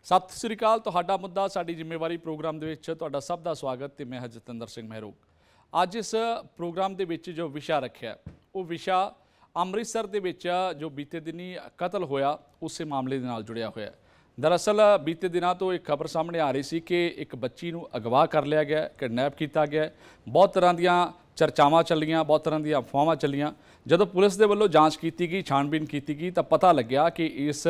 ਸਤਿ ਸ੍ਰੀ ਅਕਾਲ। ਤੁਹਾਡਾ ਮੁੱਦਾ ਸਾਡੀ ਜ਼ਿੰਮੇਵਾਰੀ ਪ੍ਰੋਗਰਾਮ ਦੇ ਵਿੱਚ ਤੁਹਾਡਾ ਸਭ ਦਾ ਸਵਾਗਤ ਤੇ ਮੈਂ ਜਤਿੰਦਰ ਸਿੰਘ ਮਹਿਰੋਗ। ਅੱਜ ਇਸ ਪ੍ਰੋਗਰਾਮ ਦੇ ਵਿੱਚ ਜੋ ਵਿਸ਼ਾ ਰੱਖਿਆ ਉਹ ਵਿਸ਼ਾ ਅੰਮ੍ਰਿਤਸਰ ਦੇ ਵਿੱਚ ਜੋ ਬੀਤੇ ਦਿਨੀ ਕਤਲ ਹੋਇਆ ਉਸੇ ਮਾਮਲੇ ਦੇ ਨਾਲ ਜੁੜਿਆ ਹੋਇਆ। ਦਰਅਸਲ ਬੀਤੇ ਦਿਨਾਂ ਤੋਂ ਇੱਕ ਖਬਰ ਸਾਹਮਣੇ ਆ ਰਹੀ ਸੀ ਕਿ ਇੱਕ ਬੱਚੀ ਨੂੰ ਅਗਵਾ ਕਰ ਲਿਆ ਗਿਆ, ਕਿਡਨੈਪ ਕੀਤਾ ਗਿਆ। ਬਹੁਤ ਤਰ੍ਹਾਂ ਦੀਆਂ ਚਰਚਾਵਾਂ ਚੱਲੀਆਂ, ਬਹੁਤ ਤਰ੍ਹਾਂ ਦੀਆਂ ਅਫਵਾਹਾਂ ਚੱਲੀਆਂ। ਜਦੋਂ ਪੁਲਿਸ ਦੇ ਵੱਲੋਂ ਜਾਂਚ ਕੀਤੀ ਗਈ, ਛਾਣਬੀਨ ਕੀਤੀ ਗਈ ਤਾਂ ਪਤਾ ਲੱਗਿਆ ਕਿ ਇਸ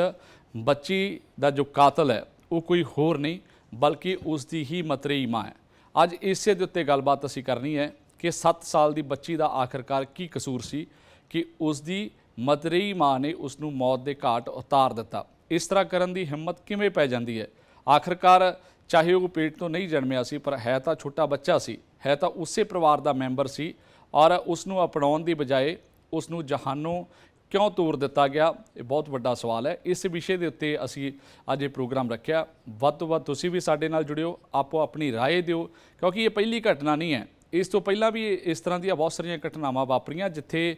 ਬੱਚੀ ਦਾ ਜੋ ਕਾਤਲ ਹੈ ਉਹ ਕੋਈ ਹੋਰ ਨਹੀਂ ਬਲਕਿ ਉਸ ਦੀ ਹੀ ਮਤਰੇਈ ਮਾਂ ਹੈ। ਅੱਜ ਇਸੇ ਦੇ ਉੱਤੇ ਗੱਲਬਾਤ ਅਸੀਂ ਕਰਨੀ ਹੈ ਕਿ 7 ਸਾਲ ਦੀ ਬੱਚੀ ਦਾ ਆਖਿਰਕਾਰ ਕੀ ਕਸੂਰ ਸੀ ਕਿ ਉਸ ਦੀ ਮਤਰੇਈ ਮਾਂ ਨੇ ਉਸ ਨੂੰ ਮੌਤ ਦੇ ਘਾਟ ਉਤਾਰ ਦਿੱਤਾ। ਇਸ ਤਰ੍ਹਾਂ ਕਰਨ ਦੀ ਹਿੰਮਤ ਕਿਵੇਂ ਪੈ ਜਾਂਦੀ ਹੈ? ਆਖਿਰਕਾਰ ਚਾਹੇ ਉਹ ਪੇਟ ਤੋਂ ਨਹੀਂ ਜਨਮਿਆ ਸੀ ਪਰ ਹੈ ਤਾਂ ਛੋਟਾ ਬੱਚਾ ਸੀ, ਹੈ ਤਾਂ ਉਸੇ ਪਰਿਵਾਰ ਦਾ ਮੈਂਬਰ ਸੀ ਔਰ ਉਸ ਨੂੰ ਅਪਣਾਉਣ ਦੀ ਬਜਾਏ ਉਸ ਨੂੰ ਜਹਾਨੋਂ ਕਿਉਂ ਤੋਰ ਦਿੱਤਾ ਗਿਆ? ਇਹ ਬਹੁਤ ਵੱਡਾ ਸਵਾਲ ਹੈ। ਇਸ ਵਿਸ਼ੇ ਦੇ ਉੱਤੇ ਅਸੀਂ ਅੱਜ ਇਹ ਪ੍ਰੋਗਰਾਮ ਰੱਖਿਆ। ਵੱਧ ਤੋਂ ਵੱਧ ਤੁਸੀਂ ਵੀ ਸਾਡੇ ਨਾਲ ਜੁੜਿਓ, ਆਪੋ ਆਪਣੀ ਰਾਏ ਦਿਓ, ਕਿਉਂਕਿ ਇਹ ਪਹਿਲੀ ਘਟਨਾ ਨਹੀਂ ਹੈ। ਇਸ ਤੋਂ ਪਹਿਲਾਂ ਵੀ ਇਸ ਤਰ੍ਹਾਂ ਦੀਆਂ ਬਹੁਤ ਸਾਰੀਆਂ ਘਟਨਾਵਾਂ ਵਾਪਰੀਆਂ ਜਿੱਥੇ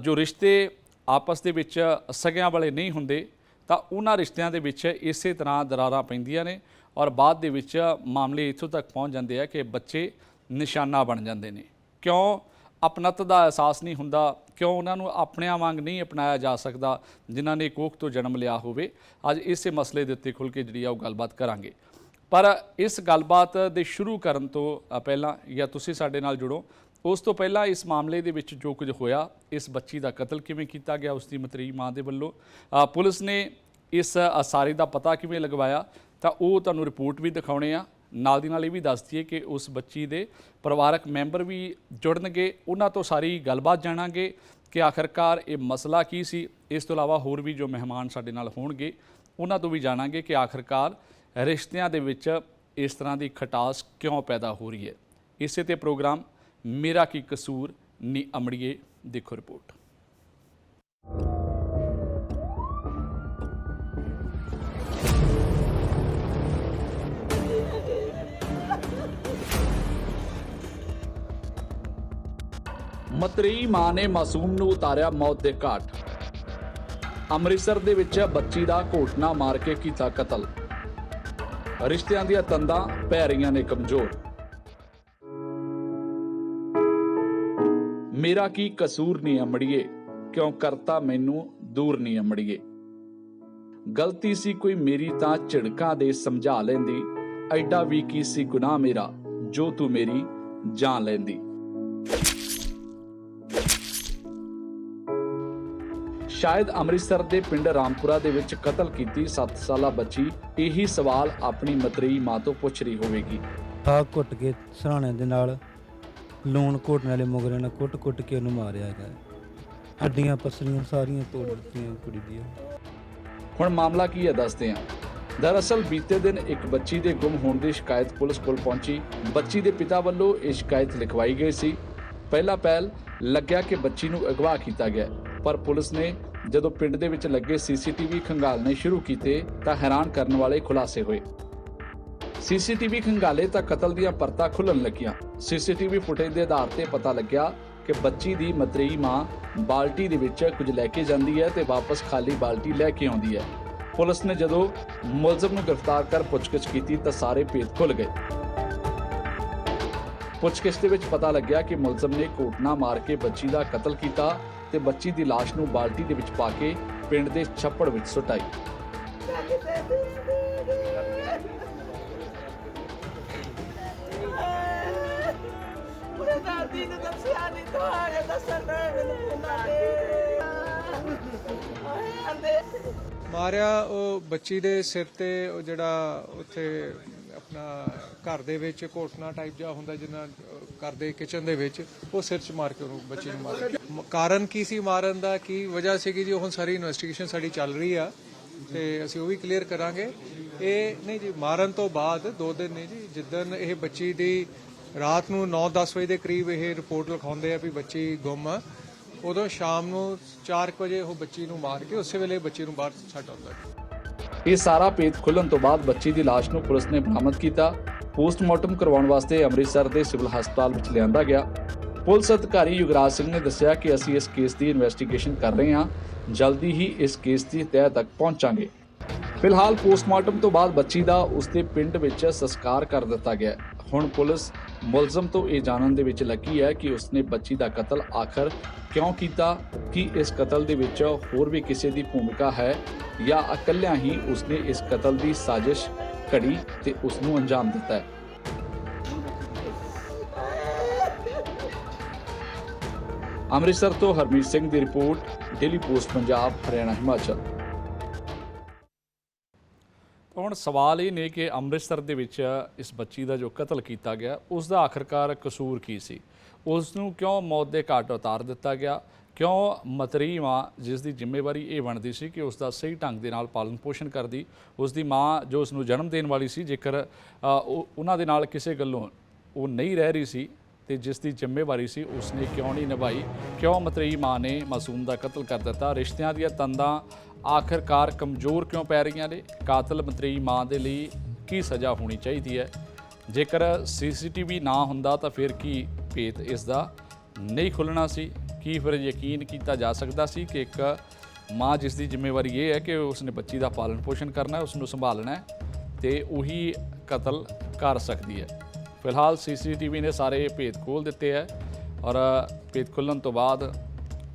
ਜੋ ਰਿਸ਼ਤੇ ਆਪਸ ਦੇ ਵਿੱਚ ਸਗਿਆਂ ਵਾਲੇ ਨਹੀਂ ਹੁੰਦੇ ਤਾਂ ਉਹਨਾਂ ਰਿਸ਼ਤਿਆਂ ਦੇ ਵਿੱਚ ਇਸੇ ਤਰ੍ਹਾਂ ਦਰਾਰਾਂ ਪੈਂਦੀਆਂ ਨੇ ਔਰ ਬਾਅਦ ਦੇ ਵਿੱਚ ਮਾਮਲੇ ਇੱਥੋਂ ਤੱਕ ਪਹੁੰਚ ਜਾਂਦੇ ਆ ਕਿ ਬੱਚੇ ਨਿਸ਼ਾਨਾ ਬਣ ਜਾਂਦੇ ਨੇ। ਕਿਉਂ ਆਪਣਤ ਦਾ ਅਹਿਸਾਸ ਨਹੀਂ ਹੁੰਦਾ? ਕਿਉਂ ਉਹਨਾਂ ਨੂੰ ਆਪਣਿਆਂ ਵਾਂਗ ਨਹੀਂ ਅਪਣਾਇਆ ਜਾ ਸਕਦਾ ਜਿਨ੍ਹਾਂ ਨੇ ਕੋਖ ਤੋਂ ਜਨਮ ਲਿਆ ਹੋਵੇ? ਅੱਜ ਇਸੇ ਮਸਲੇ ਦੇ ਉੱਤੇ ਖੁੱਲ੍ਹ ਕੇ ਜਿਹੜੀ ਆ ਉਹ ਗੱਲਬਾਤ ਕਰਾਂਗੇ। ਪਰ ਇਸ ਗੱਲਬਾਤ ਦੇ ਸ਼ੁਰੂ ਕਰਨ ਤੋਂ ਪਹਿਲਾਂ ਜਾਂ ਤੁਸੀਂ ਸਾਡੇ ਨਾਲ ਜੁੜੋ, ਉਸ ਤੋਂ ਪਹਿਲਾਂ ਇਸ ਮਾਮਲੇ ਦੇ ਵਿੱਚ ਜੋ ਕੁਝ ਹੋਇਆ, ਇਸ ਬੱਚੀ ਦਾ ਕਤਲ ਕਿਵੇਂ ਕੀਤਾ ਗਿਆ ਉਸ ਦੀ ਮਤਰੇਈ ਮਾਂ ਦੇ ਵੱਲੋਂ, ਪੁਲਿਸ ਨੇ ਇਸ ਸਾਰੇ ਦਾ ਪਤਾ ਕਿਵੇਂ ਲਗਵਾਇਆ, ਤਾਂ ਉਹ ਤੁਹਾਨੂੰ ਰਿਪੋਰਟ ਵੀ ਦਿਖਾਉਣੇ ਆ। ਨਾਲ ਦੀ ਨਾਲ ਇਹ ਵੀ ਦੱਸ ਦਈਏ ਕਿ ਉਸ ਬੱਚੀ ਦੇ ਪਰਿਵਾਰਕ ਮੈਂਬਰ ਵੀ ਜੁੜਨਗੇ, ਉਹਨਾਂ ਤੋਂ ਸਾਰੀ ਗੱਲਬਾਤ ਜਾਣਾਂਗੇ ਕਿ ਆਖਿਰਕਾਰ ਇਹ ਮਸਲਾ ਕੀ ਸੀ। ਇਸ ਤੋਂ ਇਲਾਵਾ ਹੋਰ ਵੀ ਜੋ ਮਹਿਮਾਨ ਸਾਡੇ ਨਾਲ ਹੋਣਗੇ ਉਹਨਾਂ ਤੋਂ ਵੀ ਜਾਣਾਂਗੇ ਕਿ ਆਖਿਰਕਾਰ ਰਿਸ਼ਤਿਆਂ ਦੇ ਵਿੱਚ ਇਸ ਤਰ੍ਹਾਂ ਦੀ ਖਟਾਸ ਕਿਉਂ ਪੈਦਾ ਹੋ ਰਹੀ ਹੈ। ਇਸੇ ਤੇ ਪ੍ਰੋਗਰਾਮ ਮੇਰਾ ਕੀ ਕਸੂਰ ਨੀ ਅਮੜੀਏ, ਦੇਖੋ ਰਿਪੋਰਟ। ਮਤਰੇਈ ਮਾਂ ਨੇ ਮਾਸੂਮ ਨੂੰ ਉਤਾਰਿਆ ਮੌਤ ਦੇ ਘਾਟ। ਅੰਮ੍ਰਿਤਸਰ ਦੇ ਵਿੱਚ ਬੱਚੀ ਦਾ ਘੋਟਣਾ ਮਾਰ ਕੇ ਕੀਤਾ ਕਤਲ। ਰਿਸ਼ਤਿਆਂ ਦੀਆਂ ਤੰਦਾਂ ਪੈ ਰਹੀਆਂ ਨੇ ਕਮਜ਼ੋਰ। ਮੇਰਾ ਕੀ ਕਸੂਰ ਨਹੀਂ ਅਮੜੀਏ, ਕਿਉਂ ਕਰਤਾ ਮੈਨੂੰ ਦੂਰ ਨਹੀਂ ਅਮੜੀਏ। ਗਲਤੀ ਸੀ ਕੋਈ ਮੇਰੀ ਤਾਂ ਝਿੜਕਾਂ ਦੇ ਸਮਝਾ ਲੈਂਦੀ, ਐਡਾ ਵੀ ਕੀ ਸੀ ਗੁਨਾਹ ਮੇਰਾ ਜੋ ਤੂੰ ਮੇਰੀ ਜਾਨ ਲੈਂਦੀ। ਸ਼ਾਇਦ ਅੰਮ੍ਰਿਤਸਰ ਦੇ ਪਿੰਡ ਰਾਮਪੁਰਾ ਦੇ ਵਿੱਚ ਕਤਲ ਕੀਤੀ 7 ਸਾਲਾ ਬੱਚੀ ਇਹੀ ਸਵਾਲ ਆਪਣੀ ਮਤਰੇਈ ਮਾਂ ਤੋਂ ਪੁੱਛ ਰਹੀ ਹੋਵੇਗੀ। ਆਹ ਕੁੱਟ ਕੇ ਸਰਾਣੇ ਦੇ ਨਾਲ ਲੂਣ ਘੋਟਣ ਵਾਲੇ ਮੁਗਰੇ ਨਾਲ ਕੁੱਟ ਕੇ ਉਹਨੂੰ ਮਾਰਿਆ ਹੈਗਾ। ਹੱਡੀਆਂ ਪਸਲੀਆਂ ਸਾਰੀਆਂ ਤੋੜ ਦਿੱਤੀਆਂ ਕੁੜੀ ਦੀਆਂ। ਹੁਣ ਮਾਮਲਾ ਕੀ ਹੈ ਦੱਸਦੇ ਹਾਂ। ਦਰਅਸਲ ਬੀਤੇ ਦਿਨ ਇੱਕ ਬੱਚੀ ਦੇ ਗੁੰਮ ਹੋਣ ਦੀ ਸ਼ਿਕਾਇਤ ਪੁਲਿਸ ਕੋਲ ਪਹੁੰਚੀ। ਬੱਚੀ ਦੇ ਪਿਤਾ ਵੱਲੋਂ ਇਹ ਸ਼ਿਕਾਇਤ ਲਿਖਵਾਈ ਗਈ ਸੀ। ਪਹਿਲਾ ਪਹਿਲ ਲੱਗਿਆ ਕਿ ਬੱਚੀ ਨੂੰ ਅਗਵਾ ਕੀਤਾ ਗਿਆ, ਪਰ ਪੁਲਿਸ ਨੇ ਜਦੋਂ ਪਿੰਡ ਦੇ ਵਿੱਚ ਲੱਗੇ ਸੀਸੀਟੀਵੀ ਖੰਗਾਲਣੇ ਸ਼ੁਰੂ ਕੀਤੇ ਤਾਂ ਹੈਰਾਨ ਕਰਨ ਵਾਲੇ ਖੁਲਾਸੇ ਹੋਏ। ਸੀਸੀਟੀਵੀ ਖੰਗਾਲੇ ਤਾਂ ਕਤਲ ਦੀਆਂ ਪਰਤਾਂ ਖੁੱਲ੍ਹਣ ਲੱਗੀਆਂ। ਸੀਸੀਟੀਵੀ ਫੁਟੇਜ ਦੇ ਆਧਾਰ ਤੇ ਪਤਾ ਲੱਗਿਆ ਕਿ ਬੱਚੀ ਦੀ ਮਤਰੇਈ ਮਾਂ ਬਾਲਟੀ ਦੇ ਵਿੱਚ ਕੁਝ ਲੈ ਕੇ ਜਾਂਦੀ ਹੈ ਤੇ ਵਾਪਸ ਖਾਲੀ ਬਾਲਟੀ ਲੈ ਕੇ ਆਉਂਦੀ ਹੈ। ਪੁਲਿਸ ਨੇ ਜਦੋਂ ਮੁਲਜ਼ਮ ਨੂੰ ਗ੍ਰਿਫਤਾਰ ਕਰ ਪੁੱਛਗਿੱਛ ਕੀਤੀ ਤਾਂ ਸਾਰੇ ਭੇਦ ਖੁੱਲ੍ਹ ਗਏ। ਪੁੱਛਗਿੱਛ ਦੇ ਵਿੱਚ ਪਤਾ ਲੱਗਿਆ ਕਿ ਮੁਲਜ਼ਮ ਨੇ ਘੋਟਣਾ ਮਾਰ ਕੇ ਬੱਚੀ ਦਾ ਕਤਲ ਕੀਤਾ ਤੇ ਬੱਚੀ ਦੀ ਲਾਸ਼ ਨੂੰ ਬਾਲਟੀ ਦੇ ਵਿੱਚ ਪਾ ਕੇ ਪਿੰਡ ਦੇ ਛੱਪੜ ਵਿੱਚ ਸੁੱਟਾਈ। ਮਾਰਿਆ ਉਹ ਬੱਚੀ ਦੇ ਸਿਰ ਤੇ, ਉਹ ਜਿਹੜਾ ਉੱਥੇ ਆਪਣਾ ਘਰ ਦੇ ਵਿੱਚ ਘੋਟਣਾ ਟਾਈਪ ਜਿਹਾ ਹੁੰਦਾ ਜਿੰਨਾ ਘਰ ਦੇ ਕਿਚਨ ਦੇ ਵਿੱਚ, ਉਹ ਸਿਰ 'ਚ ਮਾਰ ਕੇ ਉਹਨੂੰ ਬੱਚੀ ਨੂੰ ਮਾਰਿਆ। ਕਾਰਨ ਕੀ ਸੀ ਮਾਰਨ ਦਾ, ਕੀ ਵਜ੍ਹਾ ਸੀਗੀ ਜੀ, ਉਹ ਹੁਣ ਸਾਰੀ ਇਨਵੈਸਟੀਗੇਸ਼ਨ ਸਾਡੀ ਚੱਲ ਰਹੀ ਆ ਤੇ ਅਸੀਂ ਉਹ ਵੀ ਕਲੀਅਰ ਕਰਾਂਗੇ। ਇਹ ਨਹੀਂ ਜੀ, ਮਾਰਨ ਤੋਂ ਬਾਅਦ 2 ਦਿਨ ਨਹੀਂ ਜੀ, ਜਿੱਦਣ ਇਹ ਬੱਚੀ ਦੀ ਰਾਤ ਨੂੰ 9-10 ਵਜੇ ਦੇ ਕਰੀਬ ਇਹ ਰਿਪੋਰਟ ਲਿਖਾਉਂਦੇ ਆ ਵੀ ਬੱਚੀ ਗੁੰਮ ਆ, ਉਦੋਂ ਸ਼ਾਮ ਨੂੰ 4 ਵਜੇ ਉਹ ਬੱਚੀ ਨੂੰ ਮਾਰ ਕੇ ਉਸੇ ਵੇਲੇ ਬੱਚੀ ਨੂੰ ਬਾਹਰ ਛੱਡ ਆਉਂਦਾ। ਇਹ ਸਾਰਾ ਭੇਦ ਖੁੱਲ੍ਹਣ ਤੋਂ ਬਾਅਦ ਬੱਚੀ ਦੀ ਲਾਸ਼ ਨੂੰ ਪੁਲਿਸ ਨੇ ਬਰਾਮਦ ਕੀਤਾ। ਪੋਸਟਮਾਰਟਮ ਕਰਵਾਉਣ ਵਾਸਤੇ ਅੰਮ੍ਰਿਤਸਰ ਦੇ ਸਿਵਲ ਹਸਪਤਾਲ ਵਿੱਚ ਲਿਆਂਦਾ ਗਿਆ। ਪੁਲਿਸ ਅਧਿਕਾਰੀ ਯੁਗਰਾਜ ਸਿੰਘ ਨੇ ਦੱਸਿਆ ਕਿ ਅਸੀਂ ਇਸ ਕੇਸ ਦੀ ਇਨਵੈਸਟੀਗੇਸ਼ਨ ਕਰ ਰਹੇ ਹਾਂ, ਜਲਦੀ ਹੀ ਇਸ ਕੇਸ ਦੀ ਤਹਿ ਤੱਕ ਪਹੁੰਚਾਂਗੇ। ਫਿਲਹਾਲ ਪੋਸਟਮਾਰਟਮ ਤੋਂ ਬਾਅਦ ਬੱਚੀ ਦਾ ਉਸਦੇ ਪਿੰਡ ਵਿੱਚ ਸੰਸਕਾਰ ਕਰ ਦਿੱਤਾ ਗਿਆ ਹੈ। ਹੁਣ ਪੁਲਿਸ ਮੁਲਜ਼ਮ ਤੋਂ ਇਹ ਜਾਣਨ ਦੇ ਵਿੱਚ ਲੱਗੀ ਹੈ ਕਿ ਉਸਨੇ ਬੱਚੀ ਦਾ ਕਤਲ ਆਖਰ ਕਿਉਂ ਕੀਤਾ, ਕਿ ਇਸ ਕਤਲ ਦੇ ਵਿੱਚ ਹੋਰ ਵੀ ਕਿਸੇ ਦੀ ਭੂਮਿਕਾ ਹੈ ਜਾਂ ਇਕੱਲਿਆਂ ਹੀ ਉਸਨੇ ਇਸ ਕਤਲ ਦੀ ਸਾਜ਼ਿਸ਼ ਘੜੀ ਤੇ ਉਸ ਨੂੰ ਅੰਜਾਮ ਦਿੱਤਾ ਹੈ। ਅੰਮ੍ਰਿਤਸਰ ਤੋਂ ਹਰਮੀਤ ਸਿੰਘ ਦੀ report, daily post Punjab, Haryana, Himachal. ਹੁਣ ਸਵਾਲ ਇਹ ਨੇ ਕਿ ਅੰਮ੍ਰਿਤਸਰ ਦੇ ਵਿੱਚ ਇਸ ਬੱਚੀ ਦਾ ਜੋ ਕਤਲ ਕੀਤਾ ਗਿਆ ਉਸ ਦਾ ਆਖਰਕਾਰ ਕਸੂਰ ਕੀ ਸੀ, ਉਸ ਨੂੰ ਕਿਉਂ ਮੌਤ ਦੇ ਘਾਟ ਉਤਾਰ ਦਿੱਤਾ ਗਿਆ, ਕਿਉਂ ਮਤਰੀ ਮਾਂ ਜਿਸ ਦੀ ਜ਼ਿੰਮੇਵਾਰੀ ਇਹ ਬਣਦੀ ਸੀ ਕਿ ਉਸ ਦਾ ਸਹੀ ਢੰਗ ਦੇ ਨਾਲ ਪਾਲਣ ਪੋਸ਼ਣ ਕਰਦੀ, ਉਸ ਦੀ ਮਾਂ ਜੋ ਉਸ ਨੂੰ ਜਨਮ ਦੇਣ ਵਾਲੀ ਸੀ, ਜੇਕਰ ਉਹਨਾਂ ਦੇ ਨਾਲ ਕਿਸੇ ਗੱਲੋਂ ਉਹ ਨਹੀਂ ਰਹਿ ਰਹੀ ਸੀ ਤੇ ਜਿਸ ਦੀ ਜ਼ਿੰਮੇਵਾਰੀ ਸੀ ਉਸਨੇ ਕਿਉਂ ਨਹੀਂ ਨਿਭਾਈ, ਕਿਉਂ ਮਤਰੀ ਮਾਂ ਨੇ ਮਾਸੂਮ ਦਾ ਕਤਲ ਕਰ ਦਿੱਤਾ। ਰਿਸ਼ਤਿਆਂ ਦੀਆਂ ਤੰਦਾਂ ਆਖਰਕਾਰ ਕਮਜ਼ੋਰ ਕਿਉਂ ਪੈ ਰਹੀਆਂ ਨੇ, ਕਾਤਲ ਮਤਰੀ ਮਾਂ ਦੇ ਲਈ ਕੀ ਸਜ਼ਾ ਹੋਣੀ ਚਾਹੀਦੀ ਹੈ। ਜੇਕਰ ਸੀਸੀਟੀਵੀ ਨਾ ਹੁੰਦਾ ਤਾਂ ਫਿਰ ਕੀ ਭੇਤ ਇਸ ਦਾ ਨਹੀਂ ਖੁੱਲ੍ਹਣਾ ਸੀ, ਕੀ ਫਿਰ ਯਕੀਨ ਕੀਤਾ ਜਾ ਸਕਦਾ ਸੀ ਕਿ ਇੱਕ ਮਾਂ ਜਿਸ ਦੀ ਜ਼ਿੰਮੇਵਾਰੀ ਇਹ ਹੈ ਕਿ ਉਸਨੇ ਬੱਚੀ ਦਾ ਪਾਲਣ ਪੋਸ਼ਣ ਕਰਨਾ ਹੈ, ਉਸ ਨੂੰ ਸੰਭਾਲਣਾ ਹੈ ਤੇ ਉਹੀ ਕਤਲ ਕਰ ਸਕਦੀ ਹੈ। ਫਿਲਹਾਲ ਸੀਸੀਟੀਵੀ ਨੇ ਸਾਰੇ ਭੇਤ ਖੋਲ੍ਹ ਦਿੱਤੇ ਹੈ ਔਰ ਭੇਤ ਖੁੱਲ੍ਹਣ ਤੋਂ ਬਾਅਦ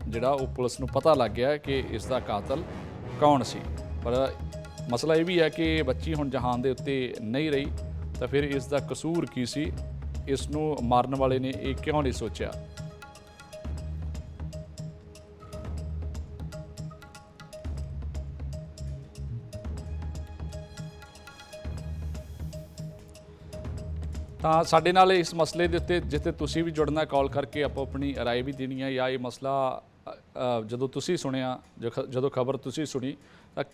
ਜਿਹੜਾ ਉਹ ਪੁਲਿਸ ਨੂੰ ਪਤਾ ਲੱਗ ਗਿਆ ਕਿ ਇਸ ਦਾ ਕਾਤਲ ਕੌਣ ਸੀ। ਪਰ ਮਸਲਾ ਇਹ ਵੀ ਹੈ ਕਿ ਬੱਚੀ ਹੁਣ ਜਹਾਨ ਦੇ ਉੱਤੇ ਨਹੀਂ ਰਹੀ ਤਾਂ ਫਿਰ ਇਸ ਦਾ ਕਸੂਰ ਕੀ ਸੀ, ਇਸ ਨੂੰ ਮਾਰਨ ਵਾਲੇ ਨੇ ਇਹ ਕਿਉਂ ਨਹੀਂ ਸੋਚਿਆ। ਤਾਂ ਸਾਡੇ ਨਾਲ ਇਸ ਮਸਲੇ ਦੇ ਉੱਤੇ ਜਿੱਥੇ ਤੁਸੀਂ ਵੀ ਜੁੜਨਾ, ਕਾਲ ਕਰਕੇ ਆਪੋ ਆਪਣੀ ਰਾਏ ਵੀ ਦੇਣੀ ਹੈ, ਜਾਂ ਇਹ ਮਸਲਾ ਜਦੋਂ ਤੁਸੀਂ ਸੁਣਿਆ, ਜਦੋਂ ਖਬਰ ਤੁਸੀਂ ਸੁਣੀ ਤਾਂ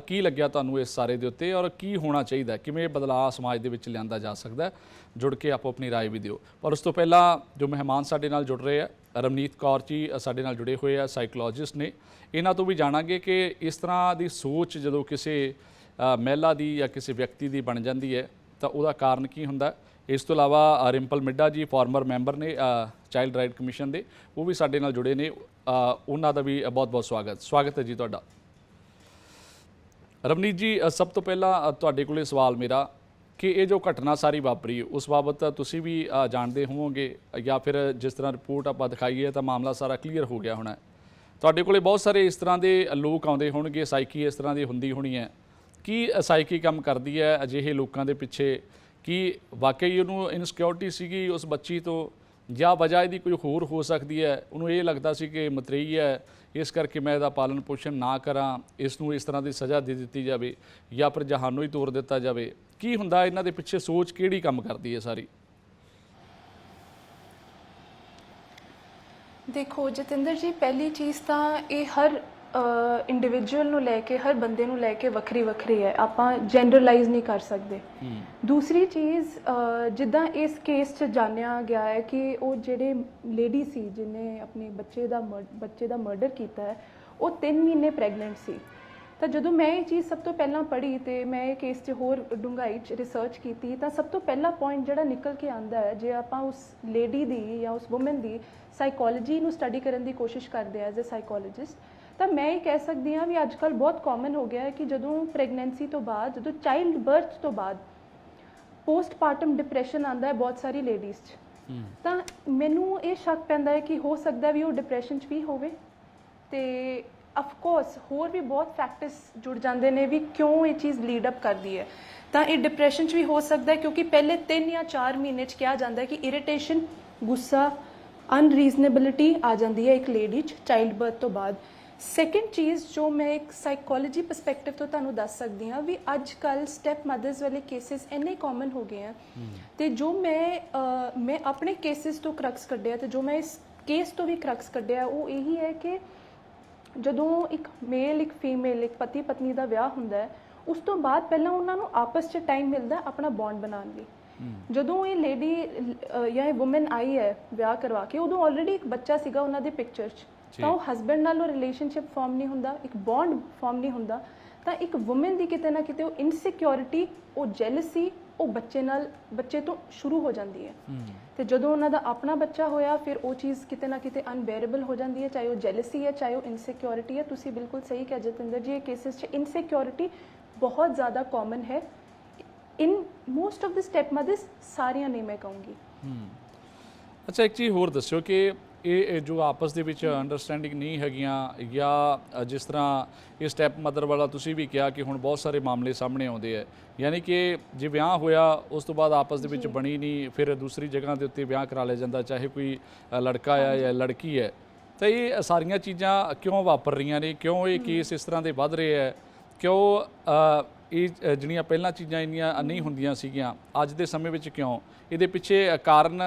ਕੀ ਲੱਗਿਆ ਤੁਹਾਨੂੰ ਇਸ ਸਾਰੇ ਦੇ ਉੱਤੇ ਔਰ ਕੀ ਹੋਣਾ ਚਾਹੀਦਾ, ਕਿਵੇਂ ਬਦਲਾਅ ਸਮਾਜ ਦੇ ਵਿੱਚ ਲਿਆਂਦਾ ਜਾ ਸਕਦਾ, ਜੁੜ ਕੇ ਆਪੋ ਆਪਣੀ ਰਾਏ ਵੀ ਦਿਓ। ਪਰ ਉਸ ਤੋਂ ਪਹਿਲਾਂ ਜੋ ਮਹਿਮਾਨ ਸਾਡੇ ਨਾਲ ਜੁੜ ਰਹੇ ਆ, ਰਵਨੀਤ ਕੌਰ ਜੀ ਸਾਡੇ ਨਾਲ ਜੁੜੇ ਹੋਏ ਆ, ਸਾਈਕੋਲੋਜਿਸਟ ਨੇ, ਇਹਨਾਂ ਤੋਂ ਵੀ ਜਾਣਾਂਗੇ ਕਿ ਇਸ ਤਰ੍ਹਾਂ ਦੀ ਸੋਚ ਜਦੋਂ ਕਿਸੇ ਮਹਿਲਾ ਦੀ ਜਾਂ ਕਿਸੇ ਵਿਅਕਤੀ ਦੀ ਬਣ ਜਾਂਦੀ ਹੈ ਤਾਂ ਉਹਦਾ ਕਾਰਨ ਕੀ ਹੁੰਦਾ। ਇਸ ਤੋਂ ਇਲਾਵਾ ਰਿੰਪਲ ਮਿੱਡਾ ਜੀ ਫਾਰਮਰ ਮੈਂਬਰ ਨੇ ਚਾਈਲਡ ਰਾਈਟ ਕਮਿਸ਼ਨ ਦੇ, ਉਹ ਵੀ ਸਾਡੇ ਨਾਲ ਜੁੜੇ ਨੇ, ਉਹਨਾਂ ਦਾ ਵੀ ਬਹੁਤ ਬਹੁਤ ਸਵਾਗਤ ਹੈ ਜੀ ਤੁਹਾਡਾ। ਰਵਨੀਤ ਜੀ, ਸਭ ਤੋਂ ਪਹਿਲਾਂ ਤੁਹਾਡੇ ਕੋਲੇ ਸਵਾਲ ਮੇਰਾ ਕਿ ਇਹ ਜੋ ਘਟਨਾ ਸਾਰੀ ਵਾਪਰੀ ਉਸ ਬਾਬਤ ਤੁਸੀਂ ਵੀ ਜਾਣਦੇ ਹੋਵੋਗੇ ਜਾਂ ਫਿਰ ਜਿਸ ਤਰ੍ਹਾਂ ਰਿਪੋਰਟ ਆਪਾਂ ਦਿਖਾਈ ਹੈ ਤਾਂ ਮਾਮਲਾ ਸਾਰਾ ਕਲੀਅਰ ਹੋ ਗਿਆ ਹੋਣਾ। ਤੁਹਾਡੇ ਕੋਲੇ ਬਹੁਤ ਸਾਰੇ ਇਸ ਤਰ੍ਹਾਂ ਦੇ ਲੋਕ ਆਉਂਦੇ ਹੋਣਗੇ, ਸਾਈਕੀ ਇਸ ਤਰ੍ਹਾਂ ਦੀ ਹੁੰਦੀ ਹੋਣੀ ਹੈ। ਕੀ ਸਾਈਕੀ ਕੰਮ ਕਰਦੀ ਹੈ ਅਜਿਹੇ ਲੋਕਾਂ ਦੇ ਪਿੱਛੇ? ਕਿ ਵਾਕਈ ਉਹਨੂੰ ਇਨਸਿਕਿਉਰਿਟੀ ਸੀਗੀ ਉਸ ਬੱਚੀ ਤੋਂ ਜਾਂ ਵਜ੍ਹਾ ਇਹਦੀ ਕੋਈ ਹੋਰ ਹੋ ਸਕਦੀ ਹੈ? ਉਹਨੂੰ ਇਹ ਲੱਗਦਾ ਸੀ ਕਿ ਮਤਰੇਈ ਹੈ, ਇਸ ਕਰਕੇ ਮੈਂ ਇਹਦਾ ਪਾਲਣ ਪੋਸ਼ਣ ਨਾ ਕਰਾਂ, ਇਸ ਨੂੰ ਇਸ ਤਰ੍ਹਾਂ ਦੀ ਸਜ਼ਾ ਦੇ ਦਿੱਤੀ ਜਾਵੇ ਜਾਂ ਫਿਰ ਜਹਾਨੋਂ ਹੀ ਤੋਰ ਦਿੱਤਾ ਜਾਵੇ। ਕੀ ਹੁੰਦਾ ਇਹਨਾਂ ਦੇ ਪਿੱਛੇ, ਸੋਚ ਕਿਹੜੀ ਕੰਮ ਕਰਦੀ ਹੈ ਸਾਰੀ? ਦੇਖੋ ਜਤਿੰਦਰ ਜੀ, ਪਹਿਲੀ ਚੀਜ਼ ਤਾਂ ਇਹ ਹਰ ਇੰਡੀਵਿਜੂਅਲ ਨੂੰ ਲੈ ਕੇ, ਹਰ ਬੰਦੇ ਨੂੰ ਲੈ ਕੇ ਵੱਖਰੀ ਵੱਖਰੀ ਹੈ, ਆਪਾਂ ਜੈਨਰਲਾਈਜ਼ ਨਹੀਂ ਕਰ ਸਕਦੇ। ਦੂਸਰੀ ਚੀਜ਼, ਜਿੱਦਾਂ ਇਸ ਕੇਸ 'ਚ ਜਾਣਿਆ ਗਿਆ ਹੈ ਕਿ ਉਹ ਜਿਹੜੇ ਲੇਡੀ ਸੀ ਜਿਹਨੇ ਆਪਣੇ ਬੱਚੇ ਦਾ ਮਰਡਰ ਕੀਤਾ ਹੈ, ਉਹ 3 ਮਹੀਨੇ ਪ੍ਰੈਗਨੈਂਟ ਸੀ। ਤਾਂ ਜਦੋਂ ਮੈਂ ਇਹ ਚੀਜ਼ ਸਭ ਤੋਂ ਪਹਿਲਾਂ ਪੜ੍ਹੀ ਤੇ ਮੈਂ ਇਹ ਕੇਸ 'ਚ ਹੋਰ ਡੂੰਘਾਈ 'ਚ ਰਿਸਰਚ ਕੀਤੀ ਤਾਂ ਸਭ ਤੋਂ ਪਹਿਲਾ ਪੁਆਇੰਟ ਜਿਹੜਾ ਨਿਕਲ ਕੇ ਆਉਂਦਾ ਹੈ, ਜੇ ਆਪਾਂ ਉਸ ਲੇਡੀ ਦੀ ਜਾਂ ਉਸ ਵੂਮਨ ਦੀ ਸਾਈਕੋਲੋਜੀ ਨੂੰ ਸਟੱਡੀ ਕਰਨ ਦੀ ਕੋਸ਼ਿਸ਼ ਕਰਦੇ ਹਾਂ ਐਜ਼ ਅ ਸਾਈਕੋਲੋਜਿਸਟ, ਤਾਂ ਮੈਂ ਇਹ ਕਹਿ ਸਕਦੀ ਹਾਂ ਵੀ ਅੱਜ ਕੱਲ੍ਹ ਬਹੁਤ ਕਾਮਨ ਹੋ ਗਿਆ ਹੈ ਕਿ ਜਦੋਂ ਪ੍ਰੈਗਨੈਂਸੀ ਤੋਂ ਬਾਅਦ, ਜਦੋਂ ਚਾਈਲਡ ਬਰਥ ਤੋਂ ਬਾਅਦ ਪੋਸਟਮਾਰਟਮ ਡਿਪਰੈਸ਼ਨ ਆਉਂਦਾ ਹੈ ਬਹੁਤ ਸਾਰੀ ਲੇਡੀਜ਼ 'ਚ। ਤਾਂ ਮੈਨੂੰ ਇਹ ਸ਼ੱਕ ਪੈਂਦਾ ਹੈ ਕਿ ਹੋ ਸਕਦਾ ਵੀ ਉਹ ਡਿਪਰੈਸ਼ਨ 'ਚ ਵੀ ਹੋਵੇ ਤੇ ਅਫਕੋਰਸ ਹੋਰ ਵੀ ਬਹੁਤ ਫੈਕਟਰਸ ਜੁੜ ਜਾਂਦੇ ਨੇ ਵੀ ਕਿਉਂ ਇਹ ਚੀਜ਼ ਲੀਡ ਅਪ ਕਰਦੀ ਹੈ। ਤਾਂ ਇਹ ਡਿਪਰੈਸ਼ਨ 'ਚ ਵੀ ਹੋ ਸਕਦਾ ਹੈ ਕਿਉਂਕਿ ਪਹਿਲੇ 3 ਜਾਂ 4 ਮਹੀਨੇ 'ਚ ਕਿਹਾ ਜਾਂਦਾ ਹੈ ਕਿ ਇਰੀਟੇਸ਼ਨ, ਗੁੱਸਾ, ਅਨਰੀਜ਼ਨੇਬਿਲਿਟੀ ਆ ਜਾਂਦੀ ਹੈ ਇੱਕ ਲੇਡੀ 'ਚ ਚਾਈਲਡ ਬਰਥ ਤੋਂ ਬਾਅਦ। ਸੈਕਿੰਡ ਚੀਜ਼ ਜੋ ਮੈਂ ਇੱਕ ਸਾਈਕੋਲੋਜੀ ਪਰਸਪੈਕਟਿਵ ਤੋਂ ਤੁਹਾਨੂੰ ਦੱਸ ਸਕਦੀ ਹਾਂ ਵੀ ਅੱਜ ਕੱਲ੍ਹ ਸਟੈਪ ਮਦਰਸ ਵਾਲੇ ਕੇਸਿਸ ਇੰਨੇ ਕਾਮਨ ਹੋ ਗਏ ਆ ਤੇ ਜੋ ਮੈਂ ਆਪਣੇ ਕੇਸਿਸ ਤੋਂ ਕਰਕਸ ਕੱਢਿਆ ਤੇ ਜੋ ਮੈਂ ਇਸ ਕੇਸ ਤੋਂ ਵੀ ਕਰਕਸ ਕੱਢਿਆ ਉਹ ਇਹੀ ਹੈ ਕਿ ਜਦੋਂ ਇੱਕ ਮੇਲ ਇੱਕ ਫੀਮੇਲ, ਇੱਕ ਪਤੀ ਪਤਨੀ ਦਾ ਵਿਆਹ ਹੁੰਦਾ ਹੈ, ਉਸ ਤੋਂ ਬਾਅਦ ਪਹਿਲਾਂ ਉਹਨਾਂ ਨੂੰ ਆਪਸ 'ਚ ਟਾਈਮ ਮਿਲਦਾ ਆਪਣਾ ਬੌਂਡ ਬਣਾਉਣ ਲਈ। ਜਦੋਂ ਇਹ ਲੇਡੀ ਜਾਂ ਇਹ ਵੂਮਨ ਆਈ ਹੈ ਵਿਆਹ ਕਰਵਾ ਕੇ, ਉਦੋਂ ਆਲਰੇਡੀ ਇੱਕ ਬੱਚਾ ਸੀਗਾ ਉਹਨਾਂ ਦੇ ਪਿਕਚਰ 'ਚ, ਤਾਂ ਉਹ ਹਸਬੈਂਡ ਨਾਲ ਉਹ ਰਿਲੇਸ਼ਨਸ਼ਿਪ ਫਾਰਮ ਨਹੀਂ ਹੁੰਦਾ, ਇੱਕ ਬੌਂਡ ਫਾਰਮ ਨਹੀਂ ਹੁੰਦਾ। ਤਾਂ ਇੱਕ ਵੂਮਨ ਦੀ ਕਿਤੇ ਨਾ ਕਿਤੇ ਉਹ ਇਨਸਿਕਿਉਰਿਟੀ, ਉਹ ਜੈਲਸੀ ਉਹ ਬੱਚੇ ਤੋਂ ਸ਼ੁਰੂ ਹੋ ਜਾਂਦੀ ਹੈ ਤੇ ਜਦੋਂ ਉਹਨਾਂ ਦਾ ਆਪਣਾ ਬੱਚਾ ਹੋਇਆ ਫਿਰ ਉਹ ਚੀਜ਼ ਕਿਤੇ ਨਾ ਕਿਤੇ ਅਨਬੇਅਰੇਬਲ ਹੋ ਜਾਂਦੀ ਹੈ, ਚਾਹੇ ਉਹ ਜੈਲਸੀ ਹੈ, ਚਾਹੇ ਉਹ ਇਨਸਿਕਿਉਰਿਟੀ ਹੈ। ਤੁਸੀਂ ਬਿਲਕੁਲ ਸਹੀ ਕਿਹਾ ਜਤਿੰਦਰ ਜੀ, ਇਹ ਕੇਸਿਸ 'ਚ ਇਨਸਿਕਿਉਰਿਟੀ बहुत ज़्यादा कॉमन है in most of the step mothers, ਸਾਰੀਆਂ ਨਹੀਂ ਮੈਂ ਕਹੂੰਗੀ। ਅੱਛਾ, ਇੱਕ ਚੀਜ਼ ਹੋਰ ਦੱਸਿਓ ਕਿ ਇਹ ਜੋ ਆਪਸ ਦੇ ਵਿੱਚ ਅੰਡਰਸਟੈਂਡਿੰਗ ਨਹੀਂ ਹੈਗੀਆਂ ਜਾਂ ਜਿਸ ਤਰ੍ਹਾਂ ਇਹ ਸਟੈਪ ਮਦਰ ਵਾਲਾ ਤੁਸੀਂ ਵੀ ਕਿਹਾ ਕਿ ਹੁਣ ਬਹੁਤ ਸਾਰੇ ਮਾਮਲੇ ਸਾਹਮਣੇ ਆਉਂਦੇ ਆ, ਯਾਨੀ ਕਿ ਜੇ ਵਿਆਹ ਹੋਇਆ ਉਸ ਤੋਂ ਬਾਅਦ ਆਪਸ ਦੇ ਵਿੱਚ ਬਣੀ ਨਹੀਂ, ਫਿਰ ਦੂਸਰੀ ਜਗ੍ਹਾ ਦੇ ਉੱਤੇ ਵਿਆਹ ਕਰਾ ਲਿਆ ਜਾਂਦਾ, ਚਾਹੇ ਕੋਈ ਲੜਕਾ ਹੈ ਜਾਂ ਲੜਕੀ ਹੈ, ਤਾਂ ਇਹ ਸਾਰੀਆਂ ਚੀਜ਼ਾਂ ਕਿਉਂ ਵਾਪਰ ਰਹੀਆਂ ਨੇ? ਕਿਉਂ ਇਹ ਕੇਸ ਇਸ ਤਰ੍ਹਾਂ ਦੇ ਵੱਧ ਰਹੇ ਹੈ? ਕਿਉਂ ਇਹ ਜਿਹੜੀਆਂ ਪਹਿਲਾਂ ਚੀਜ਼ਾਂ ਇੰਨੀਆਂ ਨਹੀਂ ਹੁੰਦੀਆਂ ਸੀਗੀਆਂ ਅੱਜ ਦੇ ਸਮੇਂ ਵਿੱਚ ਕਿਉਂ? ਇਹਦੇ ਪਿੱਛੇ ਕਾਰਨ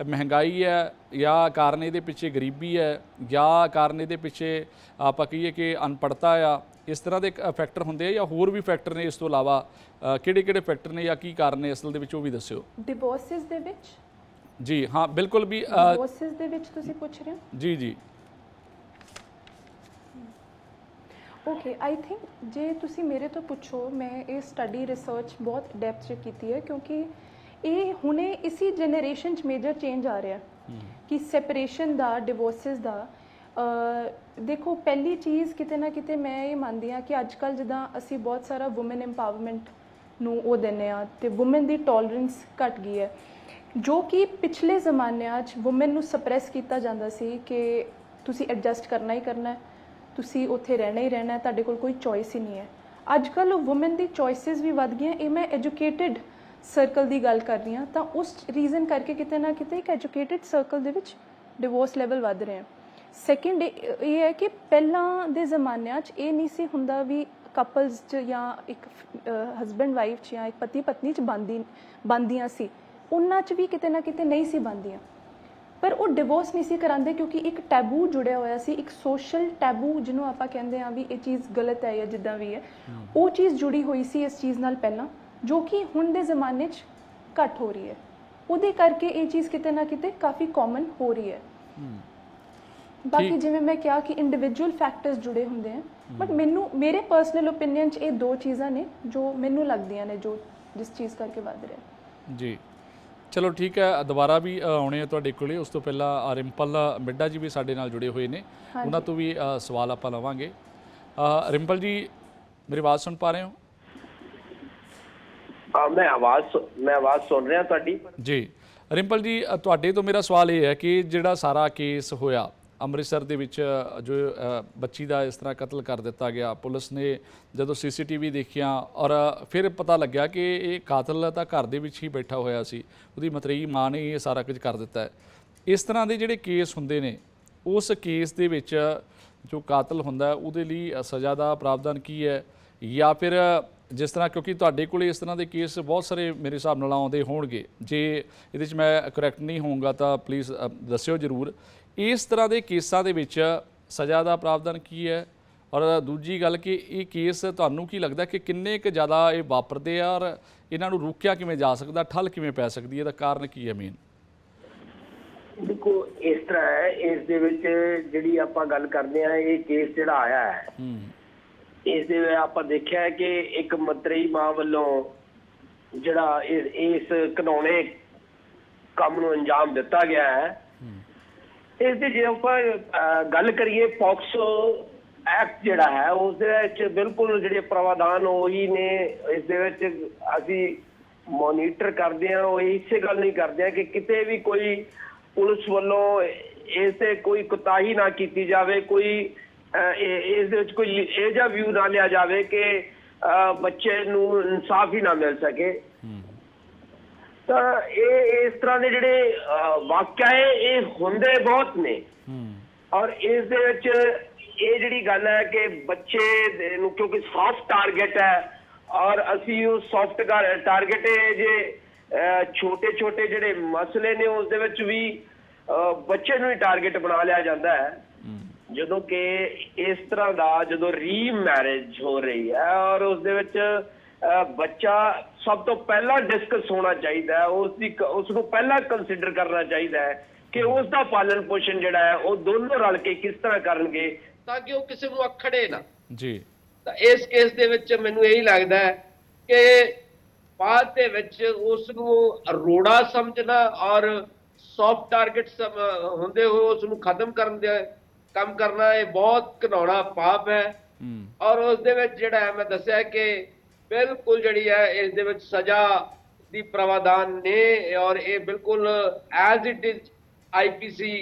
ਮਹਿੰਗਾਈ ਹੈ ਜਾਂ ਕਾਰਨ ਇਹਦੇ ਪਿੱਛੇ ਗਰੀਬੀ ਹੈ ਜਾਂ ਕਾਰਨ ਇਹਦੇ ਪਿੱਛੇ ਆਪਾਂ ਕਹੀਏ ਕਿ ਅਨਪੜ੍ਹਤਾ ਆ? ਇਸ ਤਰ੍ਹਾਂ ਦੇ ਫੈਕਟਰ ਹੁੰਦੇ ਆ ਜਾਂ ਹੋਰ ਵੀ ਫੈਕਟਰ ਨੇ ਇਸ ਤੋਂ ਇਲਾਵਾ? ਕਿਹੜੇ ਫੈਕਟਰ ਨੇ ਜਾਂ ਕੀ ਕਾਰਨ ਨੇ ਅਸਲ ਦੇ ਵਿੱਚ, ਉਹ ਵੀ ਦੱਸਿਓ। ਡਿਵੋਰਸਿਸ ਦੇ ਵਿੱਚ? ਜੀ ਹਾਂ, ਬਿਲਕੁਲ ਵੀ ਡਿਵੋਰਸਿਸ ਦੇ ਵਿੱਚ ਤੁਸੀਂ ਪੁੱਛ ਰਹੇ ਹੋ? ਜੀ ਜੀ। ਓਕੇ, ਆਈ ਥਿੰਕ ਜੇ ਤੁਸੀਂ ਮੇਰੇ ਤੋਂ ਪੁੱਛੋ, ਮੈਂ ਇਹ ਸਟੱਡੀ ਰਿਸਰਚ ਬਹੁਤ ਡੈਪਥ 'ਚ ਕੀਤੀ ਹੈ ਕਿਉਂਕਿ ਇਹ ਹੁਣੇ ਇਸੀ ਜਨਰੇਸ਼ਨ 'ਚ ਮੇਜਰ ਚੇਂਜ ਆ ਰਿਹਾ ਕਿ ਸੈਪਰੇਸ਼ਨ ਦਾ, ਡਿਵੋਰਸਿਸ ਦਾ। ਦੇਖੋ, ਪਹਿਲੀ ਚੀਜ਼ ਕਿਤੇ ਨਾ ਕਿਤੇ ਮੈਂ ਇਹ ਮੰਨਦੀ ਹਾਂ ਕਿ ਅੱਜ ਕੱਲ੍ਹ ਜਿੱਦਾਂ ਅਸੀਂ ਬਹੁਤ ਸਾਰਾ ਵੂਮਨ ਇੰਪਾਵਰਮੈਂਟ ਨੂੰ ਉਹ ਦਿੰਦੇ ਹਾਂ ਅਤੇ ਵੂਮਨ ਦੀ ਟੋਲਰੈਂਸ ਘੱਟ ਗਈ ਹੈ, ਜੋ ਕਿ ਪਿਛਲੇ ਜ਼ਮਾਨਿਆਂ 'ਚ ਵੂਮਨ ਨੂੰ ਸਪਰੈਸ ਕੀਤਾ ਜਾਂਦਾ ਸੀ ਕਿ ਤੁਸੀਂ ਐਡਜਸਟ ਕਰਨਾ ਹੀ ਕਰਨਾ ਹੈ, ਤੁਸੀਂ ਉੱਥੇ ਰਹਿਣਾ ਹੀ ਰਹਿਣਾ ਹੈ, ਤੁਹਾਡੇ ਕੋਲ ਕੋਈ ਚੋਇਸ ਹੀ ਨਹੀਂ ਹੈ। ਅੱਜ ਕੱਲ੍ਹ ਵੂਮਨ ਦੀ ਚੋਇਸਿਸ ਵੀ ਵੱਧ ਗਈਆਂ। ਇਹ ਮੈਂ ਐਜੂਕੇਟਿਡ ਸਰਕਲ ਦੀ ਗੱਲ ਕਰ ਰਹੀ ਹਾਂ, ਤਾਂ ਉਸ ਰੀਜ਼ਨ ਕਰਕੇ ਕਿਤੇ ਨਾ ਕਿਤੇ ਇੱਕ ਐਜੂਕੇਟਿਡ ਸਰਕਲ ਦੇ ਵਿੱਚ ਡਿਵੋਰਸ ਲੈਵਲ ਵੱਧ ਰਹੇ ਆ। ਸੈਕਿੰਡ ਇਹ ਹੈ ਕਿ ਪਹਿਲਾਂ ਦੇ ਜ਼ਮਾਨਿਆਂ 'ਚ ਇਹ ਨਹੀਂ ਸੀ ਹੁੰਦਾ ਵੀ ਕਪਲਸ 'ਚ ਜਾਂ ਇੱਕ ਹਸਬੈਂਡ ਵਾਈਫ 'ਚ ਜਾਂ ਇੱਕ ਪਤੀ ਪਤਨੀ 'ਚ ਬਣਦੀਆਂ ਸੀ, ਉਹਨਾਂ 'ਚ ਵੀ ਕਿਤੇ ਨਾ ਕਿਤੇ ਨਹੀਂ ਸੀ ਬਣਦੀਆਂ, ਪਰ ਉਹ ਡਿਵੋਰਸ ਨਹੀਂ ਸੀ ਕਰਾਉਂਦੇ ਕਿਉਂਕਿ ਇੱਕ ਟੈਬੂ ਜੁੜਿਆ ਹੋਇਆ ਸੀ, ਇੱਕ ਸੋਸ਼ਲ ਟੈਬੂ ਜਿਹਨੂੰ ਆਪਾਂ ਕਹਿੰਦੇ ਹਾਂ ਵੀ ਇਹ ਚੀਜ਼ ਗਲਤ ਹੈ ਜਾਂ ਜਿੱਦਾਂ ਵੀ ਹੈ, ਉਹ ਚੀਜ਼ ਜੁੜੀ ਹੋਈ ਸੀ ਇਸ ਚੀਜ਼ ਨਾਲ ਪਹਿਲਾਂ, ਜੋ ਕਿ ਹੁਣ ਦੇ ਜ਼ਮਾਨੇ 'ਚ ਘੱਟ ਹੋ ਰਹੀ ਹੈ। ਉਹਦੇ ਕਰਕੇ ਇਹ ਚੀਜ਼ ਕਿਤੇ ਨਾ ਕਿਤੇ ਕਾਫੀ ਕਾਮਨ ਹੋ ਰਹੀ ਹੈ। ਬਾਕੀ ਜਿਵੇਂ ਮੈਂ ਕਿਹਾ ਕਿ ਇੰਡੀਵਿਜੂਅਲ ਫੈਕਟਰਸ ਜੁੜੇ ਹੁੰਦੇ ਆ, ਬਟ ਮੇਰੇ ਪਰਸਨਲ ਓਪੀਨੀਅਨ 'ਚ ਇਹ ਦੋ ਚੀਜ਼ਾਂ ਨੇ ਜੋ ਮੈਨੂੰ ਲੱਗਦੀਆਂ ਨੇ ਜੋ ਜਿਸ ਚੀਜ਼ ਕਰਕੇ ਵੱਧ ਰਿਹਾ। ਜੀ, ਚਲੋ ਠੀਕ ਹੈ, ਦੁਬਾਰਾ ਵੀ ਆਉਣੇ ਆ ਤੁਹਾਡੇ ਕੋਲੇ। ਉਸ ਤੋਂ ਪਹਿਲਾਂ ਰਿੰਪਲ ਮਿੱਡਾ ਜੀ ਵੀ ਸਾਡੇ ਨਾਲ ਜੁੜੇ ਹੋਏ ਨੇ, ਉਹਨਾਂ ਤੋਂ ਵੀ ਸਵਾਲ ਆਪਾਂ ਲਵਾਂਗੇ। ਰਿੰਪਲ ਜੀ, ਮੇਰੀ ਆਵਾਜ਼ ਸੁਣ ਪਾ ਰਹੇ ਹੋ? ਮੈਂ ਆਵਾਜ਼ ਸੁਣ ਰਿਹਾ ਤੁਹਾਡੀ ਜੀ। ਰਿੰਪਲ ਜੀ, ਤੁਹਾਡੇ ਤੋਂ ਮੇਰਾ ਸਵਾਲ ਇਹ ਹੈ ਕਿ ਜਿਹੜਾ ਸਾਰਾ ਕੇਸ ਹੋਇਆ ਅੰਮ੍ਰਿਤਸਰ ਦੇ ਵਿੱਚ, ਜੋ ਬੱਚੀ ਦਾ ਇਸ ਤਰ੍ਹਾਂ ਕਤਲ ਕਰ ਦਿੱਤਾ ਗਿਆ, ਪੁਲਿਸ ਨੇ ਜਦੋਂ CCTV ਦੇਖਿਆ ਔਰ ਫਿਰ ਪਤਾ ਲੱਗਿਆ ਕਿ ਇਹ ਕਾਤਲ ਤਾਂ ਘਰ ਦੇ ਵਿੱਚ ਹੀ ਬੈਠਾ ਹੋਇਆ ਸੀ, ਉਹਦੀ ਮਤਰੇਈ ਮਾਂ ਨੇ ਇਹ ਸਾਰਾ ਕੁਝ ਕਰ ਦਿੱਤਾ ਹੈ। ਇਸ ਤਰ੍ਹਾਂ ਦੇ ਜਿਹੜੇ ਕੇਸ ਹੁੰਦੇ ਨੇ, ਉਸ ਕੇਸ ਦੇ ਵਿੱਚ ਜੋ ਕਾਤਲ ਹੁੰਦਾ ਉਹਦੇ ਲਈ ਸਜ਼ਾ ਦਾ ਪ੍ਰਾਵਧਾਨ ਕੀ ਹੈ? ਜਾਂ ਫਿਰ ਜਿਸ ਤਰ੍ਹਾਂ, ਕਿਉਂਕਿ ਤੁਹਾਡੇ ਕੋਲ ਇਸ ਤਰ੍ਹਾਂ ਦੇ ਕੇਸ ਬਹੁਤ ਸਾਰੇ ਮੇਰੇ ਹਿਸਾਬ ਨਾਲ ਆਉਂਦੇ ਹੋਣਗੇ, ਜੇ ਇਹਦੇ 'ਚ ਮੈਂ ਕਰੈਕਟ ਨਹੀਂ ਹੋਊਂਗਾ ਤਾਂ ਪਲੀਜ਼ ਦੱਸਿਓ ਜ਼ਰੂਰ। ਇਸ ਤਰ੍ਹਾਂ ਦੇ ਕੇਸਾਂ ਦੇ ਵਿੱਚ ਸਜ਼ਾ ਦਾ ਪ੍ਰਾਵਧਾਨ ਕੀ ਹੈ? ਔਰ ਦੂਜੀ ਗੱਲ ਕਿ ਇਹ ਕੇਸ ਤੁਹਾਨੂੰ ਕੀ ਲੱਗਦਾ ਕਿ ਕਿੰਨੇ ਕੁ ਜ਼ਿਆਦਾ ਇਹ ਵਾਪਰਦੇ ਆ ਔਰ ਇਹਨਾਂ ਨੂੰ ਰੋਕਿਆ ਕਿਵੇਂ ਜਾ ਸਕਦਾ, ਠੱਲ ਕਿਵੇਂ ਪੈ ਸਕਦੀ ਹੈ, ਇਹਦਾ ਕਾਰਨ ਕੀ ਹੈ ਮੇਨ? ਦੇਖੋ, ਇਸ ਤਰ੍ਹਾਂ ਹੈ, ਇਸ ਦੇ ਵਿੱਚ ਜਿਹੜੀ ਆਪਾਂ ਗੱਲ ਕਰਦੇ ਆ, ਇਹ ਕੇਸ ਜਿਹੜਾ ਆਇਆ ਹੈ, ਇਸ ਦੇ ਵਿੱਚ ਆਪਾਂ ਦੇਖਿਆ ਕਿ ਇੱਕ ਮਤਰੇਈ ਮਾਂ ਵੱਲੋਂ ਜਿਹੜਾ ਇਸ ਘਿਨੌਣੇ ਕੰਮ ਨੂੰ ਅੰਜਾਮ ਦਿੱਤਾ ਗਿਆ ਹੈ। ਇਸ ਦੀ ਜੇ ਆਪਾਂ ਗੱਲ ਕਰੀਏ, ਪੌਕਸੋ ਐਕਟ ਜਿਹੜਾ ਹੈ ਉਸ ਦੇ ਵਿੱਚ ਬਿਲਕੁਲ ਜਿਹੜੇ ਪ੍ਰਾਵਧਾਨ ਉਹੀ ਨੇ। ਇਸ ਦੇ ਵਿੱਚ ਅਸੀਂ ਮੋਨੀਟਰ ਕਰਦੇ ਹਾਂ, ਉਹ ਇਸੇ ਗੱਲ ਨਹੀਂ ਕਰਦੇ ਹਾਂ ਕਿ ਕਿਤੇ ਵੀ ਕੋਈ ਪੁਲਿਸ ਵੱਲੋਂ ਇਸ 'ਤੇ ਕੋਈ ਕੁਤਾਹੀ ਨਾ ਕੀਤੀ ਜਾਵੇ, ਕੋਈ ਇਸ ਦੇ ਵਿੱਚ ਕੋਈ ਇਹ ਜਿਹਾ ਵਿਊ ਨਾ ਲਿਆ ਜਾਵੇ ਕਿ ਬੱਚੇ ਨੂੰ ਇਨਸਾਫ ਹੀ ਨਾ ਮਿਲ ਸਕੇ। ਤਾਂ ਇਹ ਇਸ ਤਰ੍ਹਾਂ ਦੇ ਜਿਹੜੇ ਵਾਕਿਆ ਇਹ ਹੁੰਦੇ ਬਹੁਤ ਨੇ। ਔਰ ਇਸ ਦੇ ਵਿੱਚ ਇਹ ਜਿਹੜੀ ਗੱਲ ਹੈ ਕਿ ਬੱਚੇ ਨੂੰ ਕਿਉਂਕਿ ਸੌਫਟ ਟਾਰਗੇਟ ਹੈ, ਔਰ ਅਸੀਂ ਉਹ ਸੌਫਟ ਟਾਰਗੇਟ ਜੇ ਛੋਟੇ ਛੋਟੇ ਜਿਹੜੇ ਮਸਲੇ ਨੇ ਉਸ ਦੇ ਵਿੱਚ ਵੀ ਬੱਚੇ ਨੂੰ ਹੀ ਟਾਰਗੇਟ ਬਣਾ ਲਿਆ ਜਾਂਦਾ ਹੈ, ਜਦੋਂ ਕਿ ਇਸ ਤਰ੍ਹਾਂ ਦਾ ਜਦੋਂ ਰੀਮੈਰਿਜ ਹੋ ਰਹੀ ਹੈ ਔਰ ਉਸ ਦੇ ਵਿੱਚ ਬੱਚਾ ਸਭ ਤੋਂ ਪਹਿਲਾਂ ਡਿਸਕਸ ਹੋਣਾ ਚਾਹੀਦਾ ਹੈ, ਉਸ ਨੂੰ ਪਹਿਲਾਂ ਕੰਸੀਡਰ ਕਰਨਾ ਚਾਹੀਦਾ ਹੈ ਕਿ ਉਸ ਦਾ ਪਾਲਣ ਪੋਸ਼ਣ ਜਿਹੜਾ ਹੈ ਉਹ ਦੋਨੋਂ ਰਲ ਕੇ ਕਿਸ ਤਰ੍ਹਾਂ ਕਰਨਗੇ ਤਾਂ ਕਿ ਉਹ ਕਿਸੇ ਨੂੰ ਅਖੜੇ ਨਾ ਜੀ। ਤਾਂ ਇਸ ਕੇਸ ਦੇ ਵਿੱਚ ਮੈਨੂੰ ਇਹੀ ਲੱਗਦਾ ਹੈ ਕਿ ਬਾਅਦ ਦੇ ਵਿੱਚ ਉਸ ਨੂੰ ਅਰੋੜਾ ਸਮਝਣਾ ਔਰ ਸੌਫਟ ਟਾਰਗੇਟ ਹੁੰਦੇ ਹੋਏ ਉਸ ਨੂੰ ਖਤਮ ਕਰਨ ਦੇ ਕੰਮ ਕਰਨਾ, ਇਹ ਬਹੁਤ ਘਿਨੌਣਾ ਪਾਪ ਹੈ। ਔਰ ਉਸ ਦੇ ਵਿੱਚ ਜਿਹੜਾ ਹੈ, ਮੈਂ ਦੱਸਿਆ ਕਿ ਬਿਲਕੁਲ ਜਿਹੜੀ ਹੈ ਇਸ ਦੇ ਵਿੱਚ ਸਜ਼ਾ ਦੀ ਪ੍ਰਾਵਧਾਨ ਨੇ, ਔਰ ਇਹ ਬਿਲਕੁਲ ਐਜ਼ ਇਟ ਇਜ਼ ਆਈਪੀਸੀ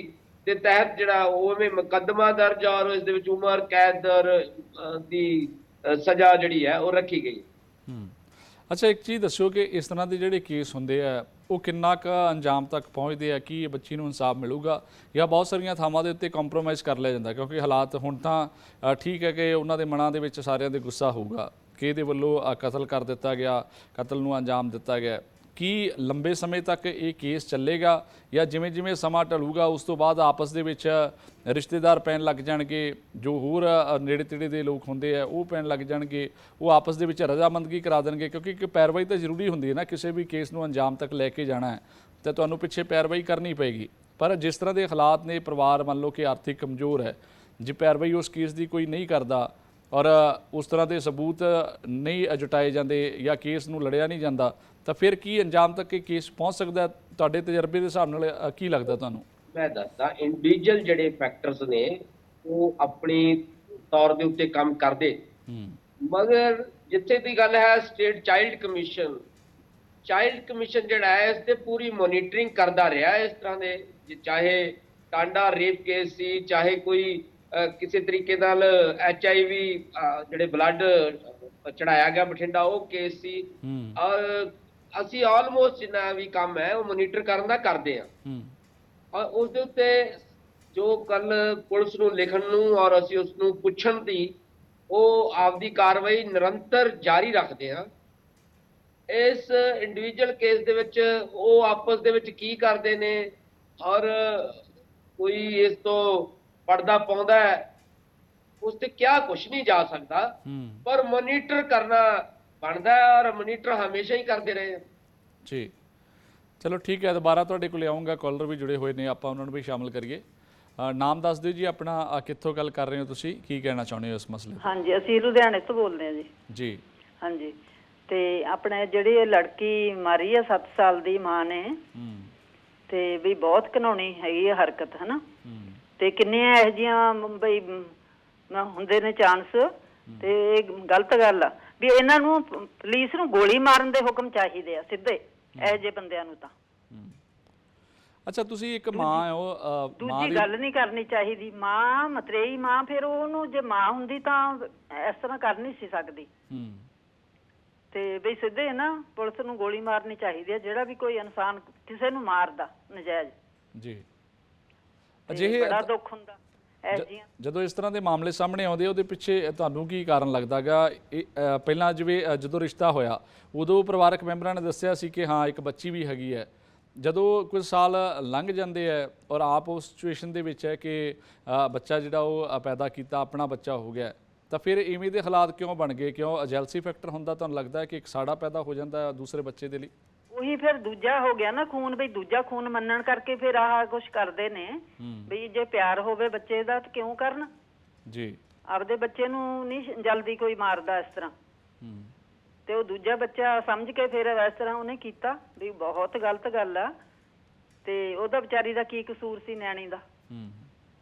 ਦੇ ਤਹਿਤ ਜਿਹੜਾ ਉਵੇਂ ਮੁਕੱਦਮਾ ਦਰਜ ਔਰ ਇਸ ਦੇ ਵਿੱਚ ਉਮਰ ਕੈਦ ਦੀ ਸਜ਼ਾ ਜਿਹੜੀ ਹੈ ਉਹ ਰੱਖੀ ਗਈ। ਅੱਛਾ, ਇੱਕ ਚੀਜ਼ ਦੱਸਿਓ ਕਿ ਇਸ ਤਰ੍ਹਾਂ ਦੇ ਜਿਹੜੇ ਕੇਸ ਹੁੰਦੇ ਆ ਉਹ ਕਿੰਨਾ ਕੁ ਅੰਜਾਮ ਤੱਕ ਪਹੁੰਚਦੇ ਆ, ਕਿ ਬੱਚੀ ਨੂੰ ਇਨਸਾਫ ਮਿਲੂਗਾ ਜਾਂ ਬਹੁਤ ਸਾਰੀਆਂ ਥਾਵਾਂ ਦੇ ਉੱਤੇ ਕੰਪਰੋਮਾਈਜ਼ ਕਰ ਲਿਆ ਜਾਂਦਾ? ਕਿਉਂਕਿ ਹਾਲਾਤ ਹੁਣ ਤਾਂ ਠੀਕ ਹੈ ਕਿ ਉਹਨਾਂ ਦੇ ਮਨਾਂ ਦੇ ਵਿੱਚ ਸਾਰਿਆਂ ਦੇ ਗੁੱਸਾ ਹੋਊਗਾ ਕਿ ਇਹਦੇ ਵੱਲੋਂ ਕਤਲ ਕਰ ਦਿੱਤਾ ਗਿਆ, ਕਤਲ ਨੂੰ ਅੰਜਾਮ ਦਿੱਤਾ ਗਿਆ। ਕੀ ਲੰਬੇ ਸਮੇਂ ਤੱਕ ਇਹ ਕੇਸ ਚੱਲੇਗਾ ਜਾਂ ਜਿਵੇਂ ਜਿਵੇਂ ਸਮਾਂ ਢਲੂਗਾ ਉਸ ਤੋਂ ਬਾਅਦ ਆਪਸ ਦੇ ਵਿੱਚ ਰਿਸ਼ਤੇਦਾਰ ਪੈਣ ਲੱਗ ਜਾਣਗੇ, ਜੋ ਹੋਰ ਨੇੜੇ ਤੇੜੇ ਦੇ ਲੋਕ ਹੁੰਦੇ ਆ ਉਹ ਪੈਣ ਲੱਗ ਜਾਣਗੇ, ਉਹ ਆਪਸ ਦੇ ਵਿੱਚ ਰਜ਼ਾਮੰਦਗੀ ਕਰਾ ਦੇਣਗੇ? ਕਿਉਂਕਿ ਇੱਕ ਪੈਰਵਾਈ ਤਾਂ ਜ਼ਰੂਰੀ ਹੁੰਦੀ ਹੈ ਨਾ, ਕਿਸੇ ਵੀ ਕੇਸ ਨੂੰ ਅੰਜਾਮ ਤੱਕ ਲੈ ਕੇ ਜਾਣਾ ਹੈ ਤਾਂ ਤੁਹਾਨੂੰ ਪਿੱਛੇ ਪੈਰਵਾਈ ਕਰਨੀ ਪਏਗੀ। ਪਰ ਜਿਸ ਤਰ੍ਹਾਂ ਦੇ ਹਾਲਾਤ ਨੇ, ਪਰਿਵਾਰ ਮੰਨ ਲਓ ਕਿ ਆਰਥਿਕ ਕਮਜ਼ੋਰ ਹੈ, ਜੇ ਪੈਰਵਾਈ ਉਸ ਕੇਸ ਦੀ ਕੋਈ ਨਹੀਂ ਕਰਦਾ ਔਰ ਉਸ ਤਰ੍ਹਾਂ ਦੇ ਸਬੂਤ ਨਹੀਂ ਜੁਟਾਏ ਜਾਂਦੇ ਜਾਂ ਕੇਸ ਨੂੰ ਲੜਿਆ ਨਹੀਂ ਜਾਂਦਾ, ਤਾਂ ਫਿਰ ਕੀ ਅੰਜਾਮ ਤੱਕ ਇਹ ਕੇਸ ਪਹੁੰਚ ਸਕਦਾ? ਤੁਹਾਡੇ ਤਜਰਬੇ ਦੇ ਹਿਸਾਬ ਨਾਲ ਕੀ ਲੱਗਦਾ ਤੁਹਾਨੂੰ? ਮੈਂ ਦੱਸਦਾ, ਇੰਡੀਵਿਜੂਅਲ ਜਿਹੜੇ ਫੈਕਟਰਸ ਨੇ ਉਹ ਆਪਣੀ ਤੌਰ ਦੇ ਉੱਤੇ ਕੰਮ ਕਰਦੇ, ਮਗਰ ਜਿੱਥੇ ਦੀ ਗੱਲ ਹੈ ਸਟੇਟ ਚਾਈਲਡ ਕਮਿਸ਼ਨ ਜਿਹੜਾ ਹੈ ਇਸ ਤੇ ਪੂਰੀ ਮੋਨੀਟਰਿੰਗ ਕਰਦਾ ਰਿਹਾ ਇਸ ਤਰ੍ਹਾਂ ਦੇ, ਚਾਹੇ ਟਾਂਡਾ ਰੇਪ ਕੇਸ ਸੀ, ਚਾਹੇ ਕੋਈ ਕਿਸੇ ਤਰੀਕੇ ਨਾਲ HIV ਜਿਹੜੇ ਬਲੱਡ ਚੜਾਇਆ ਗਿਆ ਬਠਿੰਡਾ ਉਹ ਕੇਸ ਸੀ, ਔਰ ਅਸੀਂ ਆਲਮੋਸਟ ਜਿੰਨਾ ਵੀ ਕੰਮ ਹੈ ਉਹ ਮੋਨੀਟਰ ਕਰਨ ਦਾ ਕਰਦੇ ਹਾਂ। ਔਰ ਉਸ ਦੇ ਉੱਤੇ ਜੋ ਕੱਲ ਪੁਲਿਸ ਨੂੰ ਲਿਖਣ ਨੂੰ ਔਰ ਅਸੀਂ ਉਸ ਨੂੰ ਪੁੱਛਣ ਦੀ ਉਹ ਆਪਦੀ ਕਾਰਵਾਈ ਨਿਰੰਤਰ ਜਾਰੀ ਰੱਖਦੇ ਹਾਂ। ਇਸ ਇੰਡੀਵਿਜੂਅਲ ਕੇਸ ਦੇ ਵਿੱਚ ਉਹ ਆਪਸ ਦੇ ਵਿੱਚ ਕੀ ਕਰਦੇ ਨੇ ਔਰ ਕੋਈ ਇਸ ਤੋਂ ਪਰਦਾ ਪਾਉਂਦਾ ਹੈ ਉਸ ਤੇ ਕਿਆ ਕੁਛ ਨਹੀਂ ਜਾ ਸਕਦਾ, ਪਰ ਮੋਨੀਟਰ ਕਰਨਾ ਬਣਦਾ ਹੈ ਔਰ ਮੋਨੀਟਰ ਹਮੇਸ਼ਾ ਹੀ ਕਰਦੇ ਰਹੇ ਜੀ। ਚਲੋ ਠੀਕ ਹੈ, ਦੁਬਾਰਾ ਤੁਹਾਡੇ ਕੋਲ ਆਉਂਗਾ, ਕਾਲਰ ਵੀ ਜੁੜੇ ਹੋਏ ਨੇ, ਆਪਾਂ ਉਹਨਾਂ ਨੂੰ ਵੀ ਸ਼ਾਮਲ ਕਰੀਏ। ਨਾਮ ਦੱਸ ਦਿਓ ਜੀ ਆਪਣਾ, ਕਿੱਥੋਂ ਗੱਲ ਕਰ ਰਹੇ ਹੋ ਤੁਸੀਂ, ਕੀ ਕਹਿਣਾ ਚਾਹੁੰਦੇ ਹੋ ਇਸ ਮਸਲੇ? ਹਾਂਜੀ, ਅਸੀਂ ਲੁਧਿਆਣੇ ਤੋਂ ਬੋਲਦੇ ਹਾਂ ਜੀ। ਜੀ ਹਾਂਜੀ, ਤੇ ਆਪਣੇ ਜਿਹੜੀ ਲੜਕੀ ਮਾਰੀ ਆ 7 ਸਾਲ ਦੀ ਮਾਂ ਨੇ, ਤੇ ਵੀ ਬਹੁਤ ਘਿਨਾਉਣੀ ਹੈਗੀ ਆ ਹਰਕਤ, ਹਨਾ, ਤੇ ਕਿੰਨੀਆਂ ਇਹੋ ਜਿਹੀਆਂ ਬਈ ਹੁੰਦੇ ਨੇ ਚਾਂਸ, ਤੇ ਇਹ ਗਲਤ ਗੱਲ ਆ ਵੀ ਇਹਨਾਂ ਨੂੰ ਪੁਲਿਸ ਨੂੰ ਗੋਲੀ ਮਾਰਨ ਦੇ ਹੁਕਮ ਚਾਹੀਦੇ ਆ ਸਿੱਧੇ ਇਹੋ ਜਿਹੇ ਬੰਦਿਆਂ ਨੂੰ ਤਾਂ। ਅੱਛਾ, ਤੁਸੀਂ ਇੱਕ ਮਾਂ ਹੋ, ਦੂਜੀ ਗੱਲ ਨਹੀਂ ਕਰਨੀ ਚਾਹੀਦੀ। ਮਾਂ ਮਤਰੇਈ ਮਾਂ, ਫਿਰ ਉਹਨੂੰ ਜੇ ਮਾਂ ਹੁੰਦੀ ਤਾਂ ਇਸ ਤਰ੍ਹਾਂ ਕਰ ਨਹੀਂ ਸੀ ਸਕਦੀ। ਤੇ ਬਈ ਸਿੱਧੇ ਨਾ ਪੁਲਿਸ ਨੂੰ ਗੋਲੀ ਮਾਰਨੀ ਚਾਹੀਦੀ ਹੈ ਜਿਹੜਾ ਵੀ ਕੋਈ ਇਨਸਾਨ ਕਿਸੇ ਨੂੰ ਮਾਰਦਾ ਨਜਾਇਜ਼ ਜੀ। ਅਜਿਹੇ ਬੜਾ ਦੁੱਖ ਹੁੰਦਾ ਜਦੋਂ ਇਸ ਤਰ੍ਹਾਂ ਦੇ ਮਾਮਲੇ ਸਾਹਮਣੇ ਆਉਂਦੇ, ਉਹਦੇ ਪਿੱਛੇ ਤੁਹਾਨੂੰ ਕੀ ਕਾਰਨ ਲੱਗਦਾ ਗਾ? ਪਹਿਲਾਂ ਜਿਵੇਂ ਜਦੋਂ ਰਿਸ਼ਤਾ ਹੋਇਆ ਉਦੋਂ ਪਰਿਵਾਰਕ ਮੈਂਬਰਾਂ ਨੇ ਦੱਸਿਆ ਸੀ ਕਿ ਹਾਂ ਇੱਕ ਬੱਚੀ ਵੀ ਹੈਗੀ ਹੈ, ਜਦੋਂ ਕੁਝ ਸਾਲ ਲੰਘ ਜਾਂਦੇ ਹੈ ਔਰ ਆਪ ਉਸ ਸਿਚੁਏਸ਼ਨ ਦੇ ਵਿੱਚ ਹੈ ਕਿ ਬੱਚਾ ਜਿਹੜਾ ਉਹ ਪੈਦਾ ਕੀਤਾ, ਆਪਣਾ ਬੱਚਾ ਹੋ ਗਿਆ, ਤਾਂ ਫਿਰ ਇਵੇਂ ਦੇ ਹਾਲਾਤ ਕਿਉਂ ਬਣ ਗਏ? ਕਿਉਂ ਜੈਲਸੀ ਫੈਕਟਰ ਹੁੰਦਾ? ਤੁਹਾਨੂੰ ਲੱਗਦਾ ਹੈ ਕਿ ਇੱਕ ਸਾੜਾ ਪੈਦਾ ਹੋ ਜਾਂਦਾ ਦੂਸਰੇ ਬੱਚੇ ਦੇ ਲਈ? ਉਹੀ ਫਿਰ ਦੂਜਾ ਹੋ ਗਿਆ ਨਾ ਖੂਨ, ਬਈ ਦੂਜਾ ਖੂਨ ਮੰਨਣ ਕਰਕੇ ਫਿਰ ਆਹ ਕੁਛ ਕਰਦੇ ਨੇ। ਬਈ ਜੇ ਪਿਆਰ ਹੋਵੇ ਬੱਚੇ ਦਾ ਤਾਂ ਕਿਉਂ ਕਰਨ ਜੀ? ਆਪਦੇ ਬੱਚੇ ਨੂੰ ਨਹੀਂ ਜਲਦੀ ਕੋਈ ਮਾਰਦਾ ਇਸ ਤਰ੍ਹਾਂ, ਤੇ ਉਹ ਦੂਜਾ ਬੱਚਾ ਸਮਝ ਕੇ ਫਿਰ ਇਸ ਤਰ੍ਹਾਂ ਉਹਨੇ ਕੀਤਾ ਵੀ ਬਹੁਤ ਗਲਤ ਗੱਲ ਆ। ਤੇ ਉਹਦਾ ਵਿਚਾਰੀ ਦਾ ਕੀ ਕਸੂਰ ਸੀ ਨਿਆਣੀ ਦਾ?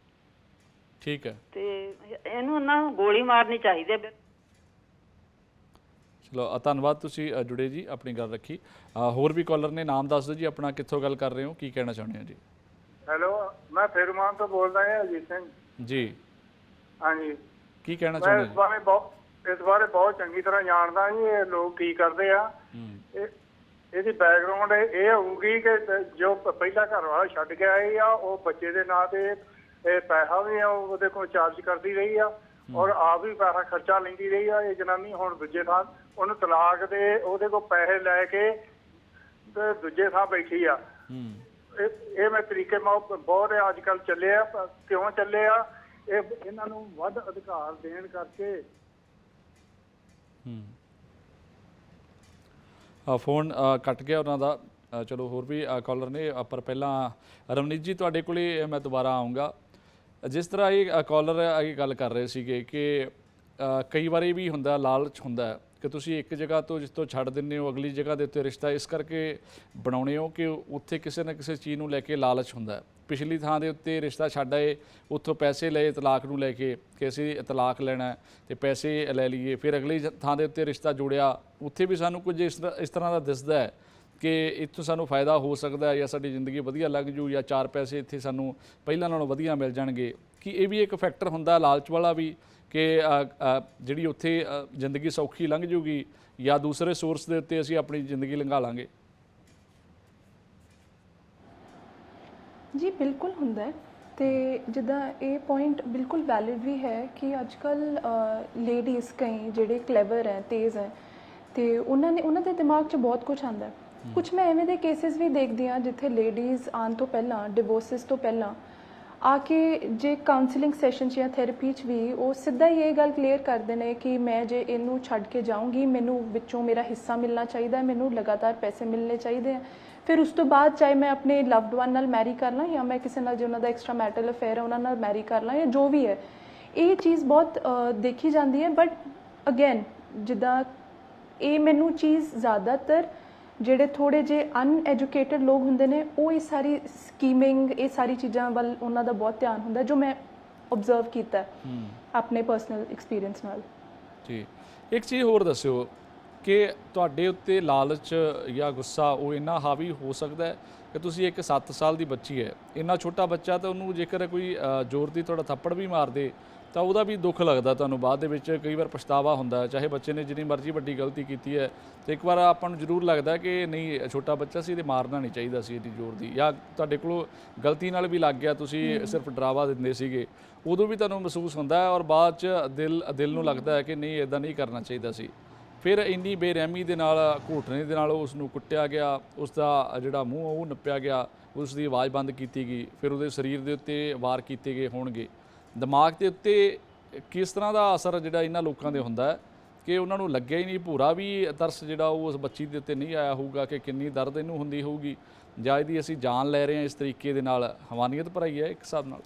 ਠੀਕ ਹੈ, ਤੇ ਇਹਨੂੰ ਨਾ ਗੋਲੀ ਮਾਰਨੀ ਚਾਹੀਦੀ ਹੈ। ਚਲੋ ਧੰਨਵਾਦ, ਤੁਸੀਂ ਜੁੜੇ ਜੀ, ਆਪਣੀ ਗੱਲ ਰੱਖੀ। ਹੋਰ ਵੀ ਕਾਲਰ ਨੇ, ਨਾਮ ਦੱਸ ਦਿਓ ਜੀ ਆਪਣਾ, ਕਿੱਥੋਂ ਗੱਲ ਕਰ ਰਹੇ ਹੋ, ਕੀ ਕਹਿਣਾ ਚਾਹੁੰਦੇ ਹੋ ਜੀ? ਹੈਲੋ, ਮੈਂ ਫਿਰਮਾਨ ਤੋਂ ਬੋਲਦਾ ਹਾਂ, ਅਜੀਤ ਸਿੰਘ ਜੀ। ਹਾਂਜੀ, ਕੀ ਕਹਿਣਾ ਚਾਹੁੰਦੇ ਹੋ? ਇਸ ਬਾਰੇ ਬਹੁਤ ਚੰਗੀ ਤਰ੍ਹਾਂ ਜਾਣਦਾ ਜੀ ਇਹ ਲੋਕ ਕੀ ਕਰਦੇ ਆ। ਇਹਦੀ ਬੈਕਗ੍ਰਾਉਂਡ ਇਹ ਹੋਊਗੀ ਕਿ ਜੋ ਪਹਿਲਾ ਘਰ ਵਾਲਾ ਛੱਡ ਕੇ ਆਏ ਆ ਉਹ ਬੱਚੇ ਦੇ ਨਾਂ ਤੇ ਇਹ ਪੈਸਾ ਵੀ ਆ ਉਹਦੇ ਕੋਲ ਚਾਰਜ ਕਰਦੀ ਰਹੀ ਆ ਔਰ ਆਪ ਵੀ ਪੈਸਾ ਖਰਚਾ ਲੈਂਦੀ ਰਹੀ ਆ। ਇਹ ਜਨਾਨੀ ਹੁਣ ਦੂਜੇ ਥਾਂ ਉਹਨੂੰ ਤਲਾਕ ਦੇ ਉਹਦੇ ਕੋਲ ਪੈਸੇ ਲੈ ਕੇ ਤੇ ਦੂਜੇ ਥਾਂ ਬੈਠੀ ਆ। ਇਹ ਮੈਂ ਤਰੀਕੇ ਬਹੁਤ ਅੱਜ ਕੱਲ੍ਹ ਚੱਲੇ ਆ। ਕਿਉਂ ਚੱਲੇ ਆ? ਇਹ ਇਹਨਾਂ ਨੂੰ ਵੱਧ ਅਧਿਕਾਰ ਦੇਣ ਕਰਕੇ। ਫੋਨ ਕੱਟ ਗਿਆ ਉਹਨਾਂ ਦਾ। ਚਲੋ ਹੋਰ ਵੀ ਕਾਲਰ ਨੇ, ਪਰ ਪਹਿਲਾਂ ਰਵਨੀਤ ਜੀ ਤੁਹਾਡੇ ਕੋਲੇ ਮੈਂ ਦੁਬਾਰਾ ਆਉਂਗਾ। ਜਿਸ ਤਰ੍ਹਾਂ ਇਹ ਕਾਲਰ ਇਹ ਗੱਲ ਕਰ ਰਹੇ ਸੀਗੇ ਕਿ ਕਈ ਵਾਰੀ ਵੀ ਹੁੰਦਾ, ਲਾਲਚ ਹੁੰਦਾ ਕਿ ਤੁਸੀਂ ਇੱਕ ਜਗ੍ਹਾ ਤੋਂ ਜਿਸ ਤੋਂ ਛੱਡ ਦਿੰਦੇ ਹੋ ਅਗਲੀ ਜਗ੍ਹਾ ਦੇ ਉੱਤੇ ਰਿਸ਼ਤਾ ਇਸ ਕਰਕੇ ਬਣਾਉਣੇ ਹੋ ਕਿ ਉੱਥੇ ਕਿਸੇ ਨਾ ਕਿਸੇ ਚੀਜ਼ ਨੂੰ ਲੈ ਕੇ ਲਾਲਚ ਹੁੰਦਾ। ਪਿਛਲੀ ਥਾਂ ਦੇ ਉੱਤੇ ਰਿਸ਼ਤਾ ਛੱਡ ਆਏ, ਉੱਥੋਂ ਪੈਸੇ ਲਏ ਤਲਾਕ ਨੂੰ ਲੈ ਕੇ ਕਿ ਅਸੀਂ ਤਲਾਕ ਲੈਣਾ ਤੇ ਪੈਸੇ ਲੈ ਲਈਏ, ਫਿਰ ਅਗਲੀ ਥਾਂ ਦੇ ਉੱਤੇ ਰਿਸ਼ਤਾ ਜੋੜਿਆ, ਉੱਥੇ ਵੀ ਸਾਨੂੰ ਕੁਝ ਇਸ ਤਰ੍ਹਾਂ ਦਾ ਦਿਸਦਾ ਹੈ ਕਿ ਇੱਥੋਂ ਸਾਨੂੰ ਫਾਇਦਾ ਹੋ ਸਕਦਾ ਜਾਂ ਸਾਡੀ ਜ਼ਿੰਦਗੀ ਵਧੀਆ ਲੱਗ ਜੂ ਜਾਂ 4 ਪੈਸੇ ਇੱਥੇ ਸਾਨੂੰ ਪਹਿਲਾਂ ਨਾਲੋਂ ਵਧੀਆ ਮਿਲ ਜਾਣਗੇ। ਕਿ ਇਹ ਵੀ ਇੱਕ ਫੈਕਟਰ ਹੁੰਦਾ ਲਾਲਚ ਵਾਲਾ ਵੀ ਕਿ ਜਿਹੜੀ ਉੱਥੇ ਜ਼ਿੰਦਗੀ ਸੌਖੀ ਲੰਘ ਜੂਗੀ ਜਾਂ ਦੂਸਰੇ ਸੋਰਸ ਦੇ ਉੱਤੇ ਅਸੀਂ ਆਪਣੀ ਜ਼ਿੰਦਗੀ ਲੰਘਾ ਲਾਂਗੇ? ਜੀ ਬਿਲਕੁਲ ਹੁੰਦਾ ਹੈ। ਤੇ ਜਿੱਦਾਂ ਇਹ ਪੁਆਇੰਟ ਬਿਲਕੁਲ ਵੈਲਿਡ ਵੀ ਹੈ ਕਿ ਅੱਜ ਕੱਲ੍ਹ ਲੇਡੀਜ਼ ਕਈ ਜਿਹੜੇ ਕਲੈਵਰ ਹੈ, ਤੇਜ਼ ਹੈ, ਤੇ ਉਹਨਾਂ ਦੇ ਦਿਮਾਗ 'ਚ ਬਹੁਤ ਕੁਝ ਆਉਂਦਾ ਹੈ। ਕੁਝ ਮੈਂ ਐਵੇਂ ਦੇ ਕੇਸਿਸ ਵੀ ਦੇਖਦੀ ਹਾਂ ਜਿੱਥੇ ਲੇਡੀਜ਼ ਆਉਣ ਤੋਂ ਪਹਿਲਾਂ, ਡਿਵੋਰਸਿਸ ਤੋਂ ਪਹਿਲਾਂ ਆ ਕੇ ਜੇ ਕਾਉਂਸਲਿੰਗ ਸੈਸ਼ਨ 'ਚ ਜਾਂ ਥੈਰੇਪੀ 'ਚ ਵੀ ਉਹ ਸਿੱਧਾ ਹੀ ਇਹ ਗੱਲ ਕਲੀਅਰ ਕਰਦੇ ਨੇ ਕਿ ਮੈਂ ਜੇ ਇਹਨੂੰ ਛੱਡ ਕੇ ਜਾਊਂਗੀ, ਮੈਨੂੰ ਵਿੱਚੋਂ ਮੇਰਾ ਹਿੱਸਾ ਮਿਲਣਾ ਚਾਹੀਦਾ, ਮੈਨੂੰ ਲਗਾਤਾਰ ਪੈਸੇ ਮਿਲਣੇ ਚਾਹੀਦੇ ਆ। ਫਿਰ ਉਸ ਤੋਂ ਬਾਅਦ ਚਾਹੇ ਮੈਂ ਆਪਣੇ ਲਵਡ ਵਨ ਨਾਲ ਮੈਰੀ ਕਰ ਲਾਂ ਜਾਂ ਮੈਂ ਕਿਸੇ ਨਾਲ ਜੇ ਉਹਨਾਂ ਦਾ ਐਕਸਟਰਾ ਮੈਰਿਟਲ ਅਫੇਅਰ ਹੈ ਉਹਨਾਂ ਨਾਲ ਮੈਰੀ ਕਰ ਲਾਂ ਜਾਂ ਜੋ ਵੀ ਹੈ, ਇਹ ਚੀਜ਼ ਬਹੁਤ ਦੇਖੀ ਜਾਂਦੀ ਹੈ। ਬਟ ਅਗੇਨ ਜਿੱਦਾਂ ਇਹ ਮੈਨੂੰ ਚੀਜ਼ ਜ਼ਿਆਦਾਤਰ ਜਿਹੜੇ ਥੋੜ੍ਹੇ ਜਿਹੇ ਅਨਐਜੂਕੇਟਡ ਲੋਕ ਹੁੰਦੇ ਨੇ ਉਹ ਇਹ ਸਾਰੀ ਸਕੀਮਿੰਗ, ਇਹ ਸਾਰੀ ਚੀਜ਼ਾਂ ਵੱਲ ਉਹਨਾਂ ਦਾ ਬਹੁਤ ਧਿਆਨ ਹੁੰਦਾ, ਜੋ ਮੈਂ ਓਬਜ਼ਰਵ ਕੀਤਾ ਆਪਣੇ ਪਰਸਨਲ ਐਕਸਪੀਰੀਅੰਸ ਨਾਲ। ਜੀ ਇੱਕ ਚੀਜ਼ ਹੋਰ ਦੱਸਿਓ ਕਿ ਤੁਹਾਡੇ ਉੱਤੇ ਲਾਲਚ ਜਾਂ ਗੁੱਸਾ ਉਹ ਇੰਨਾ ਹਾਵੀ ਹੋ ਸਕਦਾ ਹੈ ਕਿ ਤੁਸੀਂ ਇੱਕ 7 ਸਾਲ ਦੀ ਬੱਚੀ ਹੈ, ਇੰਨਾ ਛੋਟਾ ਬੱਚਾ, ਤਾਂ ਉਹਨੂੰ ਜੇਕਰ ਕੋਈ ਜ਼ੋਰ ਦੀ ਤੁਹਾਡਾ ਥੱਪੜ ਵੀ ਮਾਰ ਦੇ ਤਾਂ ਉਹਦਾ ਵੀ ਦੁੱਖ ਲੱਗਦਾ ਤੁਹਾਨੂੰ, ਬਾਅਦ ਦੇ ਵਿੱਚ ਕਈ ਵਾਰ ਪਛਤਾਵਾ ਹੁੰਦਾ, ਚਾਹੇ ਬੱਚੇ ਨੇ ਜਿੰਨੀ ਮਰਜ਼ੀ ਵੱਡੀ ਗਲਤੀ ਕੀਤੀ ਹੈ ਤੇ ਇੱਕ ਵਾਰ ਆਪਾਂ ਨੂੰ ਜ਼ਰੂਰ ਲੱਗਦਾ ਕਿ ਨਹੀਂ ਛੋਟਾ ਬੱਚਾ ਸੀ ਤੇ ਮਾਰਨਾ ਨਹੀਂ ਚਾਹੀਦਾ ਸੀ ਇੰਨੀ ਜ਼ੋਰ ਦੀ, ਜਾਂ ਤੁਹਾਡੇ ਕੋਲੋਂ ਗਲਤੀ ਨਾਲ ਵੀ ਲੱਗ ਗਿਆ, ਤੁਸੀਂ ਸਿਰਫ ਡਰਾਵਾ ਦਿੰਦੇ ਸੀਗੇ, ਉਦੋਂ ਵੀ ਤੁਹਾਨੂੰ ਮਹਿਸੂਸ ਹੁੰਦਾ ਹੈ ਔਰ ਬਾਅਦ 'ਚ ਦਿਲ ਨੂੰ ਲੱਗਦਾ ਹੈ ਕਿ ਨਹੀਂ ਇੱਦਾਂ ਨਹੀਂ ਕਰਨਾ ਚਾਹੀਦਾ ਸੀ। ਫਿਰ ਇੰਨੀ ਬੇਰਹਿਮੀ ਦੇ ਨਾਲ, ਘੋਟਣੇ ਦੇ ਨਾਲ ਉਸ ਨੂੰ ਕੁੱਟਿਆ ਗਿਆ, ਉਸ ਦਾ ਜਿਹੜਾ ਮੂੰਹ ਉਹ ਨੱਪਿਆ ਗਿਆ, ਉਸ ਦੀ ਆਵਾਜ਼ ਬੰਦ ਕੀਤੀ ਗਈ, ਫਿਰ ਉਹਦੇ ਸਰੀਰ ਦੇ ਉੱਤੇ ਵਾਰ ਕੀਤੇ ਗਏ ਹੋਣਗੇ। ਦਿਮਾਗ ਦੇ ਉੱਤੇ ਕਿਸ ਤਰ੍ਹਾਂ ਦਾ ਅਸਰ ਜਿਹੜਾ ਇਹਨਾਂ ਲੋਕਾਂ ਦੇ ਹੁੰਦਾ ਹੈ ਕਿ ਉਹਨਾਂ ਨੂੰ ਲੱਗਿਆ ਹੀ ਨਹੀਂ, ਭੂਰਾ ਵੀ ਤਰਸ ਜਿਹੜਾ ਉਹ ਉਸ ਬੱਚੀ ਦੇ ਉੱਤੇ ਨਹੀਂ ਆਇਆ ਹੋਊਗਾ ਕਿ ਕਿੰਨੀ ਦਰਦ ਇਹਨੂੰ ਹੁੰਦੀ ਹੋਊਗੀ, ਜਾਂ ਇਹਦੀ ਅਸੀਂ ਜਾਨ ਲੈ ਰਹੇ ਹਾਂ ਇਸ ਤਰੀਕੇ ਦੇ ਨਾਲ। ਹਵਾਨੀਅਤ ਭਰਾਈ ਹੈ ਇੱਕ ਹਿਸਾਬ ਨਾਲ।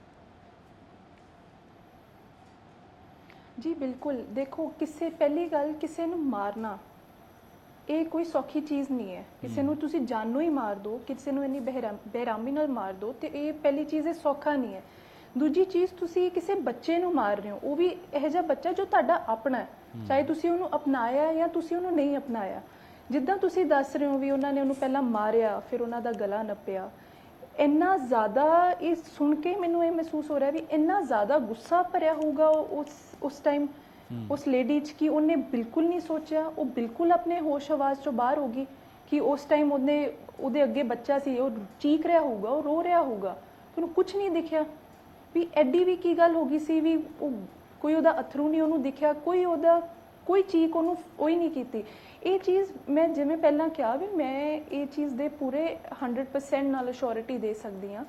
ਜੀ ਬਿਲਕੁਲ। ਦੇਖੋ, ਪਹਿਲੀ ਗੱਲ, ਕਿਸੇ ਨੂੰ ਮਾਰਨਾ ਇਹ ਕੋਈ ਸੌਖੀ ਚੀਜ਼ ਨਹੀਂ ਹੈ। ਕਿਸੇ ਨੂੰ ਤੁਸੀਂ ਜਾਨੋਂ ਹੀ ਮਾਰ ਦਿਓ, ਕਿਸੇ ਨੂੰ ਇੰਨੀ ਬੇਰਹਿਮੀ ਨਾਲ ਮਾਰ ਦਿਓ, ਤੇ ਇਹ ਪਹਿਲੀ ਚੀਜ਼ ਇਹ ਸੌਖਾ ਨਹੀਂ ਹੈ। ਦੂਜੀ ਚੀਜ਼, ਤੁਸੀਂ ਕਿਸੇ ਬੱਚੇ ਨੂੰ ਮਾਰ ਰਹੇ ਹੋ, ਉਹ ਵੀ ਇਹੋ ਜਿਹਾ ਬੱਚਾ ਜੋ ਤੁਹਾਡਾ ਆਪਣਾ ਹੈ, ਚਾਹੇ ਤੁਸੀਂ ਉਹਨੂੰ ਅਪਣਾਇਆ ਜਾਂ ਤੁਸੀਂ ਉਹਨੂੰ ਨਹੀਂ ਅਪਣਾਇਆ। ਜਿੱਦਾਂ ਤੁਸੀਂ ਦੱਸ ਰਹੇ ਹੋ ਵੀ ਉਹਨਾਂ ਨੇ ਉਹਨੂੰ ਪਹਿਲਾਂ ਮਾਰਿਆ, ਫਿਰ ਉਹਨਾਂ ਦਾ ਗਲਾ ਨੱਪਿਆ, ਇੰਨਾ ਜ਼ਿਆਦਾ ਇਹ ਸੁਣ ਕੇ ਮੈਨੂੰ ਇਹ ਮਹਿਸੂਸ ਹੋ ਰਿਹਾ ਵੀ ਇੰਨਾ ਜ਼ਿਆਦਾ ਗੁੱਸਾ ਭਰਿਆ ਹੋਊਗਾ ਉਸ ਟਾਈਮ ਉਸ ਲੇਡੀ 'ਚ ਕਿ ਉਹਨੇ ਬਿਲਕੁਲ ਨਹੀਂ ਸੋਚਿਆ, ਉਹ ਬਿਲਕੁਲ ਆਪਣੇ ਹੋਸ਼ ਹਵਾਸ 'ਚੋਂ ਬਾਹਰ ਹੋ ਗਈ ਕਿ ਉਸ ਟਾਈਮ ਉਹਦੇ ਅੱਗੇ ਬੱਚਾ ਸੀ, ਉਹ ਚੀਖ ਰਿਹਾ ਹੋਊਗਾ, ਉਹ ਰੋ ਰਿਹਾ ਹੋਊਗਾ, ਉਹਨੂੰ ਕੁਝ ਨਹੀਂ ਦਿਖਿਆ ਵੀ ਐਡੀ ਵੀ ਕੀ ਗੱਲ ਹੋ ਗਈ ਸੀ ਵੀ ਕੋਈ ਉਹਦਾ ਅਥਰੂ ਨਹੀਂ ਉਹਨੂੰ ਦਿਖਿਆ, ਕੋਈ ਚੀਕ ਉਹਨੂੰ ਉਹੀ ਨਹੀਂ ਕੀਤੀ। ਇਹ ਚੀਜ਼ ਮੈਂ ਜਿਵੇਂ ਪਹਿਲਾਂ ਕਿਹਾ ਵੀ ਮੈਂ ਇਹ ਚੀਜ਼ ਦੇ ਪੂਰੇ 100% ਨਾਲ ਅਸ਼ੋਰਿਟੀ ਦੇ ਸਕਦੀ ਹਾਂ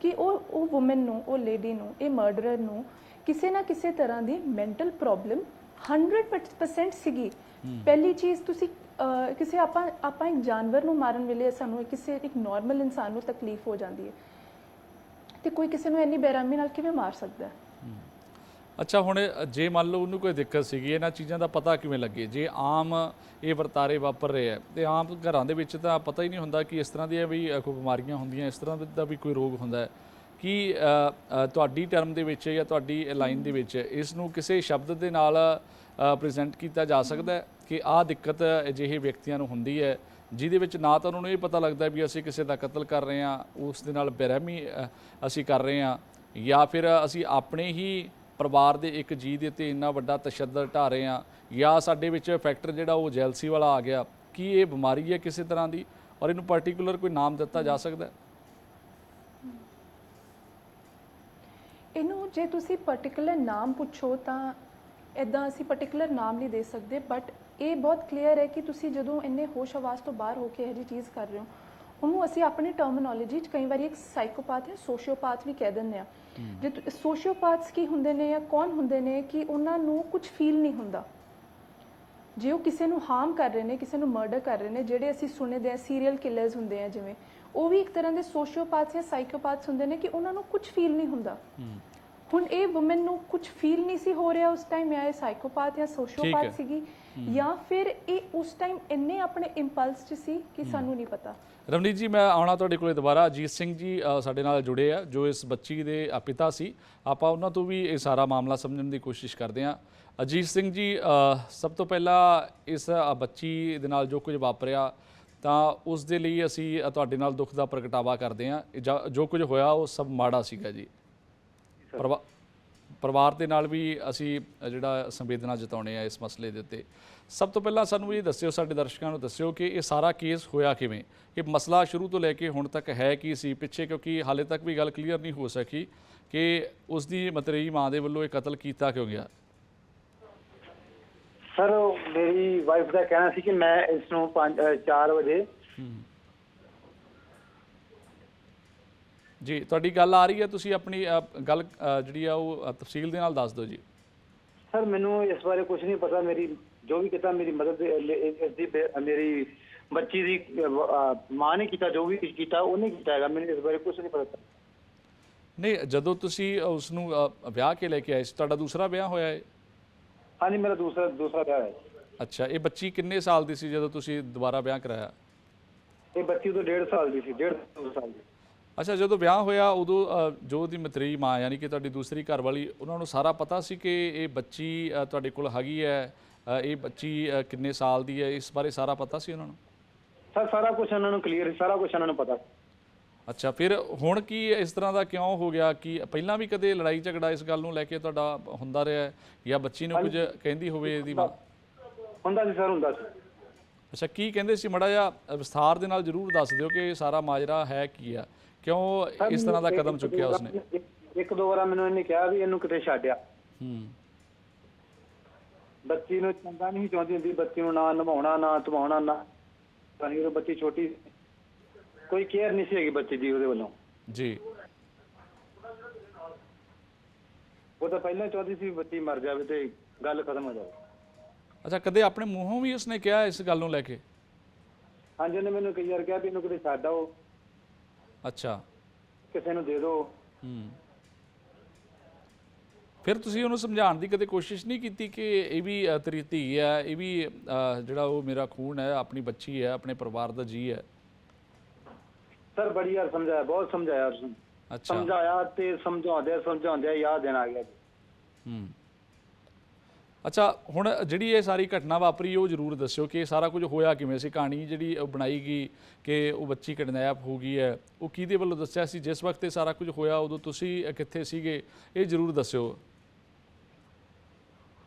ਕਿ ਉਹ ਵੂਮਨ ਨੂੰ, ਉਹ ਲੇਡੀ ਨੂੰ, ਇਹ ਮਰਡਰਰ ਨੂੰ ਕਿਸੇ ਨਾ ਕਿਸੇ ਤਰ੍ਹਾਂ ਦੀ ਮੈਂਟਲ ਪ੍ਰੋਬਲਮ 100% ਸੀਗੀ। ਪਹਿਲੀ ਚੀਜ਼, ਤੁਸੀਂ ਕਿਸੇ ਆਪਾਂ ਇੱਕ ਜਾਨਵਰ ਨੂੰ ਮਾਰਨ ਵੇਲੇ ਸਾਨੂੰ ਇੱਕ ਨਾਰਮਲ ਇਨਸਾਨ ਨੂੰ ਤਕਲੀਫ ਹੋ ਜਾਂਦੀ ਹੈ, ਤੇ ਕੋਈ ਕਿਸੇ ਨੂੰ ਇੰਨੀ ਬੇਰਹਿਮੀ ਨਾਲ ਕਿਵੇਂ ਮਾਰ ਸਕਦਾ? ਅੱਛਾ, ਹੁਣ ਜੇ ਮੰਨ ਲਓ ਉਹਨੂੰ ਕੋਈ ਦਿੱਕਤ ਸੀਗੀ, ਇਹਨਾਂ ਚੀਜ਼ਾਂ ਦਾ ਪਤਾ ਕਿਵੇਂ ਲੱਗੇ? ਜੇ ਆਮ ਇਹ ਵਰਤਾਰੇ ਵਾਪਰ ਰਹੇ ਆ ਤੇ ਆਮ ਘਰਾਂ ਦੇ ਵਿੱਚ ਤਾਂ ਪਤਾ ਹੀ ਨਹੀਂ ਹੁੰਦਾ ਕਿ ਇਸ ਤਰ੍ਹਾਂ ਦੀਆਂ ਵੀ ਕੋਈ ਬਿਮਾਰੀਆਂ ਹੁੰਦੀਆਂ, ਇਸ ਤਰ੍ਹਾਂ ਦਾ ਵੀ ਕੋਈ ਰੋਗ ਹੁੰਦਾ ਹੈ। ਕਿ ਤੁਹਾਡੀ ਟਰਮ ਦੇ ਵਿੱਚ ਜਾਂ ਤੁਹਾਡੀ ਲਾਈਨ ਦੇ ਵਿੱਚ ਇਸ ਨੂੰ ਕਿਸੇ ਸ਼ਬਦ ਦੇ ਨਾਲ ਪ੍ਰੈਜ਼ੈਂਟ ਕੀਤਾ ਜਾ ਸਕਦਾ ਹੈ ਕਿ ਆਹ ਦਿੱਕਤ ਅਜਿਹੇ ਵਿਅਕਤੀਆਂ ਨੂੰ ਹੁੰਦੀ ਹੈ ਜਿਹਦੇ ਵਿੱਚ ਨਾ ਤਾਂ ਉਹਨਾਂ ਨੂੰ ਇਹ ਪਤਾ ਲੱਗਦਾ ਵੀ ਅਸੀਂ ਕਿਸੇ ਦਾ ਕਤਲ ਕਰ ਰਹੇ ਹਾਂ, ਉਸ ਦੇ ਨਾਲ ਬੇਰਹਿਮੀ ਅਸੀਂ ਕਰ ਰਹੇ ਹਾਂ, ਜਾਂ ਫਿਰ ਅਸੀਂ ਆਪਣੇ ਹੀ ਪਰਿਵਾਰ ਦੇ ਇੱਕ ਜੀਅ ਦੇ ਉੱਤੇ ਇੰਨਾ ਵੱਡਾ ਤਸ਼ੱਦਦ ਢਾ ਰਹੇ ਹਾਂ, ਜਾਂ ਸਾਡੇ ਵਿੱਚ ਫੈਕਟਰ ਜਿਹੜਾ ਉਹ ਜੈਲਸੀ ਵਾਲਾ ਆ ਗਿਆ। ਕੀ ਇਹ ਬਿਮਾਰੀ ਹੈ ਕਿਸੇ ਤਰ੍ਹਾਂ ਦੀ ਔਰ ਇਹਨੂੰ ਪਾਰਟਿਕੂਲਰ ਕੋਈ ਨਾਮ ਦਿੱਤਾ ਜਾ ਸਕਦਾ? ਇਹਨੂੰ ਜੇ ਤੁਸੀਂ ਪਾਰਟਿਕੂਲਰ ਨਾਮ ਪੁੱਛੋ ਤਾਂ ਇੱਦਾਂ ਅਸੀਂ ਪਾਰਟਿਕੂਲਰ ਨਾਮ ਨਹੀਂ ਦੇ ਸਕਦੇ, ਬਟ ਇਹ ਬਹੁਤ ਕਲੀਅਰ ਹੈ ਕਿ ਤੁਸੀਂ ਜਦੋਂ ਇੰਨੇ ਹੋਸ਼ ਹਵਾਸ ਤੋਂ ਬਾਹਰ ਹੋ ਕੇ ਇਹ ਜਿਹੀ ਚੀਜ਼ ਕਰ ਰਹੇ ਹੋ, ਉਹਨੂੰ ਅਸੀਂ ਆਪਣੀ ਟਰਮੀਨੋਲੋਜੀ 'ਚ ਕਈ ਵਾਰੀ ਇੱਕ ਸਾਈਕੋਪੈਥ ਜਾਂ ਸੋਸ਼ੀਓਪੈਥ ਵੀ ਕਹਿ ਦਿੰਦੇ ਹਾਂ। ਜੇ ਸੋਸ਼ੀਓਪੈਥਸ ਕੀ ਹੁੰਦੇ ਨੇ ਜਾਂ ਕੌਣ ਹੁੰਦੇ ਨੇ ਕਿ ਉਹਨਾਂ ਨੂੰ ਕੁਝ ਫੀਲ ਨਹੀਂ ਹੁੰਦਾ, ਜੇ ਉਹ ਕਿਸੇ ਨੂੰ ਹਾਰਮ ਕਰ ਰਹੇ ਨੇ, ਕਿਸੇ ਨੂੰ ਮਰਡਰ ਕਰ ਰਹੇ ਨੇ, ਜਿਹੜੇ ਅਸੀਂ ਸੁਣੇ ਦੇ ਸੀਰੀਅਲ ਕਿਲਰਸ ਹੁੰਦੇ ਆ ਜਿਵੇਂ, ਉਹ ਵੀ ਇੱਕ ਤਰ੍ਹਾਂ ਦੇ ਸੋਸ਼ੀਓਪੈਥਸ ਜਾਂ ਸਾਈਕੋਪੈਥਸ ਹੁੰਦੇ ਨੇ ਕਿ ਉਹਨਾਂ ਨੂੰ ਕੁਝ ਫੀਲ ਨਹੀਂ ਹੁੰਦਾ। ਹੁਣ ਇਹ ਵੂਮਨ ਨੂੰ ਕੁਝ ਫੀਲ ਨਹੀਂ ਸੀ ਹੋ ਰਿਹਾ ਉਸ ਟਾਈਮ, ਜਾਂ ਇਹ ਸਾਈਕੋਪੈਥ ਜਾਂ ਸੋਸ਼ੀਓਪੈਥ ਸੀਗੀ, ਜਾਂ ਫਿਰ ਇਹ ਉਸ ਟਾਈਮ ਇੰਨੇ ਆਪਣੇ ਇੰਪਲਸ 'ਚ ਸੀ ਕਿ ਸਾਨੂੰ ਨਹੀਂ ਪਤਾ। ਰਵਨੀਤ ਜੀ, ਮੈਂ ਆਉਣਾ ਤੁਹਾਡੇ ਕੋਲੇ ਦੁਬਾਰਾ। ਅਜੀਤ ਸਿੰਘ ਜੀ ਸਾਡੇ ਨਾਲ ਜੁੜੇ ਆ, ਜੋ ਇਸ ਬੱਚੀ ਦੇ ਪਿਤਾ ਸੀ। ਆਪਾਂ ਉਹਨਾਂ ਤੋਂ ਵੀ ਇਹ ਸਾਰਾ ਮਾਮਲਾ ਸਮਝਣ ਦੀ ਕੋਸ਼ਿਸ਼ ਕਰਦੇ ਹਾਂ। ਅਜੀਤ ਸਿੰਘ ਜੀ, ਸਭ ਤੋਂ ਪਹਿਲਾਂ ਇਸ ਬੱਚੀ ਦੇ ਨਾਲ ਜੋ ਕੁਝ ਵਾਪਰਿਆ ਤਾਂ ਉਸ ਦੇ ਲਈ ਅਸੀਂ ਤੁਹਾਡੇ ਨਾਲ ਦੁੱਖ ਦਾ ਪ੍ਰਗਟਾਵਾ ਕਰਦੇ ਹਾਂ। ਜੋ ਕੁਝ ਹੋਇਆ ਉਹ ਸਭ ਮਾੜਾ ਸੀਗਾ ਜੀ। ਪਰਿਵਾਰ ਦੇ ਨਾਲ ਵੀ ਅਸੀਂ ਜਿਹੜਾ ਸੰਵੇਦਨਾ ਜਤਾਉਣੇ ਆ ਇਸ ਮਸਲੇ ਦੇ ਉੱਤੇ। ਸਭ ਤੋਂ ਪਹਿਲਾਂ ਸਾਨੂੰ ਇਹ ਦੱਸਿਓ, ਸਾਡੇ ਦਰਸ਼ਕਾਂ ਨੂੰ ਦੱਸਿਓ ਕਿ ਇਹ ਸਾਰਾ ਕੇਸ ਹੋਇਆ ਕਿਵੇਂ, ਇਹ ਮਸਲਾ ਸ਼ੁਰੂ ਤੋਂ ਲੈ ਕੇ ਹੁਣ ਤੱਕ ਹੈ ਕੀ ਸੀ ਪਿੱਛੇ, ਕਿਉਂਕਿ ਹਾਲੇ ਤੱਕ ਵੀ ਗੱਲ ਕਲੀਅਰ ਨਹੀਂ ਹੋ ਸਕੀ ਕਿ ਉਸ ਦੀ ਮਤਰੇਈ ਮਾਂ ਦੇ ਵੱਲੋਂ ਇਹ ਕਤਲ ਕੀਤਾ ਕਿਉਂ ਗਿਆ। ਸਰ ਮੇਰੀ ਵਾਈਫ ਦਾ ਕਹਿਣਾ ਸੀ ਕਿ ਮੈਂ ਇਸ ਨੂੰ 4 ਵਜੇ ਜੀ ਤੁਹਾਡੀ ਗੱਲ ਆ ਰਹੀ ਹੈ, ਤੁਸੀਂ ਆਪਣੀ ਗੱਲ ਜਿਹੜੀ ਆ ਉਹ ਤਫਸੀਲ ਦੇ ਨਾਲ ਦੱਸ ਦਿਓ ਜੀ। ਸਰ ਮੈਨੂੰ ਇਸ ਬਾਰੇ ਕੁਝ ਨਹੀਂ ਪਤਾ, ਮੇਰੀ ਜੋ ਵੀ ਕੀਤਾ ਮੇਰੀ ਮਦਦ ਇਸ ਦੀ ਮੇਰੀ ਬੱਚੀ ਦੀ ਮਾਂ ਨੇ ਕੀਤਾ, ਜੋ ਵੀ ਕੀਤਾ ਉਹਨੇ ਕੀਤਾ ਹੈਗਾ, ਮੈਨੂੰ ਇਸ ਬਾਰੇ ਕੁਝ ਨਹੀਂ ਪਤਾ। ਨਹੀਂ, ਜਦੋਂ ਤੁਸੀਂ ਉਸ ਨੂੰ ਵਿਆਹ ਕੇ ਲੈ ਕੇ ਆਏ ਸੀ, ਤੁਹਾਡਾ ਦੂਸਰਾ ਵਿਆਹ ਹੋਇਆ ਹੈ? ਹਾਂਜੀ, ਮੇਰਾ ਦੂਸਰਾ ਵਿਆਹ ਹੈ। ਅੱਛਾ, ਇਹ ਬੱਚੀ ਕਿੰਨੇ ਸਾਲ ਦੀ ਸੀ ਜਦੋਂ ਤੁਸੀਂ ਦੁਬਾਰਾ ਵਿਆਹ ਕਰਾਇਆ? ਇਹ ਬੱਚੀ ਉਦੋਂ 1.5 ਸਾਲ ਦੀ ਸੀ, 1.5 ਸਾਲ ਦੀ। ਅੱਛਾ, ਜਦੋਂ ਵਿਆਹ ਹੋਇਆ ਉਦੋਂ ਜੋ ਉਹਦੀ ਮਤਰੇਈ ਮਾਂ ਯਾਨੀ ਕਿ ਤੁਹਾਡੀ ਦੂਸਰੀ ਘਰ ਵਾਲੀ, ਉਹਨਾਂ ਨੂੰ ਸਾਰਾ ਪਤਾ ਸੀ ਕਿ ਇਹ ਬੱਚੀ ਤੁਹਾਡੇ ਕੋਲ ਹੈਗੀ ਹੈ, ਇਹ ਬੱਚੀ ਕਿੰਨੇ ਸਾਲ ਦੀ ਹੈ, ਇਸ ਬਾਰੇ ਸਾਰਾ ਪਤਾ ਸੀ ਉਹਨਾਂ ਨੂੰ? ਸਰ ਸਾਰਾ ਕੁਝ ਉਹਨਾਂ ਨੂੰ ਕਲੀਅਰ, ਸਾਰਾ ਕੁਝ ਉਹਨਾਂ ਨੂੰ ਪਤਾ। ਅੱਛਾ, ਫਿਰ ਹੁਣ ਕੀ ਇਸ ਤਰ੍ਹਾਂ ਦਾ ਕਿਉਂ ਹੋ ਗਿਆ? ਕਿ ਪਹਿਲਾਂ ਵੀ ਕਦੇ ਲੜਾਈ ਝਗੜਾ ਇਸ ਗੱਲ ਨੂੰ ਲੈ ਕੇ ਤੁਹਾਡਾ ਹੁੰਦਾ ਰਿਹਾ, ਜਾਂ ਬੱਚੀ ਨੂੰ ਕੁਝ ਕਹਿੰਦੀ ਹੋਵੇ ਇਹਦੀ ਮਾਂ? ਹੁੰਦਾ ਸੀ ਸਰ, ਹੁੰਦਾ ਸੀ। ਅੱਛਾ, ਕੀ ਕਹਿੰਦੇ ਸੀ? ਮਾੜਾ ਜਿਹਾ ਵਿਸਥਾਰ ਦੇ ਨਾਲ ਜ਼ਰੂਰ ਦੱਸ ਦਿਓ ਕਿ ਸਾਰਾ ਮਾਜਰਾ ਹੈ ਕੀ ਆ, ਕਿਉਂ ਇਸ ਤਰ੍ਹਾਂ ਦਾ ਕਦਮ ਚੁੱਕਿਆ ਉਸਨੇ? ਇੱਕ ਦੋ ਵਾਰ ਮੈਨੂੰ ਇਹਨੇ ਕਿਹਾ ਵੀ ਇਹਨੂੰ ਕਿਤੇ ਛੱਡਿਆ। ਬੱਚੀ ਨੂੰ ਚੰਗਾ ਨਹੀਂ ਚਾਹੁੰਦੀ ਹੁੰਦੀ, ਬੱਚੀ ਨੂੰ ਨਾ ਨਵਾਉਣਾ ਨਾ ਧਵਾਉਣਾ ਨਾ, ਉਹ ਬੱਚੀ ਛੋਟੀ, ਕੋਈ ਕੇਅਰ ਨਹੀਂ ਸੀ ਹੈਗੀ ਬੱਚੀ ਦੀ ਉਹਦੇ ਵੱਲੋਂ ਜੀ। ਉਹ ਤਾਂ ਪਹਿਲਾਂ ਚਾਹੁੰਦੀ ਸੀ ਬੱਚੀ ਮਰ ਜਾਵੇ ਤੇ ਗੱਲ ਖਤਮ ਹੋ ਜਾਵੇ। ਅੱਛਾ, ਕਦੇ ਆਪਣੇ ਮੂੰਹੋਂ ਵੀ ਉਸਨੇ ਕਿਹਾ ਇਸ ਗੱਲ ਨੂੰ ਲੈ ਕੇ? ਹਾਂਜੀ, ਉਹਨੇ ਮੈਨੂੰ ਕਈ ਵਾਰ ਕਿਹਾ ਵੀ ਇਹਨੂੰ ਕਿਤੇ ਛੱਡ ਆਓ, ਅੱਛਾ, ਕਿਸੇ ਨੂੰ ਦੇ ਦਿਓ। ਫਿਰ ਤੁਸੀਂ ਉਹਨੂੰ ਸਮਝਾਉਣ ਦੀ ਕਦੇ ਕੋਸ਼ਿਸ਼ ਨਹੀਂ ਕੀਤੀ ਕਿ ਇਹ ਵੀ ਤੇਰੀ ਧੀ ਹੈ, ਇਹ ਵੀ ਜਿਹੜਾ ਉਹ ਮੇਰਾ ਖੂਨ ਹੈ, ਆਪਣੀ ਬੱਚੀ ਹੈ, ਆਪਣੇ ਪਰਿਵਾਰ ਦਾ ਜੀ ਹੈ? ਸਰ ਬੜੀ ਵਾਰ ਸਮਝਾਇਆ, ਬਹੁਤ ਸਮਝਾਇਆ ਉਸਨੂੰ। ਅੱਛਾ, ਸਮਝਾਇਆ ਤੇ ਸਮਝਾਉਂਦਿਆਂ ਯਾਦ ਦੇਣ ਆ ਗਿਆ। ਅੱਛਾ, ਹੁਣ ਜਿਹੜੀ ਇਹ ਸਾਰੀ ਘਟਨਾ ਵਾਪਰੀ ਉਹ ਜ਼ਰੂਰ ਦੱਸਿਓ ਕਿ ਸਾਰਾ ਕੁਝ ਹੋਇਆ ਕਿਵੇਂ ਸੀ। ਕਹਾਣੀ ਜਿਹੜੀ ਉਹ ਬਣਾਈ ਗਈ ਕਿ ਉਹ ਬੱਚੀ ਕਿਡਨੈਪ ਹੋ ਗਈ ਹੈ, ਉਹ ਕਿਹਦੇ ਵੱਲੋਂ ਦੱਸਿਆ ਸੀ? ਜਿਸ ਵਕਤ ਇਹ ਸਾਰਾ ਕੁਝ ਹੋਇਆ ਉਦੋਂ ਤੁਸੀਂ ਕਿੱਥੇ ਸੀਗੇ? ਇਹ ਜ਼ਰੂਰ ਦੱਸਿਓ।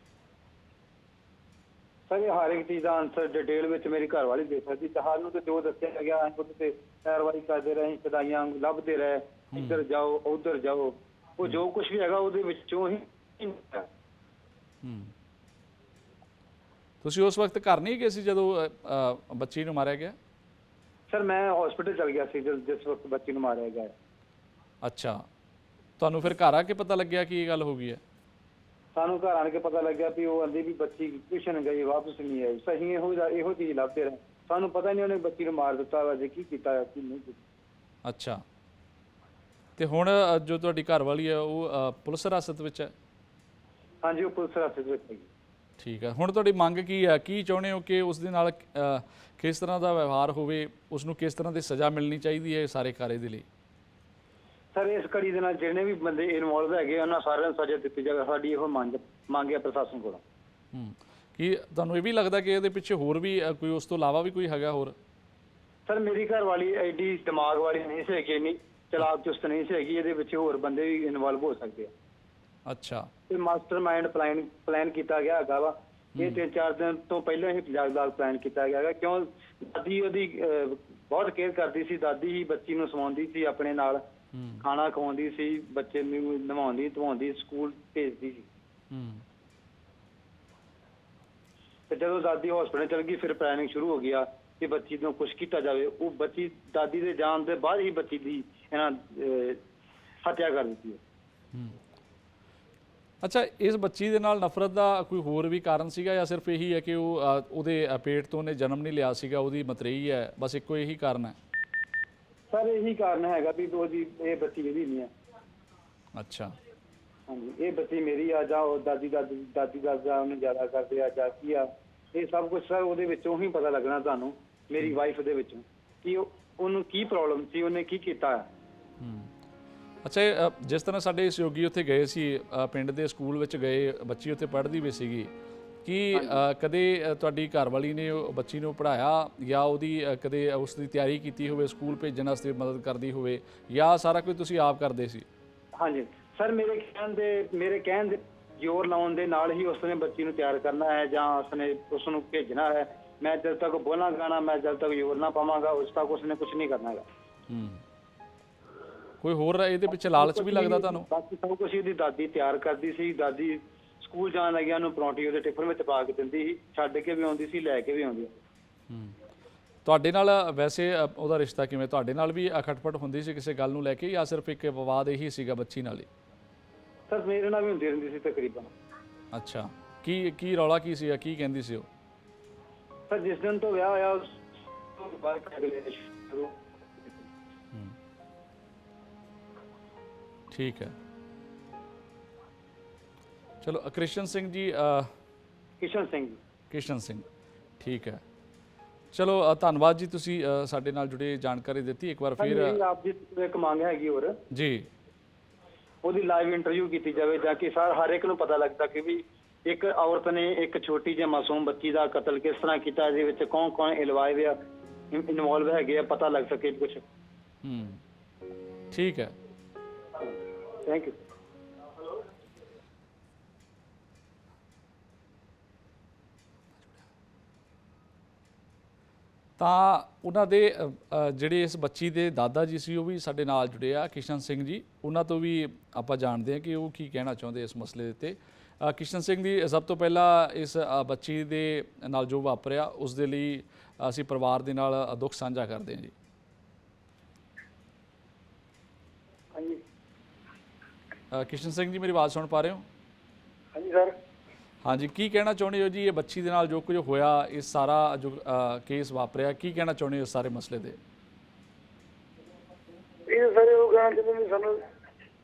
ਸਰ ਇਹ ਹਰ ਇੱਕ ਚੀਜ਼ ਦਾ ਆਨਸਰ ਡਿਟੇਲ ਵਿੱਚ ਮੇਰੀ ਘਰ ਵਾਲੀ ਦੇ ਸਕਦੀ। ਤੁਹਾਨੂੰ ਤੇ ਜੋ ਦੱਸਿਆ ਗਿਆ ਅਸੀਂ ਉਹਦੇ ਤੇ ਕਾਰਵਾਈ ਕਰਦੇ ਰਹੇ, ਸਦਾਈਆਂ ਲੱਭਦੇ ਰਹੇ, ਇੱਧਰ ਜਾਓ ਉੱਧਰ ਜਾਓ, ਉਹ ਜੋ ਕੁਝ ਵੀ ਹੈਗਾ ਉਹਦੇ ਵਿੱਚੋਂ ਹੀ। ਤੁਸੀਂ ਉਸ ਵਕਤ ਘਰ ਨਹੀਂ ਗਏ ਸੀ ਜਦੋਂ ਬੱਚੀ ਨੂੰ ਮਾਰਿਆ ਗਿਆ? ਸਰ ਮੈਂ ਹਸਪੀਟਲ ਚਲ ਗਿਆ ਸੀ ਜਿਸ ਵਕਤ ਬੱਚੀ ਨੂੰ ਮਾਰਿਆ ਗਿਆ। ਅੱਛਾ, ਤੁਹਾਨੂੰ ਫਿਰ ਘਰ ਆ ਕੇ ਪਤਾ ਲੱਗਿਆ ਕਿ ਇਹ ਗੱਲ ਹੋ ਗਈ ਹੈ? ਸਾਨੂੰ ਘਰ ਆਣ ਕੇ ਪਤਾ ਲੱਗਿਆ ਵੀ ਉਹ ਆਂਦੀ ਵੀ ਬੱਚੀ ਟਿਊਸ਼ਨ ਗਈ, ਵਾਪਸ ਨਹੀਂ ਆਈ। ਸਹੀ ਇਹੋ ਚੀਜ਼ ਲੱਭਦੇ ਰਹੇ, ਸਾਨੂੰ ਪਤਾ ਨਹੀਂ ਉਹਨੇ ਬੱਚੀ ਨੂੰ ਮਾਰ ਦਿੱਤਾ ਵਾ, ਜੇ ਕੀ ਕੀਤਾ ਕੀ ਨਹੀਂ ਕੀਤਾ। ਅੱਛਾ, ਤੇ ਹੁਣ ਜੋ ਤੁਹਾਡੀ ਘਰ ਵਾਲੀ ਹੈ ਉਹ ਪੁਲਿਸ ਹਿਰਾਸਤ ਵਿੱਚ ਹੈ? ਹਾਂਜੀ, ਉਹ ਪੁਲਿਸ ਹਿਰਾਸਤ ਵਿੱਚ ਹੈਗੀ। ਠੀਕ ਹੈ, ਹੁਣ ਤੁਹਾਡੀ ਮੰਗ ਕੀ ਹੈ? ਕੀ ਚਾਹੁੰਦੇ ਹੋ ਕਿ ਉਸ ਦੇ ਨਾਲ ਕਿਸ ਤਰ੍ਹਾਂ ਦਾ ਵਿਵਹਾਰ ਹੋਵੇ, ਉਸ ਨੂੰ ਕਿਸ ਤਰ੍ਹਾਂ ਦੀ ਸਜ਼ਾ ਮਿਲਣੀ ਚਾਹੀਦੀ ਹੈ ਸਾਰੇ ਕਾਰੇ ਦੇ ਲਈ? ਸਰ ਇਸ ਕੜੀ ਦੇ ਨਾਲ ਜਿਹੜੇ ਵੀ ਬੰਦੇ ਇਨਵੋਲਵ ਹੈਗੇ ਉਹਨਾਂ ਸਾਰਿਆਂ ਨੂੰ ਸਜ਼ਾ ਦਿੱਤੀ ਜਾਵੇ, ਸਾਡੀ ਇਹੋ ਮੰਗ ਹੈ ਪ੍ਰਸ਼ਾਸਨ ਕੋਲੋਂ। ਕੀ ਤੁਹਾਨੂੰ ਇਹ ਵੀ ਲੱਗਦਾ ਕਿ ਇਹਦੇ ਪਿੱਛੇ ਹੋਰ ਵੀ ਕੋਈ, ਉਸ ਤੋਂ ਇਲਾਵਾ ਵੀ ਕੋਈ ਹੈਗਾ ਹੋਰ? ਸਰ ਮੇਰੀ ਘਰ ਵਾਲੀ ਐਡੀ ਦਿਮਾਗ ਵਾਲੀ ਨਹੀਂ ਸੀ ਹੈਗੀ, ਇੰਨੀ ਚਲਾਕ ਚੁਸਤ ਨਹੀਂ ਸੀ ਹੈਗੀ, ਇਹਦੇ ਵਿੱਚ ਹੋਰ ਬੰਦੇ ਵੀ ਇਨਵੋਲਵ ਹੋ ਸਕਦੇ ਆ। ਅੱਛਾ, ਤੇ ਮਾਸਟਰਮਾਈਂਡ ਪਲਾਨ ਕੀਤਾ ਗਿਆ ਹੈਗਾ ਵਾ। ਇਹ 3-4 ਦਿਨ ਤੋਂ ਪਹਿਲਾਂ ਹੀ ਜਾਗਦਾਰ ਪਲਾਨ ਕੀਤਾ ਗਿਆ ਹੈਗਾ। ਕਿਉਂ? ਦਾਦੀ ਉਹਦੀ ਬਹੁਤ ਕੇਅਰ ਕਰਦੀ ਸੀ, ਦਾਦੀ ਹੀ ਬੱਚੀ ਨੂੰ ਸਵਾਉਂਦੀ ਸੀ ਆਪਣੇ ਨਾਲ, ਖਾਣਾ ਖਵਾਉਂਦੀ ਸੀ, ਬੱਚੇ ਨੂੰ ਨਵਾਉਂਦੀ ਧਵਾਉਂਦੀ, ਸਕੂਲ ਭੇਜਦੀ ਸੀ। ਤੇ ਜਦੋਂ ਦਾਦੀ ਹਸਪੀਟਲ ਚਲ ਗਈ ਫਿਰ ਪਲੈਨਿੰਗ ਸ਼ੁਰੂ ਹੋ ਗਿਆ ਕਿ ਬੱਚੀ ਨੂੰ ਕੁਛ ਕੀਤਾ ਜਾਵੇ। ਉਹ ਬੱਚੀ ਦਾਦੀ ਦੇ ਜਾਣ ਦੇ ਬਾਅਦ ਹੀ ਬੱਚੀ ਦੀ ਇਹਨਾਂ ਹੱਤਿਆ ਕਰ ਦਿੱਤੀ ਹੈ। ਅੱਛਾ, ਇਸ ਬੱਚੀ ਦੇ ਨਾਲ ਨਫ਼ਰਤ ਦਾ ਕੋਈ ਹੋਰ ਵੀ ਕਾਰਨ ਸੀਗਾ ਜਾਂ ਸਿਰਫ ਇਹੀ ਹੈ ਕਿ ਉਹ ਉਹਦੇ ਪੇਟ ਤੋਂ ਉਹਨੇ ਜਨਮ ਨਹੀਂ ਲਿਆ ਸੀਗਾ, ਉਹਦੀ ਮਤਰੇਈ ਹੈ, ਬਸ ਇੱਕੋ ਇਹੀ ਕਾਰਨ ਹੈ? ਸਰ ਇਹੀ ਕਾਰਨ ਹੈਗਾ ਵੀ ਉਹਦੀ ਇਹ ਬੱਚੀ ਇਹਦੀ ਨਹੀਂ ਹੈ। ਅੱਛਾ, ਹਾਂਜੀ, ਇਹ ਬੱਚੀ ਮੇਰੀ ਆ ਜਾਂ ਉਹ ਦਾਦੀ ਦਾਦਾ ਉਹਨੂੰ ਜ਼ਿਆਦਾ ਕਰਦੇ ਆ ਜਾਂ ਕੀ ਆ, ਇਹ ਸਭ ਕੁਝ ਸਰ ਉਹਦੇ ਵਿੱਚੋਂ ਹੀ ਪਤਾ ਲੱਗਣਾ ਤੁਹਾਨੂੰ, ਮੇਰੀ ਵਾਈਫ ਦੇ ਵਿੱਚੋਂ, ਕਿ ਉਹਨੂੰ ਕੀ ਪ੍ਰੋਬਲਮ ਸੀ, ਉਹਨੇ ਕੀ ਕੀਤਾ ਆ। ਅੱਛਾ, ਜਿਸ ਤਰ੍ਹਾਂ ਸਾਡੇ ਸਹਿਯੋਗੀ ਉੱਥੇ ਗਏ ਸੀ, ਪਿੰਡ ਦੇ ਸਕੂਲ ਵਿੱਚ ਗਏ, ਬੱਚੀ ਉੱਥੇ ਪੜ੍ਹਦੀ ਵੀ ਸੀਗੀ, ਕੀ ਕਦੇ ਤੁਹਾਡੀ ਘਰਵਾਲੀ ਨੇ ਉਹ ਬੱਚੀ ਨੂੰ ਪੜ੍ਹਾਇਆ ਜਾਂ ਉਹਦੀ ਕਦੇ ਉਸ ਦੀ ਤਿਆਰੀ ਕੀਤੀ ਹੋਵੇ, ਸਕੂਲ ਭੇਜਣ ਵਾਸਤੇ ਮਦਦ ਕਰਦੀ ਹੋਵੇ, ਜਾਂ ਸਾਰਾ ਕੁਝ ਤੁਸੀਂ ਆਪ ਕਰਦੇ ਸੀ? ਹਾਂਜੀ ਸਰ, ਮੇਰੇ ਕਹਿਣ ਦੇ ਜ਼ੋਰ ਲਾਉਣ ਦੇ ਨਾਲ ਹੀ ਉਸਨੇ ਬੱਚੀ ਨੂੰ ਤਿਆਰ ਕਰਨਾ ਹੈ ਜਾਂ ਉਸਨੇ ਉਸ ਨੂੰ ਭੇਜਣਾ ਹੈ। ਮੈਂ ਜਦ ਤੱਕ ਬੋਲਾਂਗਾ ਨਾ, ਮੈਂ ਜਦ ਤੱਕ ਜ਼ੋਰ ਨਾ ਪਾਵਾਂਗਾ, ਉਸ ਤੱਕ ਉਸਨੇ ਕੁਝ ਨਹੀਂ ਕਰਨਾ ਹੈਗਾ। ਕੋਈ ਹੋਰ ਇਹਦੇ ਪਿੱਛੇ ਲਾਲਚ ਵੀ ਲੱਗਦਾ ਤੁਹਾਨੂੰ? ਬਾਕੀ ਸਭ ਕੁਝ ਇਹਦੀ ਦਾਦੀ ਤਿਆਰ ਕਰਦੀ ਸੀ। ਦਾਦੀ ਸਕੂਲ ਜਾਣ ਲੱਗਿਆ ਨੂੰ ਪਰੌਂਠੀ ਉਹਦੇ ਟਿਫਨ ਵਿੱਚ ਪਾ ਕੇ ਦਿੰਦੀ ਸੀ, ਛੱਡ ਕੇ ਵੀ ਆਉਂਦੀ ਸੀ, ਲੈ ਕੇ ਵੀ ਆਉਂਦੀ। ਤੁਹਾਡੇ ਨਾਲ ਵੈਸੇ ਉਹਦਾ ਰਿਸ਼ਤਾ ਕਿਵੇਂ? ਤੁਹਾਡੇ ਨਾਲ ਵੀ ਖਟਪਟ ਹੁੰਦੀ ਸੀ ਕਿਸੇ ਗੱਲ ਨੂੰ ਲੈ ਕੇ, ਜਾਂ ਸਿਰਫ ਇੱਕ ਵਿਵਾਦ ਇਹੀ ਸੀਗਾ ਬੱਚੀ ਨਾਲ ਹੀ? ਸਰ ਮੇਰੇ ਨਾਲ ਵੀ ਹੁੰਦੀ ਰਹਿੰਦੀ ਸੀ ਤਕਰੀਬਨ। ਅੱਛਾ, ਕੀ ਰੌਲਾ ਕੀ ਸੀ, ਕੀ ਕਹਿੰਦੀ ਸੀ ਉਹ? ਸਰ ਜਿਸ ਦਿਨ ਤੋਂ ਵਿਆਹ ਹੋਇਆ ਉਸ ਤੋਂ ਬਾਅਦ ਸ਼ੁਰੂ। ਠੀਕ ਹੈ, ਚਲੋ। ਕ੍ਰਿਸ਼ਨ ਸਿੰਘ ਜੀ, ਕਿਸ਼ਨ ਸਿੰਘ, ਠੀਕ ਹੈ। ਚਲੋ, ਧੰਨਵਾਦ ਜੀ, ਤੁਸੀਂ ਸਾਡੇ ਨਾਲ ਜੁੜੇ, ਜਾਣਕਾਰੀ ਦਿੱਤੀ। ਇੱਕ ਵਾਰ ਫਿਰ ਆਪ ਜੀ ਇੱਕ ਮੰਗ ਹੈਗੀ ਹੋਰ ਜੀ, ਉਹਦੀ ਲਾਈਵ ਇੰਟਰਵਿਊ ਕੀਤੀ ਜਾਵੇ, ਜਾਂ ਕਿ ਹਰ ਇੱਕ ਨੂੰ ਪਤਾ ਲੱਗਦਾ ਕਿ ਵੀ ਇੱਕ ਔਰਤ ਨੇ ਇੱਕ ਛੋਟੀ ਜਿਹੀ ਮਾਸੂਮ ਬੱਚੀ ਦਾ ਕਤਲ ਕਿਸ ਤਰ੍ਹਾਂ ਕੀਤਾ, ਇਹਦੇ ਵਿੱਚ ਕੌਣ ਕੌਣ ਇਨਵੋਲਵ ਹੈਗੇ ਆ, ਪਤਾ ਲੱਗ ਸਕੇ ਕੁਝ। ਠੀਕ ਹੈ, ਥੈਂਕ ਯੂ। ਤਾਂ ਉਹਨਾਂ ਦੇ ਜਿਹੜੇ ਇਸ ਬੱਚੀ ਦੇ ਦਾਦਾ ਜੀ ਸੀ ਉਹ ਵੀ ਸਾਡੇ ਨਾਲ ਜੁੜੇ ਆ, ਕਿਸ਼ਨ ਸਿੰਘ ਜੀ। ਉਹਨਾਂ ਤੋਂ ਵੀ ਆਪਾਂ ਜਾਣਦੇ ਹਾਂ ਕਿ ਉਹ ਕੀ ਕਹਿਣਾ ਚਾਹੁੰਦੇ ਇਸ ਮਸਲੇ ਦੇ ਉੱਤੇ। ਕਿਸ਼ਨ ਸਿੰਘ ਜੀ, ਸਭ ਤੋਂ ਪਹਿਲਾਂ ਇਸ ਬੱਚੀ ਦੇ ਨਾਲ ਜੋ ਵਾਪਰਿਆ ਉਸ ਦੇ ਲਈ ਅਸੀਂ ਪਰਿਵਾਰ ਦੇ ਨਾਲ ਦੁੱਖ ਸਾਂਝਾ ਕਰਦੇ ਹਾਂ ਜੀ। ਹਾਂਜੀ ਕਿਸ਼ਨ ਸਿੰਘ ਜੀ, ਮੇਰੀ ਆਵਾਜ਼ ਸੁਣ ਪਾ ਰਹੇ ਹੋ? ਹਾਂਜੀ ਸਰ। ਹਾਂਜੀ, ਕੀ ਕਹਿਣਾ ਚਾਹੁੰਦੇ ਹੋ ਜੀ ਇਹ ਬੱਚੀ ਦੇ ਨਾਲ ਜੋ ਕੁਝ ਹੋਇਆ, ਇਸ ਸਾਰਾ ਜੋ ਕੇਸ ਵਾਪਰਿਆ, ਕੀ ਕਹਿਣਾ ਚਾਹੁੰਦੇ ਹੋ ਇਸ ਸਾਰੇ ਮਸਲੇ ਦੇ? ਇਹ ਸਾਰੇ ਉਹ ਕਹਿਣਾ ਚਾਹੁੰਦੇ ਨੇ ਸਾਨੂੰ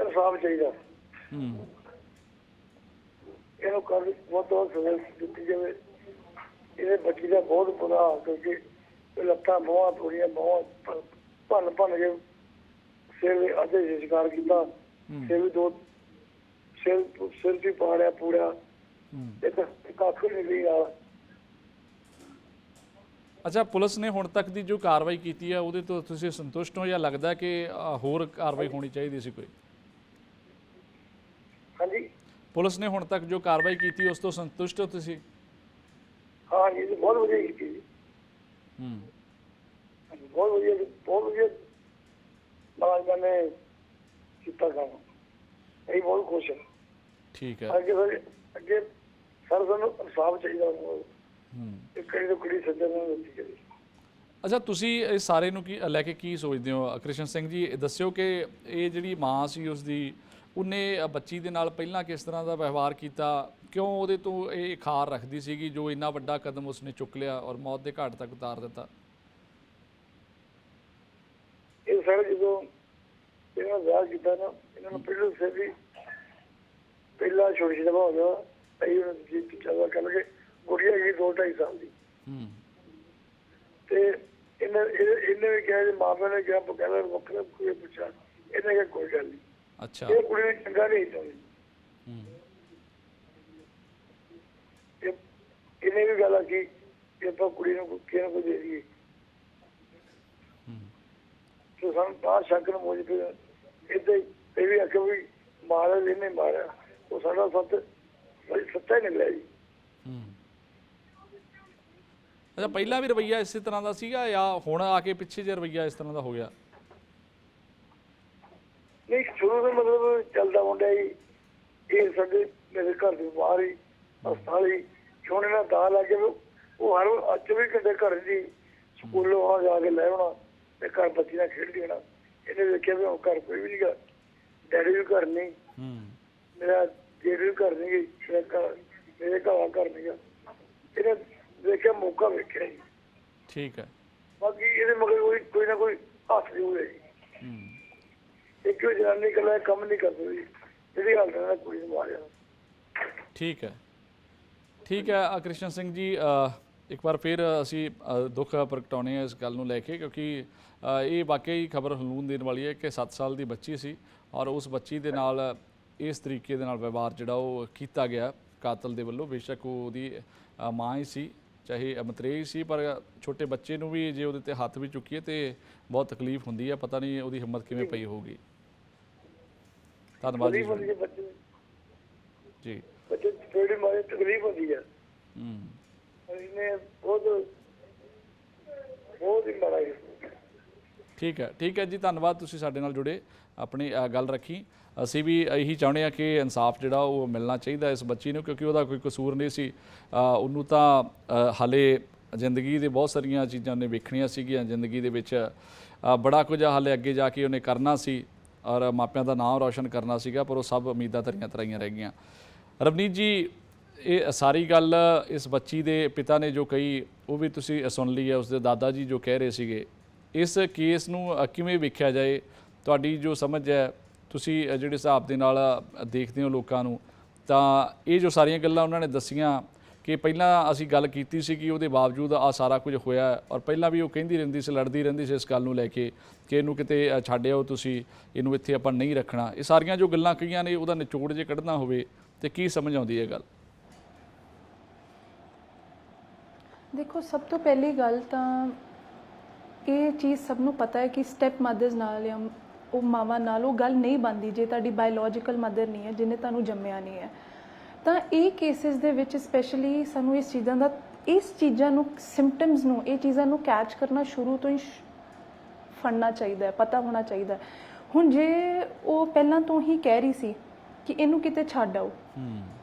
ਇਨਸਾਫ ਚਾਹੀਦਾ। ਇਹਨੂੰ ਕਰ ਬਹੁਤ ਸਜ਼ਾ ਦਿੱਤੀ ਜਾਵੇ। ਇਹਦੇ ਬੱਚੀ ਦਾ ਬਹੁਤ ਬੁਰਾ ਹਾਲ ਕਰਕੇ ਲੱਤਾਂ ਬਾਹਾਂ ਪੂਰੀਆਂ ਬਾਹਾਂ ਭੰਨ ਕੇ ਸਿਰ ਦੇ ਅੱਧੇ ਸ਼ਿਕਾਰ ਕੀਤਾ, ਸਿਰ ਵੀ ਦੋ ਸਿਰ ਵੀ ਪਾੜਿਆ ਪੂਰਾ, ਇੱਕ ਕੱਖ ਨਹੀਂ ਰਹੀ ਨਾਲ। ਅੱਛਾ, ਪੁਲਿਸ ਨੇ ਹੁਣ ਤੱਕ ਦੀ ਜੋ ਕਾਰਵਾਈ ਕੀਤੀ ਹੈ ਉਹਦੇ ਤੋਂ ਤੁਸੀਂ ਸੰਤੁਸ਼ਟ ਹੋ, ਜਾਂ ਲੱਗਦਾ ਕਿ ਹੋਰ ਕਾਰਵਾਈ ਹੋਣੀ ਚਾਹੀਦੀ ਸੀ ਕੋਈ? ਹਾਂਜੀ, ਪੁਲਿਸ ਨੇ ਹੁਣ ਤੱਕ ਜੋ ਕਾਰਵਾਈ ਕੀਤੀ ਉਸ ਤੋਂ ਸੰਤੁਸ਼ਟ ਹੋ ਤੁਸੀਂ? ਹਾਂ ਜੀ, ਬਹੁਤ ਵਧੀਆ ਕੀਤੀ ਜੀ। ਬਹੁਤ ਵਧੀਆ ਮੁਲਾਜ਼ਮਾਂ ਨੇ ਕੀਤਾ ਕੰਮ। ਅਸੀਂ ਬਹੁਤ ਖੁਸ਼ ਹਾਂ। ਠੀਕ ਹੈ। ਅੱਗੇ ਸਰ ਸਾਨੂੰ ਇਨਸਾਫ ਚਾਹੀਦਾ। ਇੱਕ ਕਿਹੜੀ ਤੋਂ ਕਿਹੜੀ ਸਜ਼ਾ ਨਹੀਂ ਦਿੱਤੀ ਗਈ। ਅੱਛਾ, ਤੁਸੀਂ ਇਸ ਸਾਰੇ ਨੂੰ ਕੀ ਲੈ ਕੇ ਕੀ ਸੋਚਦੇ ਹੋ? ਕ੍ਰਿਸ਼ਨ ਸਿੰਘ ਜੀ, ਦੱਸਿਓ ਕਿ ਇਹ ਜਿਹੜੀ ਮਾਂ ਸੀ ਉਸਦੀ, ਉਹਨੇ ਬੱਚੀ ਦੇ ਨਾਲ ਪਹਿਲਾਂ ਕਿਸ ਤਰ੍ਹਾਂ ਦਾ ਵਿਵਹਾਰ ਕੀਤਾ, ਕਿਉਂ ਉਹਦੇ ਤੋਂ ਇਹ ਖਾਰ ਰੱਖਦੀ ਸੀਗੀ ਜੋ ਇੰਨਾ ਵੱਡਾ ਕਦਮ ਉਸਨੇ ਚੁੱਕ ਲਿਆ ਔਰ ਮੌਤ ਦੇ ਘਾਟ ਤੱਕ ਉਤਾਰ ਦਿੱਤਾ? ਇਹ ਸਰ ਜਦੋਂ ਇਹਨਾਂ ਵਿਆਹ ਕੀਤਾ ਨਾ, ਇਹਨਾਂ ਨੂੰ ਪਹਿਲਾਂ ਸੇ ਵੀ ਪਹਿਲਾਂ ਛੋਟੀ ਜਿਹੀ ਹੋ ਗਿਆ, ਅਸੀਂ ਉਹਨਾਂ ਦੀ ਜ਼ਿਆਦਾ ਕਰਕੇ ਗੁੜੀਆ ਹੈਗੀ 2-2.5 ਸਾਲ ਦੀ। ਤੇ ਇਹਨੇ ਵੀ ਕਿਹਾ, ਮਾਂ ਪਿਓ ਨੇ ਕਿਹਾ, ਕਹਿੰਦਾ ਵੱਖਰਾ ਕੋਈ ਪੁੱਛਿਆ, ਇਹਨੇ ਕਿਹਾ ਕੋਈ ਗੱਲ ਨਹੀਂ। ਅੱਛਾ, ਇਹ ਕੁੜੀ ਨੂੰ ਚੰਗਾ ਨਹੀਂ ਚਾਹੁੰਦੀ। ਇਹਨੇ ਵੀ ਗੱਲ ਆਖੀ ਕਿ ਆਪਾਂ ਕੁੜੀ ਨੂੰ ਕਿਸੇ ਨੂੰ ਕੋਈ ਦੇ ਦਈਏ। ਤੇ ਸਾਨੂੰ ਤਾਂ ਸ਼ੱਕ ਨੂੰ ਮੋਜ ਪਿਆ। ਏਦਾਂ ਇਹ ਵੀ ਆਖਿਆ ਵੀ ਮਾਰਿਆ ਇਹਨੇ ਮਾਰਿਆ, ਉਹ ਸਾਡਾ ਸੱਚਾ ਹੀ ਨਿਕਲਿਆ ਜੀ। ਅੱਛਾ, ਪਹਿਲਾਂ ਵੀ ਰਵੱਈਆ ਇਸੇ ਤਰ੍ਹਾਂ ਦਾ ਸੀਗਾ ਜਾਂ ਹੁਣ ਆ ਕੇ ਪਿੱਛੇ ਜੇ ਰਵੱਈਆ ਇਸ ਤਰ੍ਹਾਂ ਦਾ ਹੋ ਗਿਆ? ਨਹੀਂ, ਸ਼ੁਰੂ ਤੋਂ ਮਤਲਬ ਚੱਲਦਾ ਮੁੰਡਾ ਜੀ। ਇਹ ਸਾਡੇ ਮੇਰੇ ਘਰ ਦੇ ਬਾਹਰ ਹੀ ਹਸਪਤਾਲ ਹੀ ਛੋਣੇ ਨਾਲ ਦਾ ਲੱਗ ਗਿਆ। ਉਹ ਹਰ 24 ਘੰਟੇ ਘਰ ਜੀ ਸਕੂਲੋਂ ਆ ਜਾ ਕੇ ਲੈ ਆਉਣਾ ਤੇ ਘਰ ਬੱਚੀ ਨਾਲ ਖੇਡ ਦੇਣਾ। ਇਹਨੇ ਵੇਖਿਆ ਵੀ ਹੁਣ ਘਰ ਕੋਈ ਵੀ ਨਹੀਂ ਗਾ, ਡੈਡੀ ਵੀ ਘਰ ਨਹੀਂ, ਮੇਰਾ ਜੇਠ ਵੀ ਘਰ ਨਹੀਂ, ਮੇਰੇ ਘਰ ਨਹੀਂ ਗਾ। ਇਹਨੇ ਵੇਖਿਆ, ਮੌਕਾ ਵੇਖਿਆ ਜੀ। ਠੀਕ ਹੈ। ਬਾਕੀ ਇਹਦੇ ਮਗਰ ਕੋਈ ਨਾ ਕੋਈ ਹੱਥ ਜ਼ਰੂਰ ਹੈ ਜੀ। ਇੱਕ ਜਨਾਨੀ ਇਕੱਲਾ ਕੰਮ ਨਹੀਂ ਕਰ ਸਕਦੀ। ਇਹਦੀ ਗੱਲ ਕਰਦਾ ਕੁੜੀ ਨੂੰ ਮਾਰਿਆ। ਠੀਕ ਹੈ ਕ੍ਰਿਸ਼ਨ ਸਿੰਘ ਜੀ, ਇੱਕ ਵਾਰ ਫਿਰ ਅਸੀਂ ਦੁੱਖ ਪ੍ਰਗਟਾਉਂਦੇ ਹਾਂ ਇਸ ਗੱਲ ਨੂੰ ਲੈ ਕੇ, ਕਿਉਂਕਿ ਇਹ ਵਾਕਈ ਖਬਰ ਹਲੂਣ ਦੇਣ ਵਾਲੀ ਹੈ ਕਿ 7 ਸਾਲ ਦੀ ਬੱਚੀ ਸੀ ਔਰ ਉਸ ਬੱਚੀ ਦੇ ਨਾਲ ਇਸ ਤਰੀਕੇ ਦੇ ਨਾਲ ਵਿਵਹਾਰ ਜਿਹੜਾ ਉਹ ਕੀਤਾ ਗਿਆ ਕਾਤਲ ਦੇ ਵੱਲੋਂ। ਬੇਸ਼ੱਕ ਉਹਦੀ ਮਾਂ ਹੀ ਸੀ, ਚਾਹੇ ਮਤਰੇਈ ਸੀ, ਪਰ ਛੋਟੇ ਬੱਚੇ ਨੂੰ ਵੀ ਜੇ ਉਹਦੇ ਤੇ ਹੱਥ ਵੀ ਚੁੱਕੀਏ ਤੇ ਬਹੁਤ ਤਕਲੀਫ ਹੁੰਦੀ ਹੈ। ਪਤਾ ਨਹੀਂ ਉਹਦੀ ਹਿੰਮਤ ਕਿਵੇਂ ਪਈ ਹੋਊਗੀ। ਧੰਨਵਾਦ ਜੀ। ਜੀ ਬੱਚੇ ਥੋੜੀ ਮਾਰੇ ਤਕਲੀਫ ਹੁੰਦੀ ਹੈ। ਇਹਨੇ ਬਹੁਤ ਹੀ ਮਾਰਾ। ਠੀਕ ਹੈ ਜੀ, ਧੰਨਵਾਦ ਤੁਸੀਂ ਸਾਡੇ ਨਾਲ ਜੁੜੇ, ਆਪਣੀ ਗੱਲ ਰੱਖੀ। ਅਸੀਂ ਵੀ ਇਹੀ ਚਾਹੁੰਦੇ ਹਾਂ ਕਿ ਇਨਸਾਫ ਜਿਹੜਾ ਉਹ ਮਿਲਣਾ ਚਾਹੀਦਾ ਇਸ ਬੱਚੀ ਨੂੰ, ਕਿਉਂਕਿ ਉਹਦਾ ਕੋਈ ਕਸੂਰ ਨਹੀਂ ਸੀ। ਉਹਨੂੰ ਤਾਂ ਹਾਲੇ ਜ਼ਿੰਦਗੀ ਦੇ ਬਹੁਤ ਸਾਰੀਆਂ ਚੀਜ਼ਾਂ ਉਹਨੇ ਵੇਖਣੀਆਂ ਸੀਗੀਆਂ, ਜ਼ਿੰਦਗੀ ਦੇ ਵਿੱਚ ਬੜਾ ਕੁਝ ਹਾਲੇ ਅੱਗੇ ਜਾ ਕੇ ਉਹਨੇ ਕਰਨਾ ਸੀ ਔਰ ਮਾਪਿਆਂ ਦਾ ਨਾਮ ਰੌਸ਼ਨ ਕਰਨਾ ਸੀਗਾ, ਪਰ ਉਹ ਸਭ ਉਮੀਦਾਂ ਤਰਾਈਆਂ ਰਹਿ ਗਈਆਂ। ਰਵਨੀਤ ਜੀ, ਇਹ ਸਾਰੀ ਗੱਲ ਇਸ ਬੱਚੀ ਦੇ ਪਿਤਾ ਨੇ ਜੋ ਕਹੀ ਉਹ ਵੀ ਤੁਸੀਂ ਸੁਣ ਲਈ ਹੈ, ਉਸਦੇ ਦਾਦਾ ਜੀ ਜੋ ਕਹਿ ਰਹੇ ਸੀਗੇ। ਇਸ ਕੇਸ ਨੂੰ ਕਿਵੇਂ ਵੇਖਿਆ ਜਾਏ? ਤੁਹਾਡੀ ਜੋ ਸਮਝ ਹੈ, ਤੁਸੀਂ ਜਿਹੜੇ ਹਿਸਾਬ ਦੇ ਨਾਲ ਦੇਖਦੇ ਹੋ ਲੋਕਾਂ ਨੂੰ, ਤਾਂ ਇਹ ਜੋ ਸਾਰੀਆਂ ਗੱਲਾਂ ਉਹਨਾਂ ਨੇ ਦੱਸੀਆਂ ਕਿ ਪਹਿਲਾਂ ਅਸੀਂ ਗੱਲ ਕੀਤੀ ਸੀ ਕਿ ਉਹਦੇ ਬਾਵਜੂਦ ਆ ਸਾਰਾ ਕੁਝ ਹੋਇਆ, ਔਰ ਪਹਿਲਾਂ ਵੀ ਉਹ ਕਹਿੰਦੀ ਰਹਿੰਦੀ ਸੀ, ਲੜਦੀ ਰਹਿੰਦੀ ਸੀ ਇਸ ਗੱਲ ਨੂੰ ਲੈ ਕੇ ਕਿ ਇਹਨੂੰ ਕਿਤੇ ਛੱਡ ਆਓ ਤੁਸੀਂ, ਇਹਨੂੰ ਇੱਥੇ ਆਪਾਂ ਨਹੀਂ ਰੱਖਣਾ। ਇਹ ਸਾਰੀਆਂ ਜੋ ਗੱਲਾਂ ਕਹੀਆਂ ਨੇ ਉਹਦਾ ਨਿਚੋੜ ਜੇ ਕੱਢਣਾ ਹੋਵੇ ਤੇ ਕੀ ਸਮਝ ਆਉਂਦੀ ਹੈ ਗੱਲ? ਦੇਖੋ, ਸਭ ਤੋਂ ਪਹਿਲੀ ਗੱਲ ਤਾਂ ਇਹ ਚੀਜ਼ ਸਭ ਨੂੰ ਪਤਾ ਹੈ ਕਿ ਸਟੈਪ ਮਦਰਸ ਨਾਲ ਜਾਂ ਉਹ ਮਾਵਾਂ ਨਾਲ ਉਹ ਗੱਲ ਨਹੀਂ ਬਣਦੀ ਜੇ ਤੁਹਾਡੀ ਬਾਇਓਲੋਜੀਕਲ ਮਦਰ ਨਹੀਂ ਹੈ, ਜਿਹਨੇ ਤੁਹਾਨੂੰ ਜੰਮਿਆ ਨਹੀਂ ਹੈ। ਤਾਂ ਇਹ ਕੇਸਿਸ ਦੇ ਵਿੱਚ ਸਪੈਸ਼ਲੀ ਸਾਨੂੰ ਇਸ ਚੀਜ਼ਾਂ ਨੂੰ ਸਿੰਪਟਮਸ ਨੂੰ, ਇਹ ਚੀਜ਼ਾਂ ਨੂੰ ਕੈਚ ਕਰਨਾ ਸ਼ੁਰੂ ਤੋਂ ਹੀ ਫੜਨਾ ਚਾਹੀਦਾ ਹੈ, ਪਤਾ ਹੋਣਾ ਚਾਹੀਦਾ ਹੈ। ਹੁਣ ਜੇ ਉਹ ਪਹਿਲਾਂ ਤੋਂ ਹੀ ਕਹਿ ਰਹੀ ਸੀ ਕਿ ਇਹਨੂੰ ਕਿਤੇ ਛੱਡ ਆਓ,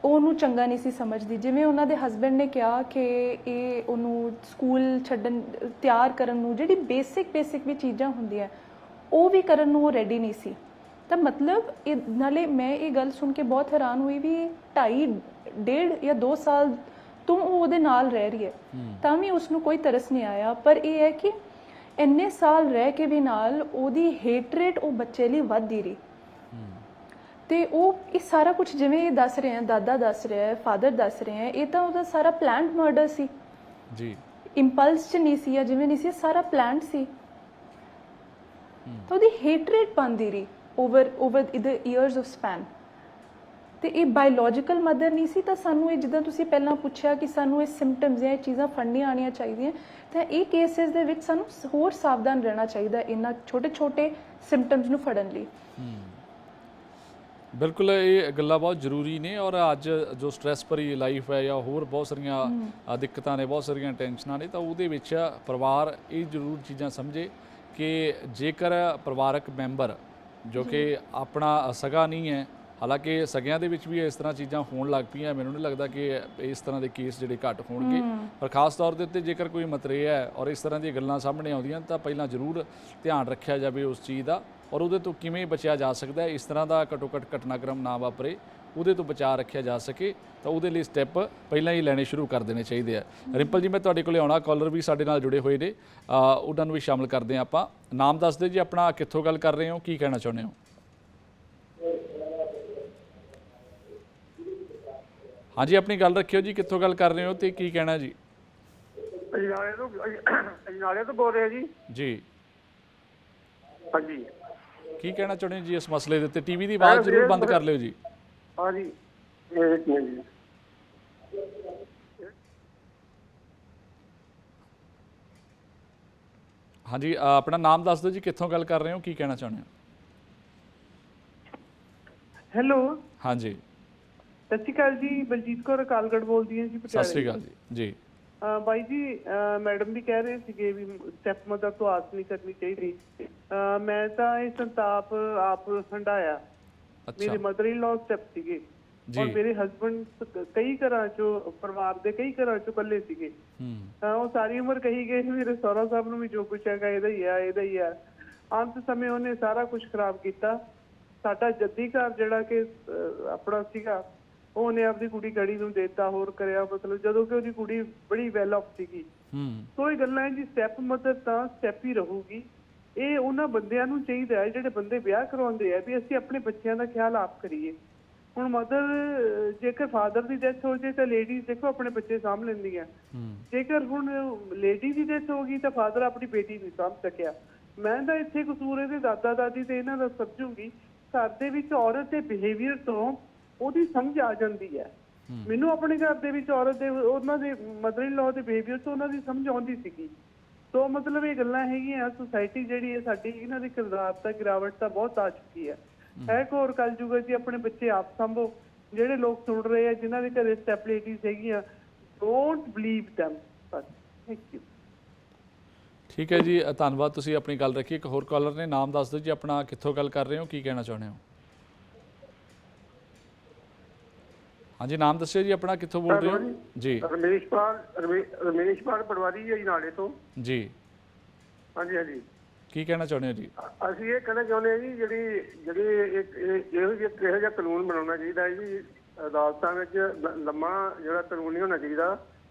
ਉਹ ਉਹਨੂੰ ਚੰਗਾ ਨਹੀਂ ਸੀ ਸਮਝਦੀ। ਜਿਵੇਂ ਉਹਨਾਂ ਦੇ ਹਸਬੈਂਡ ਨੇ ਕਿਹਾ ਕਿ ਇਹ ਉਹਨੂੰ ਸਕੂਲ ਛੱਡਣ ਤਿਆਰ ਕਰਨ ਨੂੰ, ਜਿਹੜੀ ਬੇਸਿਕ ਵੀ ਚੀਜ਼ਾਂ ਹੁੰਦੀਆਂ ਉਹ ਵੀ ਕਰਨ ਨੂੰ ਉਹ ਰੈਡੀ ਨਹੀਂ ਸੀ। ਤਾਂ ਮਤਲਬ ਨਾਲੇ ਮੈਂ ਇਹ ਗੱਲ ਸੁਣ ਕੇ ਬਹੁਤ ਹੈਰਾਨ ਹੋਈ ਵੀ 2.5, 1.5 ਜਾਂ 2 ਸਾਲ ਤੋਂ ਉਹ ਉਹਦੇ ਨਾਲ ਰਹਿ ਰਹੀ ਹੈ, ਤਾਂ ਵੀ ਉਸਨੂੰ ਕੋਈ ਤਰਸ ਨਹੀਂ ਆਇਆ। ਪਰ ਇਹ ਹੈ ਕਿ ਇੰਨੇ ਸਾਲ ਰਹਿ ਕੇ ਵੀ ਨਾਲ ਉਹਦੀ ਹੇਟਰੇਟ ਉਹ ਬੱਚੇ ਲਈ ਵੱਧਦੀ ਰਹੀ। ਤੇ ਉਹ ਇਹ ਸਾਰਾ ਕੁਝ ਜਿਵੇਂ ਇਹ ਦੱਸ ਰਹੇ ਆ, ਦਾਦਾ ਦੱਸ ਰਿਹਾ ਹੈ, ਫਾਦਰ ਦੱਸ ਰਹੇ ਆ, ਇਹ ਤਾਂ ਉਹਦਾ ਸਾਰਾ ਪਲਾਨਡ ਮਰਡਰ ਸੀ ਜੀ, ਇੰਪਲਸ ਚ ਨਹੀਂ ਸੀ ਜਾਂ ਜਿਵੇਂ ਨਹੀਂ ਸੀ, ਸਾਰਾ ਪਲਾਨਡ ਸੀ। ਤਾਂ ਉਹਦੀ ਹੇਟਰੇਟ ਬਣਦੀ ਰਹੀ over the years of span. ਤੇ ਇਹ ਬਾਇਓਲੋਜੀਕਲ ਮਦਰ ਨਹੀਂ ਸੀ। ਤਾਂ ਸਾਨੂੰ ਇਹ, ਜਿੱਦਾਂ ਤੁਸੀਂ ਪਹਿਲਾਂ ਪੁੱਛਿਆ ਕਿ ਸਾਨੂੰ ਇਹ ਸਿੰਪਟਮਸ ਜਾਂ ਇਹ ਚੀਜ਼ਾਂ ਫੜਨੀਆਂ ਆਉਣੀਆਂ ਚਾਹੀਦੀਆਂ, ਤਾਂ ਇਹ ਕੇਸਿਸ ਦੇ ਵਿੱਚ ਸਾਨੂੰ ਹੋਰ ਸਾਵਧਾਨ ਰਹਿਣਾ ਚਾਹੀਦਾ ਇਹਨਾਂ ਛੋਟੇ ਸਿੰਪਟਮਸ ਨੂੰ ਫੜਨ ਲਈ। ਬਿਲਕੁਲ, ਇਹ ਗੱਲਾਂ ਬਹੁਤ ਜ਼ਰੂਰੀ ਨੇ। ਔਰ ਅੱਜ ਜੋ ਸਟ੍ਰੈਸ ਭਰੀ ਲਾਈਫ ਹੈ ਜਾਂ ਹੋਰ ਬਹੁਤ ਸਾਰੀਆਂ ਦਿੱਕਤਾਂ ਨੇ, ਬਹੁਤ ਸਾਰੀਆਂ ਟੈਨਸ਼ਨਾਂ ਨੇ, ਤਾਂ ਉਹਦੇ ਵਿੱਚ ਪਰਿਵਾਰ ਇਹ ਜ਼ਰੂਰ ਚੀਜ਼ਾਂ ਸਮਝੇ ਕਿ ਜੇਕਰ ਪਰਿਵਾਰਕ ਮੈਂਬਰ ਜੋ ਕਿ ਆਪਣਾ ਸਗਾ ਨਹੀਂ ਹੈ, ਹਾਲਾਂਕਿ ਸਗਿਆਂ ਦੇ ਵਿੱਚ ਵੀ ਇਸ ਤਰ੍ਹਾਂ ਚੀਜ਼ਾਂ ਹੋਣ ਲੱਗ ਪਈਆਂ, ਮੈਨੂੰ ਨਹੀਂ ਲੱਗਦਾ ਕਿ ਇਸ ਤਰ੍ਹਾਂ ਦੇ ਕੇਸ ਜਿਹੜੇ ਘੱਟ ਹੋਣਗੇ। ਪਰ ਖਾਸ ਤੌਰ ਦੇ ਉੱਤੇ ਜੇਕਰ ਕੋਈ ਮਤਰੇਆ ਹੈ ਔਰ ਇਸ ਤਰ੍ਹਾਂ ਦੀਆਂ ਗੱਲਾਂ ਸਾਹਮਣੇ ਆਉਂਦੀਆਂ ਤਾਂ ਪਹਿਲਾਂ ਜ਼ਰੂਰ ਧਿਆਨ ਰੱਖਿਆ ਜਾਵੇ ਉਸ ਚੀਜ਼ ਦਾ, ਔਰ ਉਹਦੇ ਤੋਂ ਕਿਵੇਂ ਬਚਿਆ ਜਾ ਸਕਦਾ ਹੈ, ਇਸ ਤਰ੍ਹਾਂ ਦਾ ਘੱਟੋ ਘੱਟ ਘਟਨਾਕ੍ਰਮ ਨਾ ਵਾਪਰੇ, ਉਹਦੇ ਤੋਂ ਬਚਾਅ ਰੱਖਿਆ ਜਾ ਸਕੇ, ਤਾਂ ਉਹਦੇ ਲਈ ਸਟੈਪ ਪਹਿਲਾਂ ਹੀ ਲੈਣੇ ਸ਼ੁਰੂ ਕਰ ਦੇਣੇ ਚਾਹੀਦੇ ਆ। ਰਿੰਪਲ ਜੀ, ਮੈਂ ਤੁਹਾਡੇ ਕੋਲੇ ਆਉਣਾ, ਕਾਲਰ ਵੀ ਸਾਡੇ ਨਾਲ ਜੁੜੇ ਹੋਏ ਨੇ, ਉਹਨਾਂ ਨੂੰ ਵੀ ਸ਼ਾਮਲ ਕਰਦੇ ਹਾਂ ਆਪਾਂ। ਨਾਮ ਦੱਸ ਦਿਓ ਜੀ ਆਪਣਾ, ਕਿੱਥੋਂ ਗੱਲ ਕਰ ਰਹੇ ਹੋ, ਕੀ ਕਹਿਣਾ ਚਾਹੁੰਦੇ ਹੋ? ਹਾਂਜੀ, ਆਪਣੀ ਗੱਲ ਰੱਖਿਓ ਜੀ, ਕਿੱਥੋਂ ਗੱਲ ਕਰ ਰਹੇ ਹੋ ਤੇ ਕੀ ਕਹਿਣਾ ਜੀ? ਅਜਨਾਲੇ ਤੋਂ ਬੋਲ ਰਹੇ ਜੀ। ਜੀ, ਹਾਂਜੀ, ਕੀ ਕਹਿਣਾ ਚਾਹੁੰਦੇ ਜੀ ਇਸ ਮਸਲੇ ਦੇ ਉੱਤੇ? ਟੀਵੀ ਦੀ ਆਵਾਜ਼ ਜ਼ਰੂਰ ਬੰਦ ਕਰ ਲਿਓ ਜੀ। ਹਾਂਜੀ, ਹਾਂਜੀ, ਆਪਣਾ ਨਾਮ ਦੱਸ ਦਿਓ ਜੀ, ਕਿੱਥੋਂ ਗੱਲ ਕਰ ਰਹੇ ਹੋ, ਕੀ ਕਹਿਣਾ ਚਾਹੁੰਦੇ ਹੋ? ਹੈਲੋ, ਹਾਂਜੀ, ਸਤਿ ਸ਼੍ਰੀ ਅਕਾਲ ਜੀ। ਬਲਜੀਤ ਕੌਰ ਅਕਾਲਗੜ੍ਹ ਬੋਲਦੀ ਹਾਂ ਜੀ, ਸਤਿ ਸ਼੍ਰੀ ਅਕਾਲ ਜੀ। ਜੀ ਬਾਈ ਜੀ, ਮੈਡਮ ਵੀ ਕਹਿ ਰਹੇ ਸੀਗੇ ਵੀ ਸਟੈਪ ਮਦਰ ਤੋਂ ਆਸ ਨਹੀਂ ਕਰਨੀ ਚਾਹੀਦੀ। ਮੈਂ ਤਾਂ ਇਹ ਸੰਤਾਪ ਆਪ ਹੰਡਾਇਆ। ਮੇਰੇ ਮਦਰ ਇਨ ਲਾਅ ਸਟੈਪ ਸੀਗੇ ਔਰ ਮੇਰੇ ਹਸਬੰਡ ਕਈ ਘਰਾਂ ਚੋਂ, ਪਰਿਵਾਰ ਦੇ ਕਈ ਘਰਾਂ ਚੋਂ ਇਕੱਲੇ ਸੀਗੇ। ਉਹ ਸਾਰੀ ਉਮਰ ਕਹੀ ਗਏ ਮੇਰੇ ਸਹੁਰਾ ਸਾਹਿਬ ਨੂੰ ਵੀ ਜੋ ਕੁਛ ਹੈਗਾ ਇਹਦਾ ਹੀ ਆ। ਅੰਤ ਸਮੇਂ ਉਹਨੇ ਸਾਰਾ ਕੁਝ ਖਰਾਬ ਕੀਤਾ। ਸਾਡਾ ਜੱਦੀ ਘਰ ਜਿਹੜਾ ਕਿ ਆਪਣਾ ਸੀਗਾ, ਉਹਨੇ ਆਪਦੀ ਕੁੜੀ ਗੜੀ ਨੂੰ ਦੇਤਾ, ਹੋਰ ਕਰਿਆ, ਮਤਲਬ ਜਦੋਂ ਕਿ ਉਹਦੀ ਕੁੜੀ ਬੜੀ ਵੈਲ ਆਫ ਸੀਗੀ। ਸੋ ਇਹ ਗੱਲਾਂ ਜੀ, ਸਟੈਪ ਮਦਰ ਤਾਂ ਸਟੈਪ ਹੀ ਰਹੂਗੀ। ਇਹ ਉਹਨਾਂ ਬੰਦਿਆਂ ਨੂੰ ਚਾਹੀਦਾ ਹੈ ਜਿਹੜੇ ਬੰਦੇ ਵਿਆਹ ਕਰਵਾਉਂਦੇ ਆ ਵੀ ਅਸੀਂ ਆਪਣੇ ਬੱਚਿਆਂ ਦਾ ਖਿਆਲ ਆਪ ਕਰੀਏ। ਹੁਣ ਮਦਰ ਜੇਕਰ ਫਾਦਰ ਦੀ ਡੈਥ ਹੋ ਜੇ ਤਾਂ ਲੇਡੀਜ਼ ਦੇਖੋ ਆਪਣੇ ਬੱਚੇ ਸਾਂਭ ਲੈਂਦੀਆਂ, ਜੇਕਰ ਹੁਣ ਲੇਡੀ ਦੀ ਡੈਥ ਹੋ ਗਈ ਤਾਂ ਫਾਦਰ ਆਪਣੀ ਬੇਟੀ ਨਹੀਂ ਸਾਂਭ ਸਕਿਆ। ਮੈਂ ਤਾਂ ਇੱਥੇ ਕਸੂਰ ਇਹਦੇ ਦਾਦਾ ਦਾਦੀ ਤੇ ਇਹਨਾਂ ਦਾ ਸਮਝੂਗੀ। ਘਰ ਦੇ ਵਿੱਚ ਔਰਤ ਦੇ ਬਿਹੇਵੀਅਰ ਤੋਂ ਉਹਦੀ ਸਮਝ ਆ ਜਾਂਦੀ ਹੈ। ਮੈਨੂੰ ਆਪਣੇ ਘਰ ਦੇ ਵਿੱਚ ਔਰਤ ਦੇ ਉਹਨਾਂ ਦੇ ਮਦਰ ਇਨ ਲਾਅ ਦੇ ਬਿਹੇਵੀਅਰ ਤੋਂ ਉਹਨਾਂ ਦੀ ਸਮਝ ਆਉਂਦੀ ਸੀਗੀ। ਸੋ ਮਤਲਬ ਇਹ ਗੱਲਾਂ ਹੈਗੀਆਂ, ਸੁਸਾਇਟੀ ਜਿਹੜੀ ਹੈ ਸਾਡੀ ਇਹਨਾਂ ਦੀ ਕਿਰਦਾਰ ਤਾਂ ਗਿਰਾਵਟ ਤਾਂ ਬਹੁਤ ਆ ਚੁੱਕੀ ਹੈ ਘੋਰ ਕਲਯੁਗ ਹੈ ਜੀ। ਆਪਣੇ ਬੱਚੇ ਆਪ ਸੰਭੋ। ਜਿਹੜੇ ਲੋਕ ਸੁਣ ਰਹੇ ਆ ਜਿਨ੍ਹਾਂ ਦੇ ਘਰੇ ਸਟੈਪ ਲੇਡੀਜ਼ ਹੈਗੀਆਂ, don't believe them। Bus, thank you. ਠੀਕ ਹੈ ਜੀ, ਧੰਨਵਾਦ, ਤੁਸੀਂ ਆਪਣੀ ਗੱਲ ਰੱਖੀ। ਇੱਕ ਹੋਰ ਕਾਲਰ ਨੇ, ਨਾਮ ਦੱਸ ਦਿਓ ਜੀ ਆਪਣਾ, ਕਿੱਥੋਂ ਗੱਲ ਕਰ ਰਹੇ ਹੋ, ਕੀ ਕਹਿਣਾ ਚਾਹੁੰਦੇ ਹੋ? ਹਾਂਜੀ, ਨਾਮ ਦੱਸਿਓ ਜੀ ਆਪਣਾ, ਕਿੱਥੋਂ ਬੋਲ ਰਹੇ ਹੋ ਜੀ? ਰਮੇਸ਼ ਪਾਲ ਪਟਵਾਰੀ ਜੀ ਨਾਲੇ ਤੋਂ ਜੀ। ਹਾਂਜੀ ਹਾਂਜੀ, ਕੀ ਕਹਿਣਾ ਚਾਹੁੰਦੇ ਹੋ ਜੀ? ਅਸੀਂ ਇਹ ਕਹਿਣਾ ਚਾਹੁੰਦੇ ਹਾਂ ਜੀ, ਇਹੋ ਜਿਹਾ ਕਾਨੂੰਨ ਬਣਾਉਣਾ ਚਾਹੀਦਾ ਜੀ। ਅਦਾਲਤਾਂ ਵਿੱਚ ਲੰਮਾ ਜਿਹੜਾ ਕਾਨੂੰਨ ਨਹੀਂ ਹੋਣਾ ਚਾਹੀਦਾ,